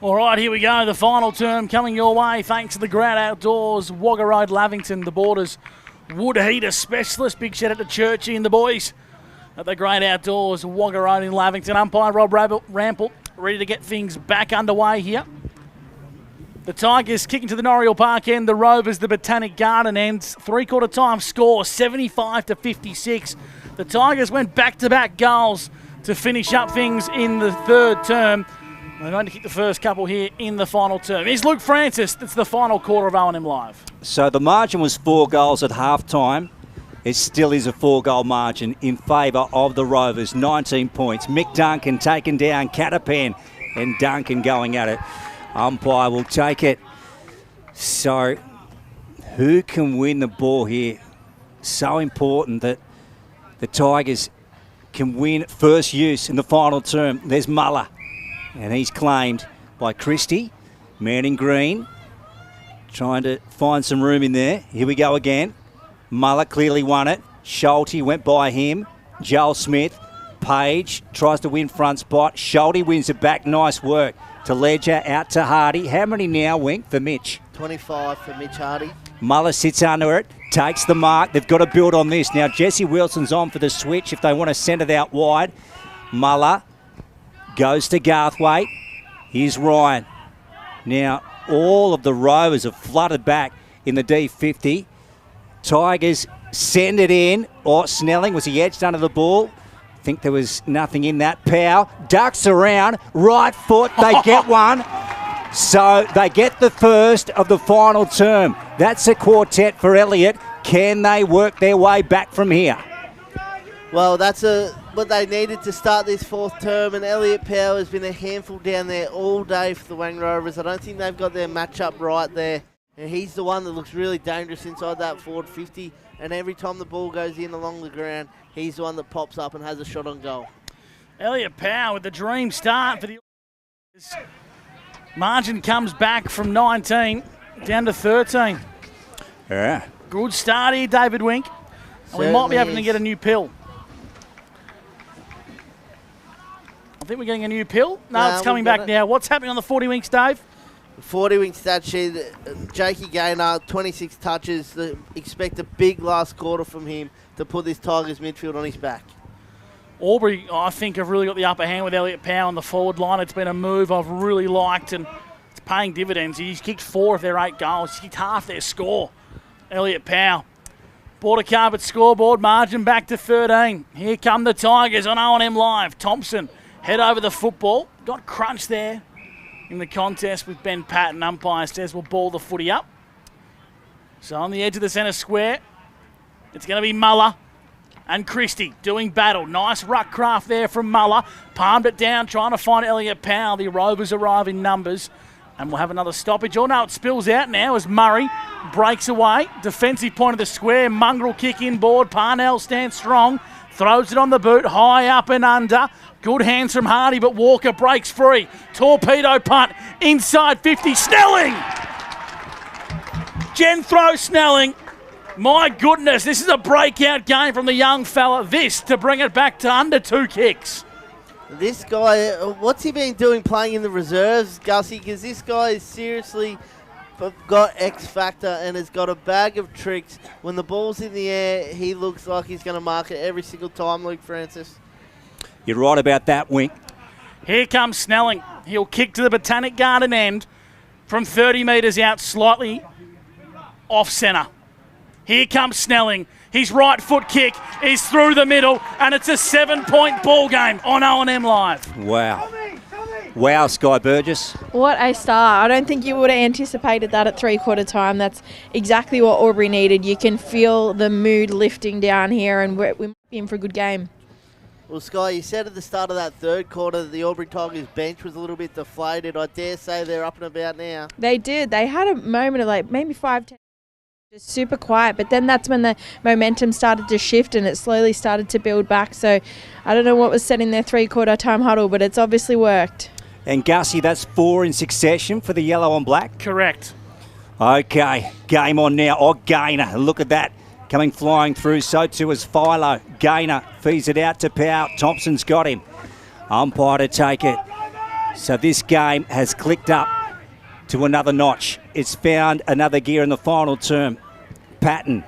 All right, here we go. The final term coming your way thanks to the Great Outdoors, Wagga Road, Lavington, the Borders Wood Heater Specialist. Big shout out to Churchy and the boys at the Great Outdoors, Wagga Road in Lavington. Umpire Rob Rampel ready to get things back underway here. The Tigers kicking to the Norriel Park end. The Rovers, the Botanic Garden ends. Three-quarter time score, 75-56. The Tigers went back-to-back goals to finish up things in the third term. They're going to kick the first couple here in the final term. Here's Luke Francis. That's the final quarter of O&M Live. So the margin was 4 goals at half-time. It still is a 4-goal margin in favour of the Rovers. 19 points. Mick Duncan taken down. Catapan and Duncan going at it. Umpire will take it. So who can win the ball here? So important that the Tigers can win first use in the final term. There's Muller, and he's claimed by Christie. Man in green, trying to find some room in there. Here we go again. Muller clearly won it. Schulte went by him. Joel Smith. Page tries to win front spot. Schulte wins it back. Nice work to Ledger, out to Hardy. How many now, Wink, for Mitch? 25 for Mitch Hardy. Muller sits under it, takes the mark. They've got to build on this. Now, Jesse Wilson's on for the switch if they want to send it out wide. Muller goes to Garthwaite. Here's Ryan. Now, all of the Rovers have flooded back in the D50. Tigers send it in. Oh, Snelling, was he edged under the ball? I think there was nothing in that. Powell ducks around, right foot, they get one. So they get the first of the final term. That's a quartet for Elliott. Can they work their way back from here? Well, that's what they needed to start this fourth term, and Elliott Powell has been a handful down there all day for the Wang Rovers. I don't think they've got their matchup right there. And he's the one that looks really dangerous inside that forward 50. And every time the ball goes in along the ground, he's the one that pops up and has a shot on goal. Elliott Powell with the dream start for the margin comes back from 19 down to 13. Yeah. Good start here, David Wink. And we might be having to get a new pill. I think we're getting a new pill. No, it's coming back now. What's happening on the 40 Winks, Dave? 40 Wink stat sheet. Jakey Gaynor, 26 touches. Expect a big last quarter from him to put this Tigers midfield on his back. Albury, I think, have really got the upper hand with Elliott Powell on the forward line. It's been a move I've really liked, and it's paying dividends. He's kicked 4 of their 8 goals. He's kicked half their score. Elliott Powell. Border carpet scoreboard, margin back to 13. Here come the Tigers on O&M Live. Thompson head over the football. Got crunched there in the contest with Ben Patton. Umpire says we'll ball the footy up. So on the edge of the centre square, it's going to be Muller and Christie doing battle. Nice ruck craft there from Muller. Palmed it down, trying to find Elliott Powell. The Rovers arrive in numbers. And we'll have another stoppage. Oh no, it spills out now as Murray breaks away. Defensive point of the square. Mongrel kick inboard. Parnell stands strong. Throws it on the boot. High up and under. Good hands from Hardy, but Walker breaks free. Torpedo punt. Inside 50. Snelling! Genthro Snelling. My goodness, this is a breakout game from the young fella. This to bring it back to under 2 kicks. This guy, what's he been doing playing in the reserves, Gussie? Because this guy is seriously got X factor and has got a bag of tricks. When the ball's in the air, he looks like he's going to mark it every single time, Luke Francis. You're right about that, Wink. Here comes Snelling. He'll kick to the Botanic Garden end from 30 metres out, slightly off centre. Here comes Snelling. His right foot kick is through the middle, and it's a 7-point ball game on O&M Live. Wow. Wow, Sky Burgess. What a start. I don't think you would have anticipated that at three-quarter time. That's exactly what Albury needed. You can feel the mood lifting down here, and we might be in for a good game. Well, Sky, you said at the start of that third quarter that the Albury Tigers bench was a little bit deflated. I dare say they're up and about now. They did. They had a moment of maybe 5-10. Just super quiet, but then that's when the momentum started to shift and it slowly started to build back. So I don't know what was said in their three-quarter time huddle, but it's obviously worked. And Gussie, that's 4 in succession for the yellow and black? Correct. Okay, game on now. Oh, Gaynor, look at that. Coming flying through, so too is Philo. Gaynor feeds it out to Powell. Thompson's got him. Umpire to take it. So this game has clicked up to another notch. It's found another gear in the final term. Patton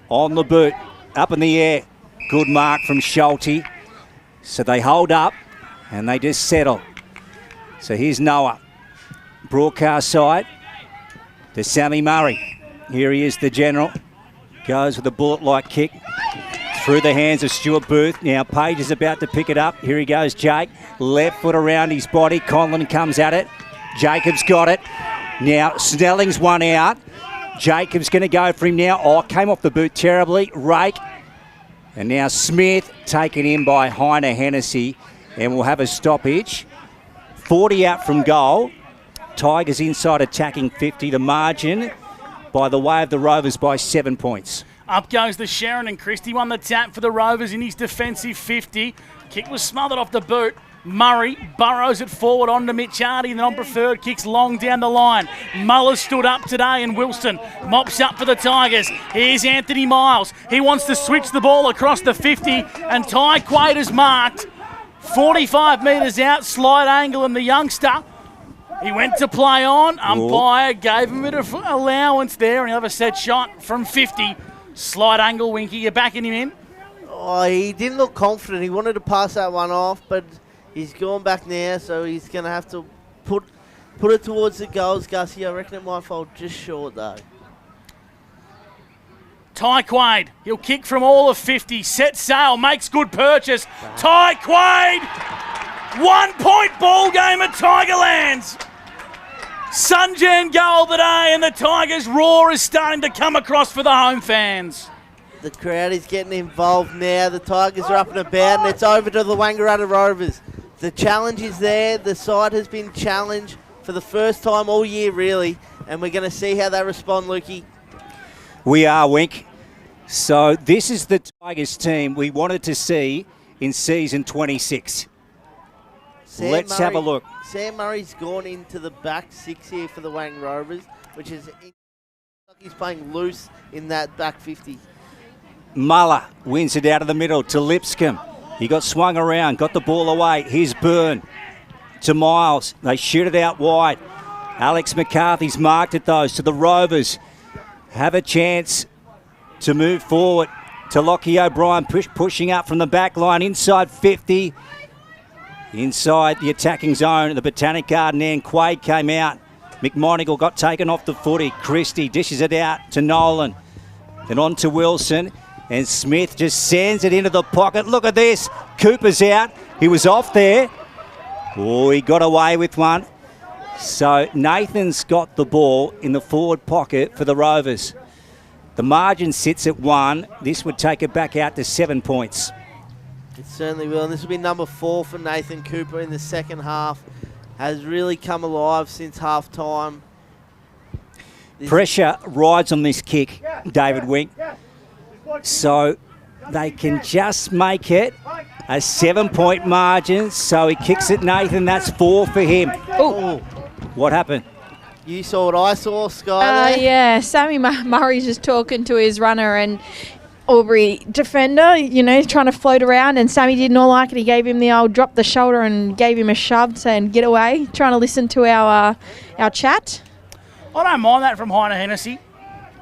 on the boot, up in the air. Good mark from Schulte. So they hold up and they just settle. So here's Noah. Broadcast side. to Sammy Murray. Here he is, the general. Goes with a bullet-like kick through the hands of Stuart Booth. Now Page is about to pick it up. Here he goes, Jake. Left foot around his body. Conlon comes at it. Jacobs got it. Now Snelling's one out. Jacobs going to go for him now. Oh, came off the boot terribly. Rake. And now Smith taken in by Heine Hennessy. And we'll have a stoppage. 40 out from goal. Tigers inside attacking 50. The margin by the way of the Rovers by 7 points. Up goes the Sharon, and Christie won the tap for the Rovers in his defensive 50. Kick was smothered off the boot. Murray burrows it forward onto Mitch Hardy. The non-preferred kicks long down the line. Muller stood up today, and Wilson mops up for the Tigers. Here's Anthony Miles. He wants to switch the ball across the 50, and Ty Quaid is marked. 45 metres out, slight angle, and the youngster, he went to play on. Umpire gave him a bit of allowance there, and he'll have a set shot from 50. Slight angle, Winky. You're backing him in? Oh, he didn't look confident. He wanted to pass that one off, but he's gone back now, so he's going to have to put it towards the goals, Gussie. I reckon it might fall just short, though. Ty Quaid, he'll kick from all of 50, set sail, makes good purchase. Ty Quaid, 1 point ball game at Tigerlands. Sunjan goal today, and the Tigers' roar is starting to come across for the home fans. The crowd is getting involved now. The Tigers are up and about, and it's over to the Wangaratta Rovers. The challenge is there. The side has been challenged for the first time all year, really, and we're going to see how they respond, Lukey. We are, Wink. So this is the Tigers team we wanted to see in season 26. Let's have a look. Sam Murray's gone into the back six here for the Wang Rovers, which is he's playing loose in that back 50. Muller wins it out of the middle to Lipscomb. He got swung around, got the ball away. Here's Byrne to Miles. They shoot it out wide. Alex McCarthy's marked it, those to the Rovers. Have a chance to move forward to Lockie O'Brien, pushing up from the back line inside 50. Inside the attacking zone, the Botanic Garden end. Quaid came out. McMonigle got taken off the footy. Christie dishes it out to Nolan. Then on to Wilson. And Smith just sends it into the pocket. Look at this. Cooper's out. He was off there. Oh, he got away with one. So Nathan's got the ball in the forward pocket for the Rovers. The margin sits at 1. This would take it back out to 7 points. It certainly will, and this will be number 4 for Nathan Cooper in the second half. Has really come alive since half time. Pressure rides on this kick, David Wink. So they can just make it a 7 point margin. So he kicks it, Nathan. That's 4 for him. Oh, what happened? You saw what I saw, Sky. Yeah, Sammy Murray's just talking to his runner, and Albury defender, trying to float around, and Sammy did not like it. He gave him the old drop the shoulder and gave him a shove saying, get away, trying to listen to our chat. I don't mind that from Heine Hennessy.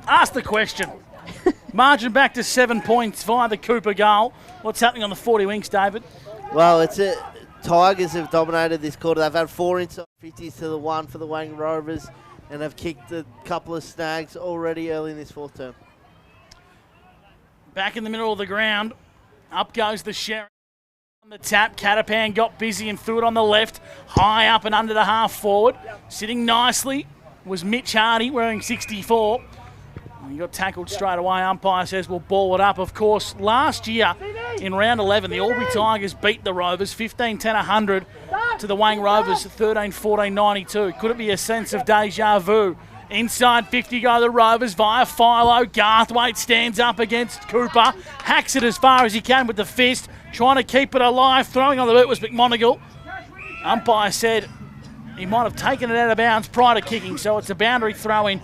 Ask the question. Margin back to 7 points via the Cooper goal. What's happening on the 40 Winks, David? Well, Tigers have dominated this quarter. They've had 4 inside 50s to the 1 for the Wang Rovers, and have kicked a couple of snags already early in this fourth term. Back in the middle of the ground. Up goes the Sheriff. On the tap, Catapan got busy and threw it on the left. High up and under the half forward. Sitting nicely was Mitch Hardy wearing 64. He got tackled straight away. Umpire says we'll ball it up. Of course, last year in round 11, the Albury Tigers beat the Rovers 15-10-100 to the Wang Rovers 13-14-92. Could it be a sense of deja vu? Inside 50 go the Rovers via Philo. Garthwaite stands up against Cooper. Hacks it as far as he can with the fist. Trying to keep it alive. Throwing on the boot was McMonigle. Umpire said he might have taken it out of bounds prior to kicking, so it's a boundary throw in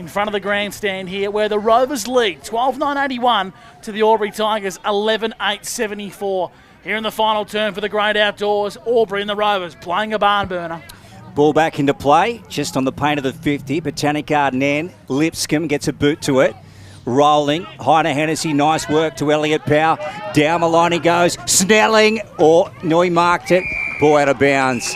front of the grandstand here, where the Rovers lead 12-9-81 to the Albury Tigers 11-8-74. Here in the final turn for the Great Outdoors, Albury and the Rovers playing a barn burner. Ball back into play, just on the paint of the 50. Botanic Garden end. Lipscomb gets a boot to it. Rolling. Heine Hennessy, nice work to Elliot Powell. Down the line he goes. Snelling. No, he marked it. Ball out of bounds.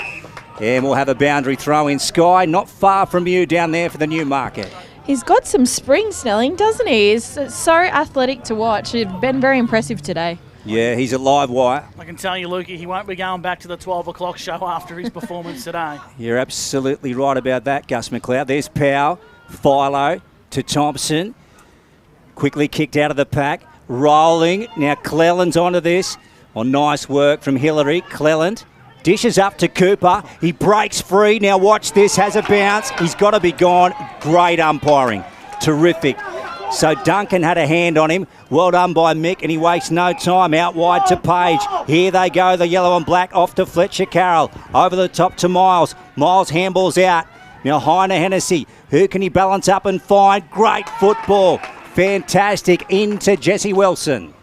And we'll have a boundary throw in. Sky, not far from you down there for the Newmarket. He's got some spring, Snelling, doesn't he? He's so athletic to watch. It's been very impressive today. Yeah, he's a live wire. I can tell you, Lukey, he won't be going back to the 12 o'clock show after his performance today. You're absolutely right about that, Gus McLeod. There's Powell, Philo to Thompson. Quickly kicked out of the pack. Rolling. Now Cleland's onto this. Well, nice work from Hillary. Cleland dishes up to Cooper. He breaks free. Now watch this. Has a bounce. He's got to be gone. Great umpiring. Terrific. So Duncan had a hand on him. Well done by Mick, and he wastes no time. Out wide to Page. Here they go, the yellow and black off to Fletcher Carroll. Over the top to Miles. Miles handballs out. Now Heine Hennessy. Who can he balance up and find? Great football. Fantastic into Jesse Wilson.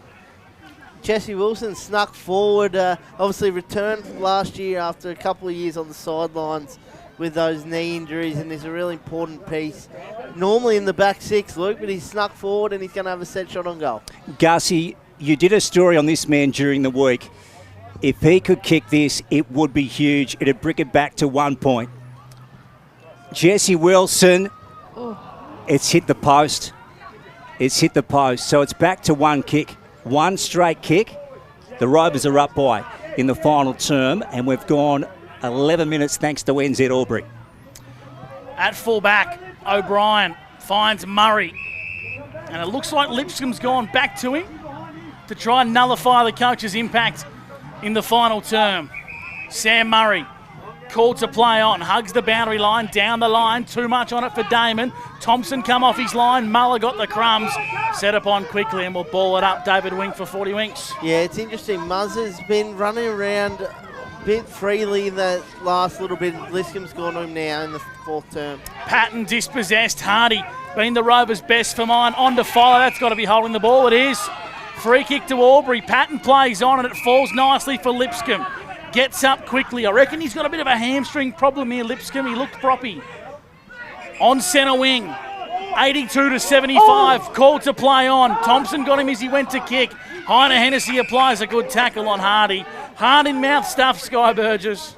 Jesse Wilson snuck forward, obviously returned from last year after a couple of years on the sidelines with those knee injuries, and is a really important piece. Normally in the back six, Luke, but he's snuck forward and he's going to have a set shot on goal. Gussie, you did a story on this man during the week. If he could kick this, it would be huge. It'd bring it back to 1 point. Jesse Wilson, it's hit the post. It's hit the post. So it's back to one kick. One straight kick. The Rovers are up by in the final term, and we've gone 11 minutes thanks to NZ Albury. At full-back, O'Brien finds Murray. And it looks like Lipscomb's gone back to him to try and nullify the coach's impact in the final term. Sam Murray called to play on, hugs the boundary line, down the line, too much on it for Damon. Thompson come off his line, Muller got the crumbs, set upon quickly and will ball it up. David Wink for 40 winks. Yeah, it's interesting. Muzz has been running around a bit freely in the last little bit. Liscombe's gone to him now in the fourth term. Patton dispossessed, Hardy been the Rovers' best for mine. On to Fowler, that's got to be holding the ball, it is. Free kick to Albury, Patton plays on and it falls nicely for Lipscomb. Gets up quickly. I reckon he's got a bit of a hamstring problem here, Lipscomb. He looked proppy. On centre wing, 82 to 75. Called to play on. Thompson got him as he went to kick. Heine Hennessy applies a good tackle on Hardy. Hard in mouth stuff, Sky Burgess.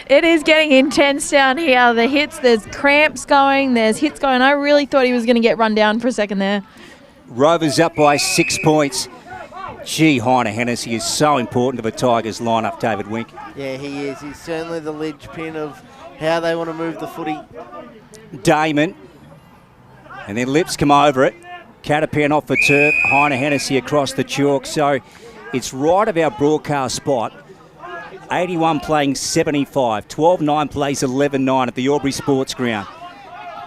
It is getting intense down here. The hits, there's cramps going, there's hits going. I really thought he was going to get run down for a second there. Rovers up by 6 points. Gee, Heine Hennessy is so important to the Tigers lineup, David Wink. Yeah, he is. He's certainly the linchpin of how they want to move the footy. Damon. And then Lipscomb over it. Catapan off the turf. Heine Hennessy across the chalk. So it's right of our broadcast spot. 81 playing 75. 12-9 plays 11-9 at the Albury Sports Ground.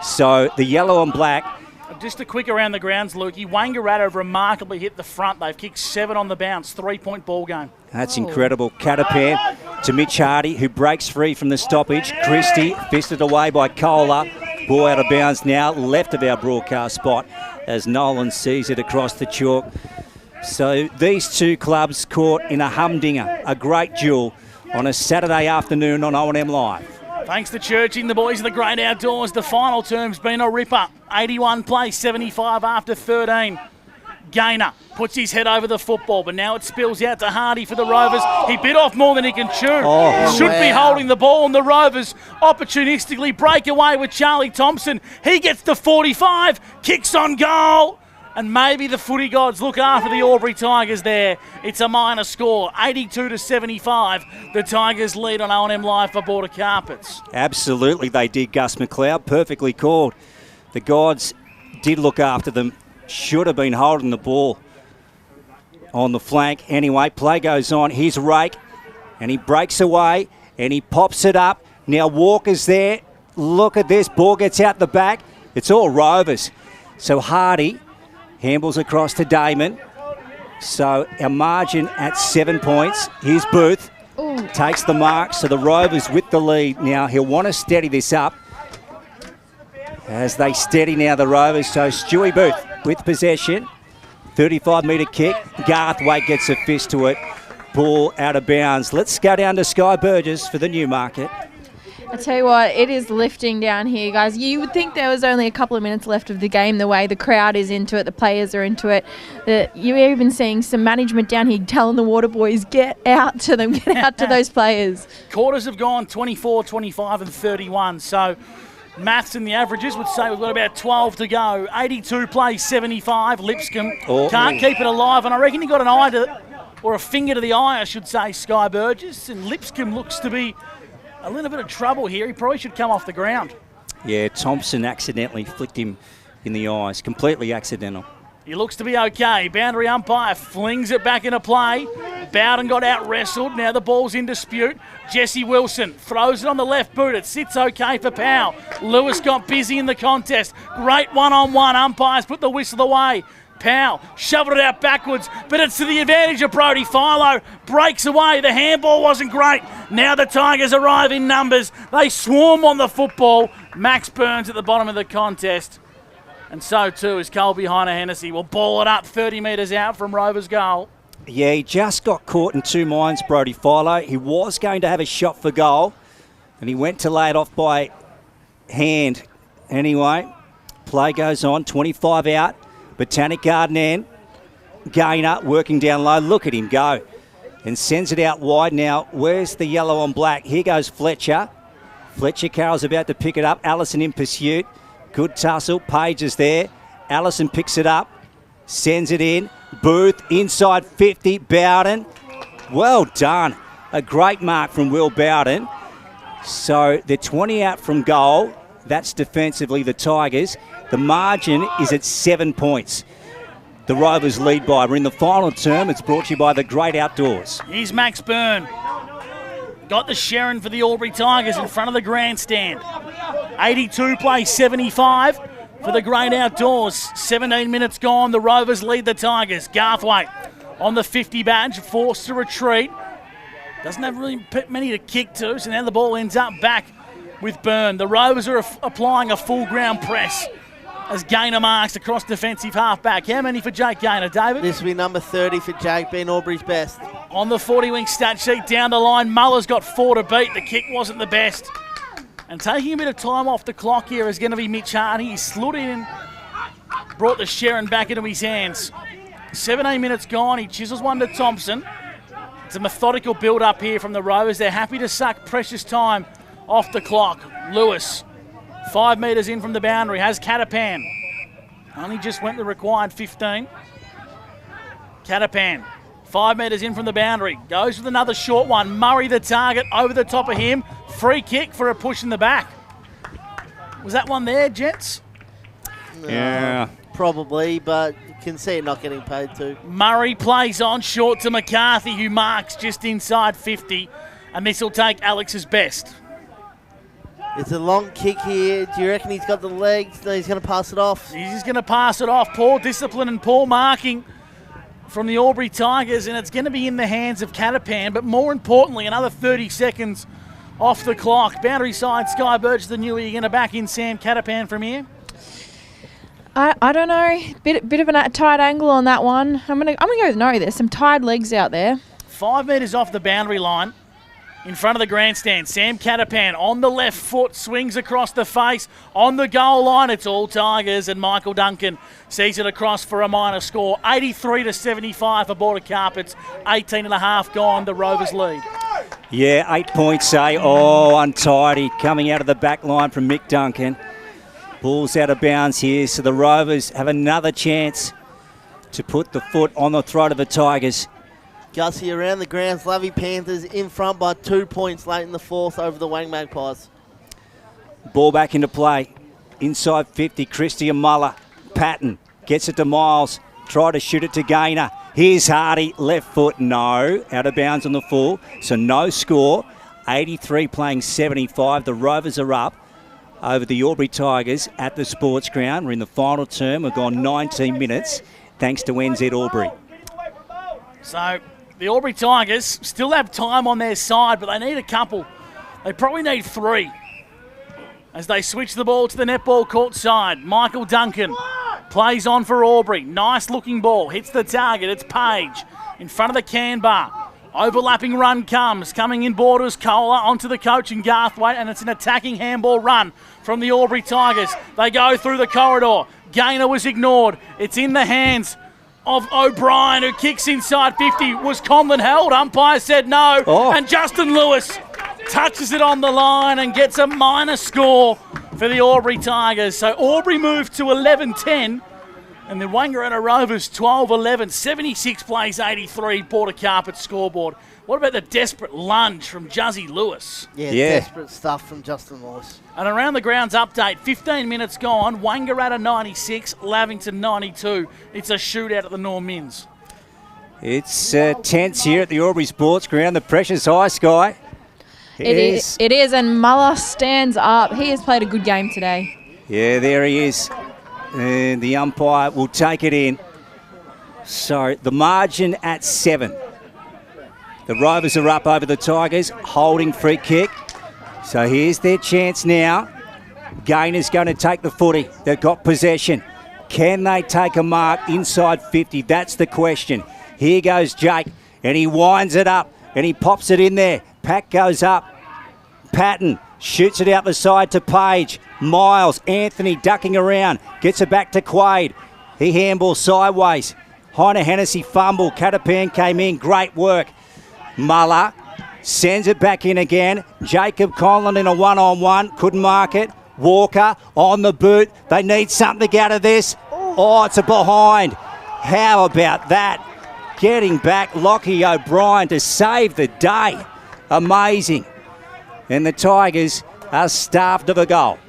So the yellow and black. Just a quick around the grounds, Lukey. Wangaratta have remarkably hit the front. They've kicked 7 on the bounce. 3-point ball game. That's incredible. Catapan to Mitch Hardy, who breaks free from the stoppage. Christie fisted away by Kohler. Ball out of bounds now, left of our broadcast spot as Nolan sees it across the chalk. So these two clubs caught in a humdinger, a great duel on a Saturday afternoon on O&M Live. Thanks to Churching, the boys of the great outdoors. The final term's been a ripper. 81 plays, 75 after 13. Gaynor puts his head over the football, but now it spills out to Hardy for the Rovers. He bit off more than he can chew. Should be holding the ball, and the Rovers opportunistically break away with Charlie Thompson. He gets to 45, kicks on goal. And maybe the footy gods look after the Albury Tigers there. It's a minor score, 82 to 75. The Tigers lead on O&M Live for Border Carpets. Absolutely, they did, Gus McLeod. Perfectly called. The gods did look after them. Should have been holding the ball on the flank. Anyway, play goes on. Here's Rake, and he breaks away, and he pops it up. Now Walker's there. Look at this. Ball gets out the back. It's all Rovers. So Hardy handballs across to Damon. So our margin at 7 points. Here's Booth. Ooh. Takes the mark. So the Rovers with the lead. Now he'll want to steady this up. As they steady now, the Rovers. So Stewie Booth with possession. 35-metre kick. Garthwaite gets a fist to it. Ball out of bounds. Let's go down to Sky Burgess for the Newmarket. I tell you what, it is lifting down here, guys. You would think there was only a couple of minutes left of the game, the way the crowd is into it, the players are into it. You're even seeing some management down here telling the water boys, get out to them, get out to those players. Quarters have gone 24, 25 and 31, so maths and the averages would say we've got about 12 to go. 82 plays 75. Lipscomb can't keep it alive, and I reckon he got an eye to, or a finger to the eye, I should say, Sky Burgess, and Lipscomb looks to be a little bit of trouble here. He probably should come off the ground. Yeah, Thompson accidentally flicked him in the eyes. Completely accidental. He looks to be okay. Boundary umpire flings it back into play. Bowden got out-wrestled. Now the ball's in dispute. Jesse Wilson throws it on the left boot. It sits okay for Powell. Lewis got busy in the contest. Great one-on-one. Umpires put the whistle away. Powell shoveled it out backwards, but it's to the advantage of Brody. Philo breaks away. The handball wasn't great. Now the Tigers arrive in numbers. They swarm on the football. Max Burns at the bottom of the contest. And so too is Colby Heine-Hennessy. Will ball it up 30 metres out from Rovers' goal. Yeah, he just got caught in two minds, Brody Philo. He was going to have a shot for goal, and he went to lay it off by hand. Anyway, play goes on, 25 out. Botanic Garden end. Gainer working down low. Look at him go. And sends it out wide now. Where's the yellow on black? Here goes Fletcher. Fletcher Carroll's about to pick it up. Allison in pursuit. Good tussle. Page is there. Allison picks it up. Sends it in. Booth inside 50. Bowden. Well done. A great mark from Will Bowden. So they're 20 out from goal. That's defensively the Tigers. The margin is at 7 points. The Rovers lead by. We're in the final term. It's brought to you by the Great Outdoors. Here's Max Byrne. Got the Sharon for the Albury Tigers in front of the grandstand. 82 plays 75 for the Great Outdoors. 17 minutes gone. The Rovers lead the Tigers. Garthwaite on the 50 badge, forced to retreat. Doesn't have really many to kick to, so now the ball ends up back with Byrne. The Rovers are applying a full ground press as Gainer marks across defensive half-back. How many for Jake Gainer, David? This will be number 30 for Jake, being Albury's best. On the 40-wing stat sheet down the line, Muller's got 4 to beat. The kick wasn't the best. And taking a bit of time off the clock here is going to be Mitch Hardy. He slid in, brought the Sharon back into his hands. 17 minutes gone. He chisels one to Thompson. It's a methodical build-up here from the Rovers. They're happy to suck precious time off the clock. Lewis, 5 metres in from the boundary, has Catapan. Only just went the required 15. Catapan, 5 metres in from the boundary, goes with another short one. Murray the target, over the top of him. Free kick for a push in the back. Was that one there, gents? Yeah. Probably, but you can see it not getting paid too. Murray plays on short to McCarthy, who marks just inside 50. And this will take Alex's best. It's a long kick here. Do you reckon he's got the legs? No, he's going to pass it off. He's going to pass it off. Poor discipline and poor marking from the Albury Tigers, and it's going to be in the hands of Catapan. But more importantly, another 30 seconds off the clock. Boundary side, Sky Burgess, the new. Are you going to back in Sam Catapan from here? I don't know. Bit of a tight angle on that one. I'm gonna go with no. There's some tired legs out there. 5 metres off the boundary line. In front of the grandstand, Sam Catapan on the left foot, swings across the face. On the goal line, it's all Tigers, and Michael Duncan sees it across for a minor score. 83 to 75 for Border Carpets. 18 and a half gone, the Rovers lead. Yeah, 8 points, eh? Oh, untidy. Coming out of the back line from Mick Duncan. Ball's out of bounds here, so the Rovers have another chance to put the foot on the throat of the Tigers. Gussie around the grounds. Lovey Panthers in front by 2 points late in the fourth over the Wang Magpies. Ball back into play. Inside 50, Christian Muller. Patton gets it to Miles. Try to shoot it to Gainer. Here's Hardy. Left foot, no. Out of bounds on the full. So no score. 83 playing 75. The Rovers are up over the Albury Tigers at the sports ground. We're in the final term. We've gone 19 minutes thanks to NZ Albury. So the Albury Tigers still have time on their side, but they need a couple. They probably need 3 as they switch the ball to the netball court side. Michael Duncan plays on for Albury. Nice looking ball. Hits the target. It's Page in front of the can bar. Overlapping run comes. Coming in borders, Kohler onto the coach and Garthwaite, and it's an attacking handball run from the Albury Tigers. They go through the corridor. Gainer was ignored. It's in the hands of O'Brien, who kicks inside 50. Was Conlon held? Umpire said no. And Justin Lewis touches it on the line and gets a minor score for the Albury Tigers. So Albury moved to 11-10, and the Wangaratta Rovers 12-11. 76 plays 83, Porter Carpet scoreboard. What about the desperate lunge from Juzzy Lewis? Yeah, desperate stuff from Justin Lewis. And around the grounds update, 15 minutes gone, Wangaratta 96, Lavington 92. It's a shootout at the Normins. It's tense here at the Albury Sports Ground. The pressure's high, Sky. It is, and Muller stands up. He has played a good game today. Yeah, there he is. And the umpire will take it in. So the margin at 7. The Rovers are up over the Tigers, holding free kick. So here's their chance now. Gainer's going to take the footy. They've got possession. Can they take a mark inside 50? That's the question. Here goes Jake, and he winds it up, and he pops it in there. Pack goes up. Patton shoots it out the side to Page. Miles, Anthony ducking around, gets it back to Quaid. He handballs sideways. Heine Hennessy fumble. Catapan came in. Great work. Muller sends it back in again. Jacob Conlon in a one-on-one. Couldn't mark it. Walker on the boot. They need something out of this. Oh, it's a behind. How about that? Getting back Lockie O'Brien to save the day. Amazing. And the Tigers are starved of a goal.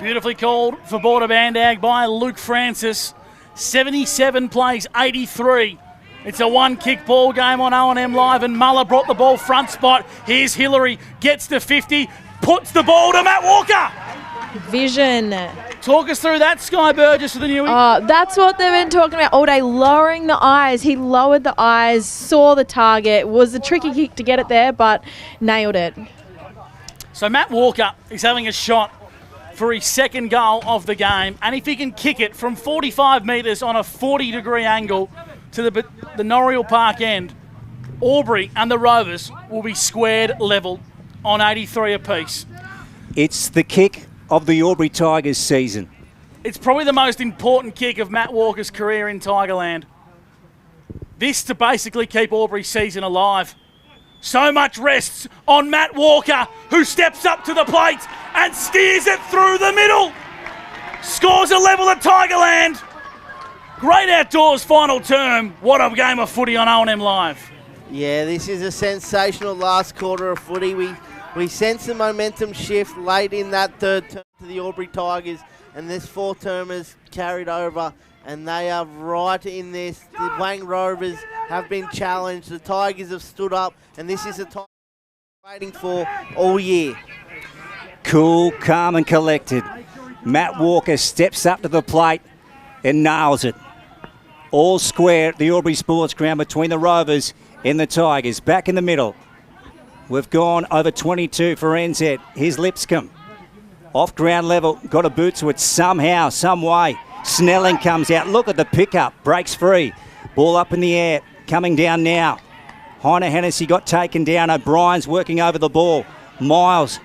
Beautifully called for Border Bandag by Luke Francis. 77 plays 83. It's a one-kick ball game on O&M Live, and Muller brought the ball front spot. Here's Hillary, gets to 50, puts the ball to Matt Walker. Vision. Talk us through that, Sky Burgess, for the Newie. That's what they've been talking about all day, lowering the eyes. He lowered the eyes, saw the target, was a tricky kick to get it there, but nailed it. So Matt Walker is having a shot for his second goal of the game, and if he can kick it from 45 metres on a 40-degree angle to the Norriel Park end, Albury and the Rovers will be squared level on 83 apiece. It's the kick of the Albury Tigers season. It's probably the most important kick of Matt Walker's career in Tigerland. This to basically keep Albury's season alive. So much rests on Matt Walker, who steps up to the plate and steers it through the middle. Scores a level at Tigerland. Great outdoors final term. What a game of footy on O&M Live. Yeah, this is a sensational last quarter of footy. We sense the momentum shift late in that third term to the Albury Tigers, and this fourth term has carried over, and they are right in this. The Wang Rovers have been challenged. The Tigers have stood up, and this is a time waiting for all year. Cool, calm and collected. Matt Walker steps up to the plate and nails it. All square at the Albury Sports Ground between the Rovers and the Tigers. Back in the middle. We've gone over 22 for NZ. Here's Lipscomb. Off ground level. Got a boot to it somehow, some way. Snelling comes out. Look at the pickup. Breaks free. Ball up in the air. Coming down now. Heine Hennessy got taken down. O'Brien's working over the ball. Miles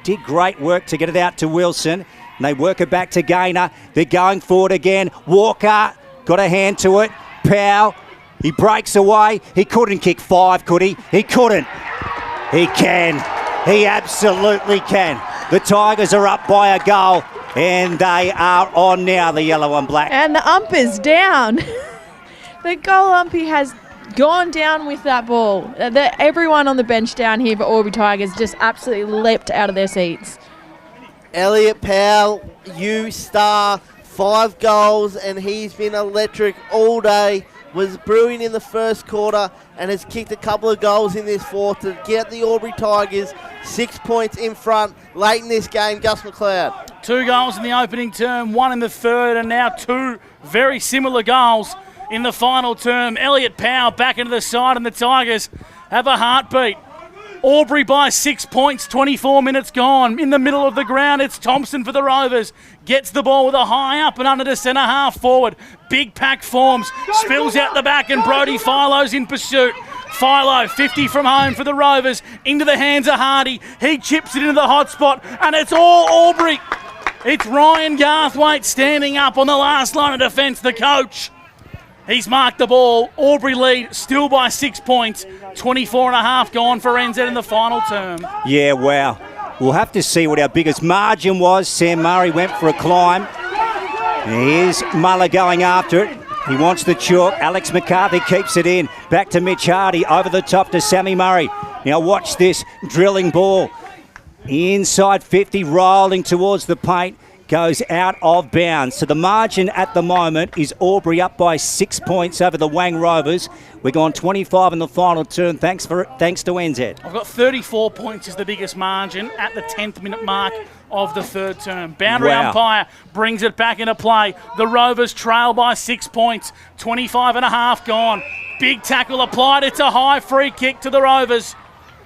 did great work to get it out to Wilson. And they work it back to Gaynor. They're going forward again. Walker got a hand to it. Powell. He breaks away. He couldn't kick 5, could he? He couldn't. He can. He absolutely can. The Tigers are up by a goal, and they are on now, the yellow and black. And the ump is down. The goal umpy has gone down with that ball. Everyone on the bench down here for Albury Tigers just absolutely leapt out of their seats. Elliot Powell, star, 5 goals, and he's been electric all day. Was brewing in the first quarter and has kicked a couple of goals in this fourth to get the Albury Tigers 6 points in front late in this game. Gus McLeod. 2 goals in the opening term, 1 in the third, and now 2 very similar goals in the final term. Elliot Powell back into the side, and the Tigers have a heartbeat. Albury by 6 points, 24 minutes gone. In the middle of the ground, it's Thompson for the Rovers. Gets the ball with a high up and under to centre half forward. Big pack forms, spills out the back, and Brody Philo's in pursuit. Philo, 50 from home for the Rovers, into the hands of Hardy. He chips it into the hot spot, and it's all Albury. It's Ryan Garthwaite standing up on the last line of defence, the coach. He's marked the ball. Albury lead still by 6 points. 24 and a half gone for NZ in the final term. Yeah, wow. We'll have to see what our biggest margin was. Sam Murray went for a climb. Here's Muller going after it. He wants the chalk. Alex McCarthy keeps it in. Back to Mitch Hardy. Over the top to Sammy Murray. Now watch this drilling ball. Inside 50, rolling towards the paint. Goes out of bounds. So the margin at the moment is Albury up by 6 points over the Wang Rovers. We're gone 25 in the final turn. Thanks to NZ. I've got 34 points as the biggest margin at the 10th minute mark of the third term. Boundary umpire brings it back into play. The Rovers trail by 6 points. 25 and a half gone. Big tackle applied. It's a high free kick to the Rovers.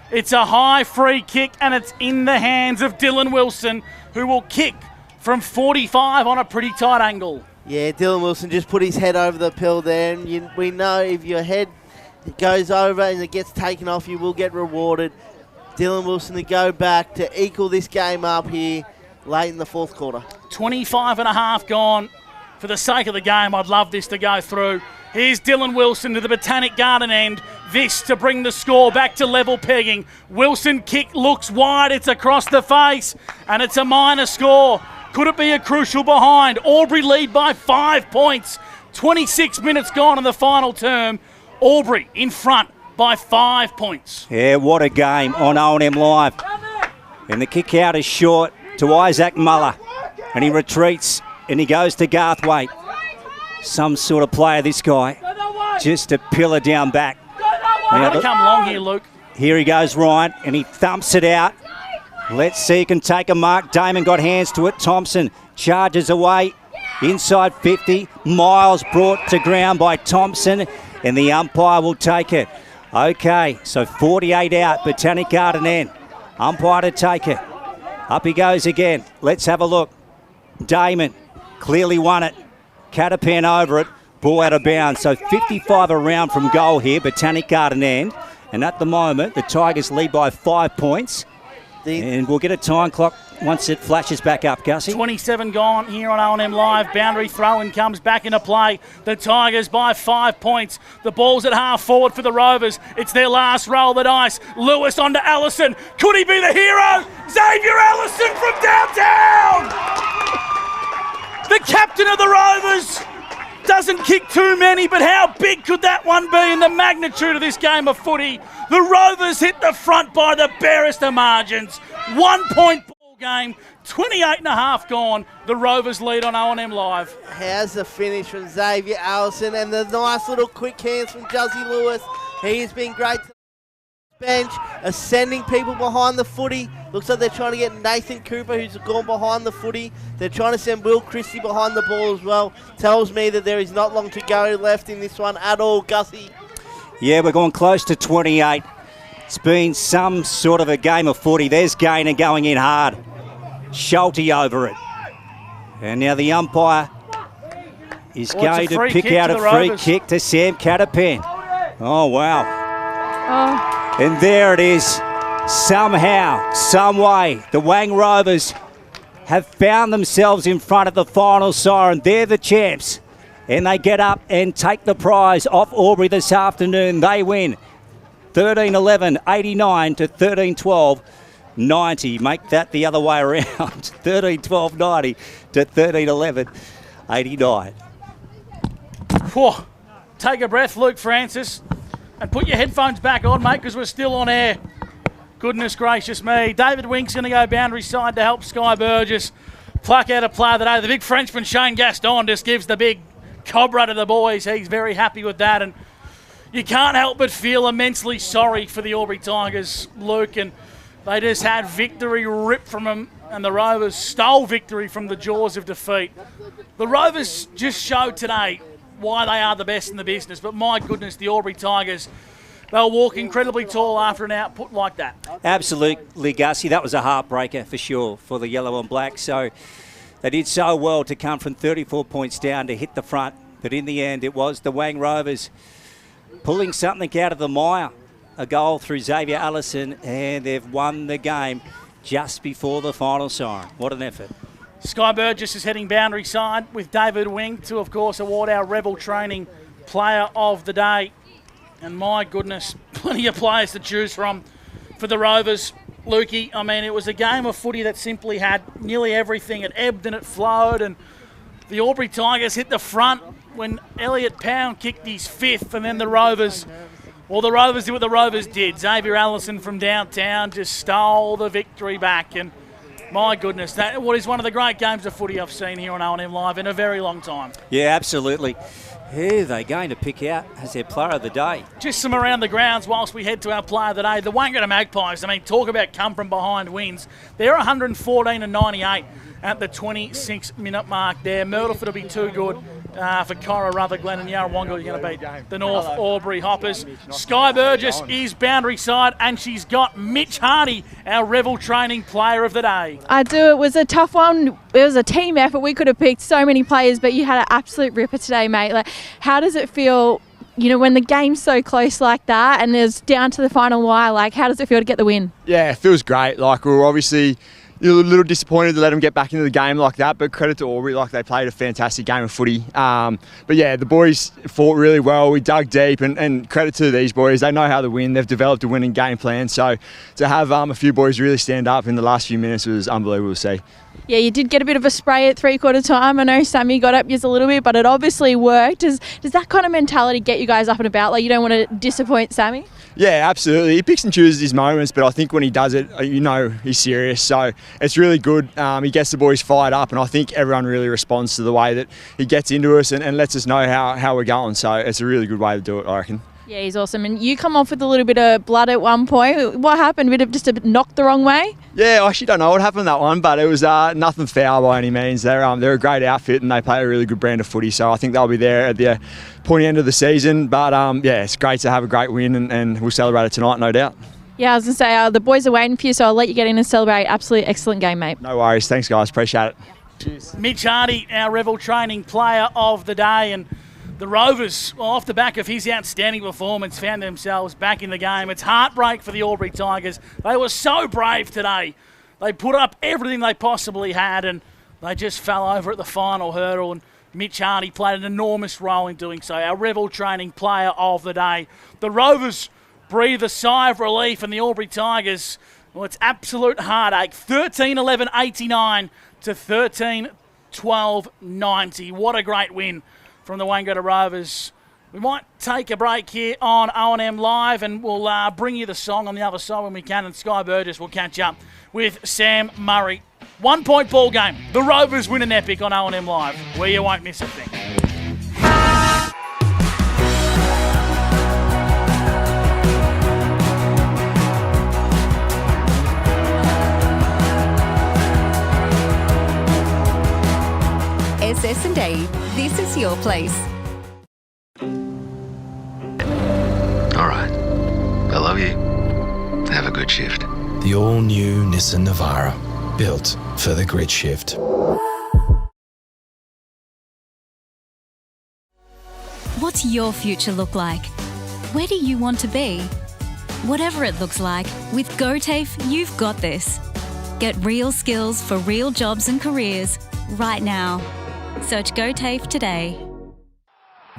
It's a high free kick and it's in the hands of Dylan Wilson, who will kick from 45 on a pretty tight angle. Yeah, Dylan Wilson just put his head over the pill there, and we know if your head goes over and it gets taken off, you will get rewarded. Dylan Wilson to go back to equal this game up here late in the fourth quarter. 25 and a half gone. For the sake of the game, I'd love this to go through. Here's Dylan Wilson to the Botanic Garden end. This to bring the score back to level pegging. Wilson kick looks wide. It's across the face, and it's a minor score. Could it be a crucial behind? Albury lead by 5 points. 26 minutes gone in the final term. Albury in front by 5 points. Yeah, what a game on O&M Live. And the kick out is short to Isaac Muller. And he retreats and he goes to Garthwaite. Some sort of player, this guy. Just a pillar down back. Got to come long here, Luke. Here he goes, Ryan, and he thumps it out. Let's see who can take a mark. Damon got hands to it. Thompson charges away. Inside 50. Miles brought to ground by Thompson, and the umpire will take it. Okay, so 48 out. Botanic Garden end. Umpire to take it. Up he goes again. Let's have a look. Damon clearly won it. Catapan over it. Ball out of bounds. So 55 around from goal here. Botanic Garden end. And at the moment, the Tigers lead by 5 points. And we'll get a time clock once it flashes back up, Gussie. 27 gone here on O&M Live. Boundary throw-in comes back into play. The Tigers by 5 points. The ball's at half forward for the Rovers. It's their last roll of the dice. Lewis onto Allison. Could he be the hero? Xavier Allison from downtown! The captain of the Rovers doesn't kick too many, but how big could that one be in the magnitude of this game of footy? The Rovers hit the front by the barest of margins. 1 point ball game, 28 and a half gone. The Rovers lead on O&M Live. How's the finish from Xavier Allison and the nice little quick hands from Juzzy Lewis. He's been great to the bench, ascending people behind the footy. Looks like they're trying to get Nathan Cooper, who's gone behind the footy. They're trying to send Will Christie behind the ball as well. Tells me that there is not long to go left in this one at all, Gussie. Yeah, we're going close to 28. It's been some sort of a game of footy. There's Gaynor going in hard. Schulte over it. And now the umpire is going to pick out a free kick to Sam Catapan. Oh, wow. Oh. And there it is. Somehow, some way, the Wang Rovers have found themselves in front of the final siren. They're the champs. And they get up and take the prize off Albury this afternoon. They win 13-11, 89 to 13-12, 90. Make that the other way around. 13-12, 90 to 13-11, 89. Whew. Take a breath, Luke Francis, and put your headphones back on, mate, because we're still on air. Goodness gracious me. David Wink's going to go boundary side to help Sky Burgess pluck out a play today. The big Frenchman, Shane Gaston, just gives the big cobra to the boys. He's very happy with that, and you can't help but feel immensely sorry for the Albury Tigers, Luke, and they just had victory ripped from them, and the Rovers stole victory from the jaws of defeat. The Rovers just showed today why they are the best in the business, but my goodness, the Albury Tigers, they'll walk incredibly tall after an output like that. Absolutely, Gussie. That was a heartbreaker for sure for the yellow and black. So they did so well to come from 34 points down to hit the front. But in the end, it was the Wang Rovers pulling something out of the mire. A goal through Xavier Allison, and they've won the game just before the final siren. What an effort. Sky Burgess is heading boundary side with David Wing to, of course, award our Rebel Training Player of the Day. And my goodness, plenty of players to choose from for the Rovers. Lukey. I mean, it was a game of footy that simply had nearly everything. It ebbed and it flowed, and the Albury Tigers hit the front when Elliot Pound kicked his fifth, and then the Rovers did what the Rovers did. Xavier Allison from downtown just stole the victory back, and my goodness, that what is one of the great games of footy I've seen here on O&M Live in a very long time. Yeah, absolutely. Who are they going to pick out as their player of the day? Just some around the grounds whilst we head to our player of the day. The Wangara Magpies, I mean, talk about come from behind wins. They're 114-98 at the 26-minute mark there. Myrtleford will be too good for Cora Rutherglen, and Yarrawonga are going to beat the North Albury Hoppers. Sky Burgess is boundary side, and she's got Mitch Hardy, our Revel training player of the day. I do. It was a tough one. It was a team effort. We could have picked so many players, but you had an absolute ripper today, mate. Like, how does it feel, you know, when the game's so close like that and it's down to the final wire? Like, how does it feel to get the win? Yeah, it feels great. Like, we were obviously a little disappointed to let them get back into the game like that, but credit to Albury, like they played a fantastic game of footy. But yeah, the boys fought really well. We dug deep, and credit to these boys. They know how to win. They've developed a winning game plan. So to have a few boys really stand up in the last few minutes was unbelievable to see. Yeah, you did get a bit of a spray at three-quarter time. I know Sammy got up just a little bit, but it obviously worked. Does that kind of mentality get you guys up and about? Like, you don't want to disappoint Sammy? Yeah, absolutely. He picks and chooses his moments, but I think when he does it, you know he's serious. So it's really good. He gets the boys fired up, and I think everyone really responds to the way that he gets into us and lets us know how we're going. So it's a really good way to do it, I reckon. Yeah, he's awesome. And you come off with a little bit of blood at one point. What happened? A bit of just a knock the wrong way? Yeah, I actually don't know what happened that one, but it was nothing foul by any means. They're a great outfit and they play a really good brand of footy, so I think they'll be there at the pointy end of the season. But yeah, it's great to have a great win and we'll celebrate it tonight, no doubt. Yeah, I was going to say, the boys are waiting for you, so I'll let you get in and celebrate. Absolutely excellent game, mate. No worries. Thanks, guys. Appreciate it. Cheers. Mitch Hardy, our Revel training player of the day, and the Rovers, off the back of his outstanding performance, found themselves back in the game. It's heartbreak for the Albury Tigers. They were so brave today. They put up everything they possibly had, and they just fell over at the final hurdle, and Mitch Hardy played an enormous role in doing so. Our Revel training player of the day. The Rovers breathe a sigh of relief, and the Albury Tigers, well, it's absolute heartache. 13-11-89 to 13-12-90. What a great win from the Wangara Rovers. We might take a break here on O&M Live, and we'll bring you the song on the other side when we can, and Sky Burgess will catch up with Sam Murray. 1 point ball game. The Rovers win an epic on O&M Live, where you won't miss a thing. SS&A, this is your place. All right. I love you. Have a good shift. The all-new Nissan Navara, built for the grid shift. What's your future look like? Where do you want to be? Whatever it looks like, with GoTAFE, you've got this. Get real skills for real jobs and careers right now. Search GoTAFE today.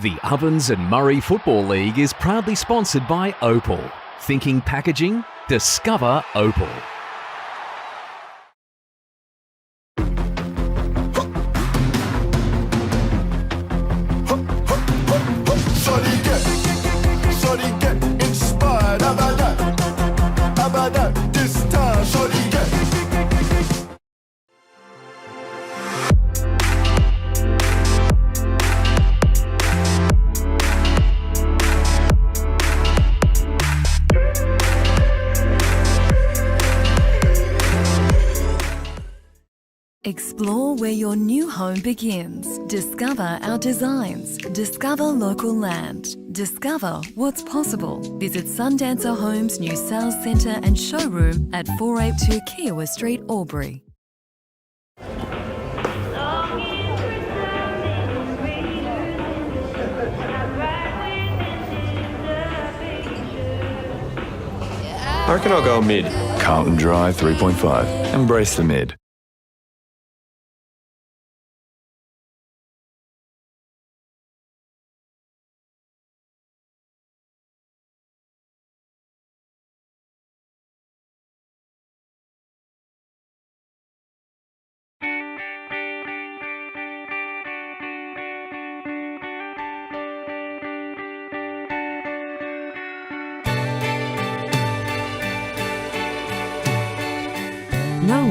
The Ovens and Murray Football League is proudly sponsored by Opal. Thinking packaging? Discover Opal. Shorty get inspired. How about that? How about that? This time, shorty get. Explore where your new home begins. Discover our designs. Discover local land. Discover what's possible. Visit Sundancer Homes' new sales centre and showroom at 482 Kiowa Street, Albury. I reckon I'll go mid. Carlton Dry 3.5. Embrace the mid.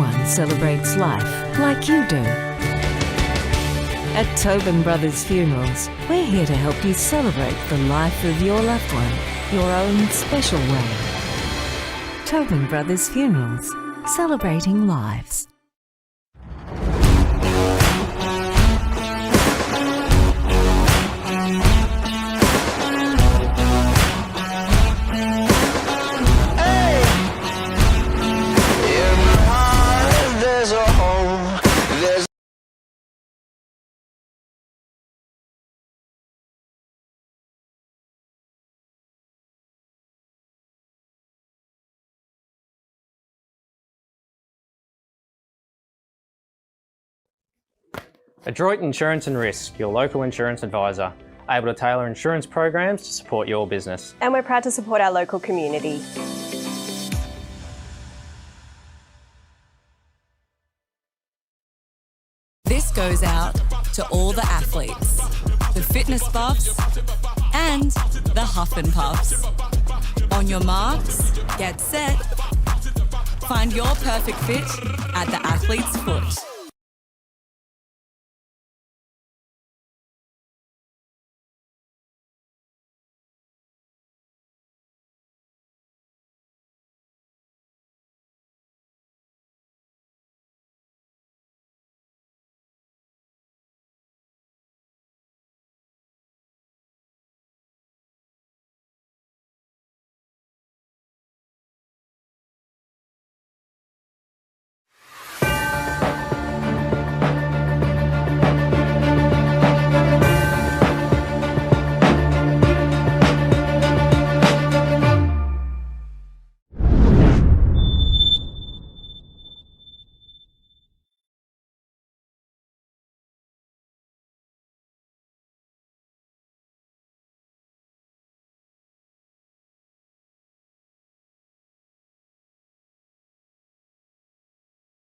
one celebrates life like you do. At Tobin Brothers Funerals, we're here to help you celebrate the life of your loved one, your own special way. Tobin Brothers Funerals, celebrating lives. Adroit Insurance and Risk, your local insurance advisor, able to tailor insurance programs to support your business. And we're proud to support our local community. This goes out to all the athletes, the fitness buffs, and the huff and puffs. On your marks, get set. Find your perfect fit at the athlete's foot.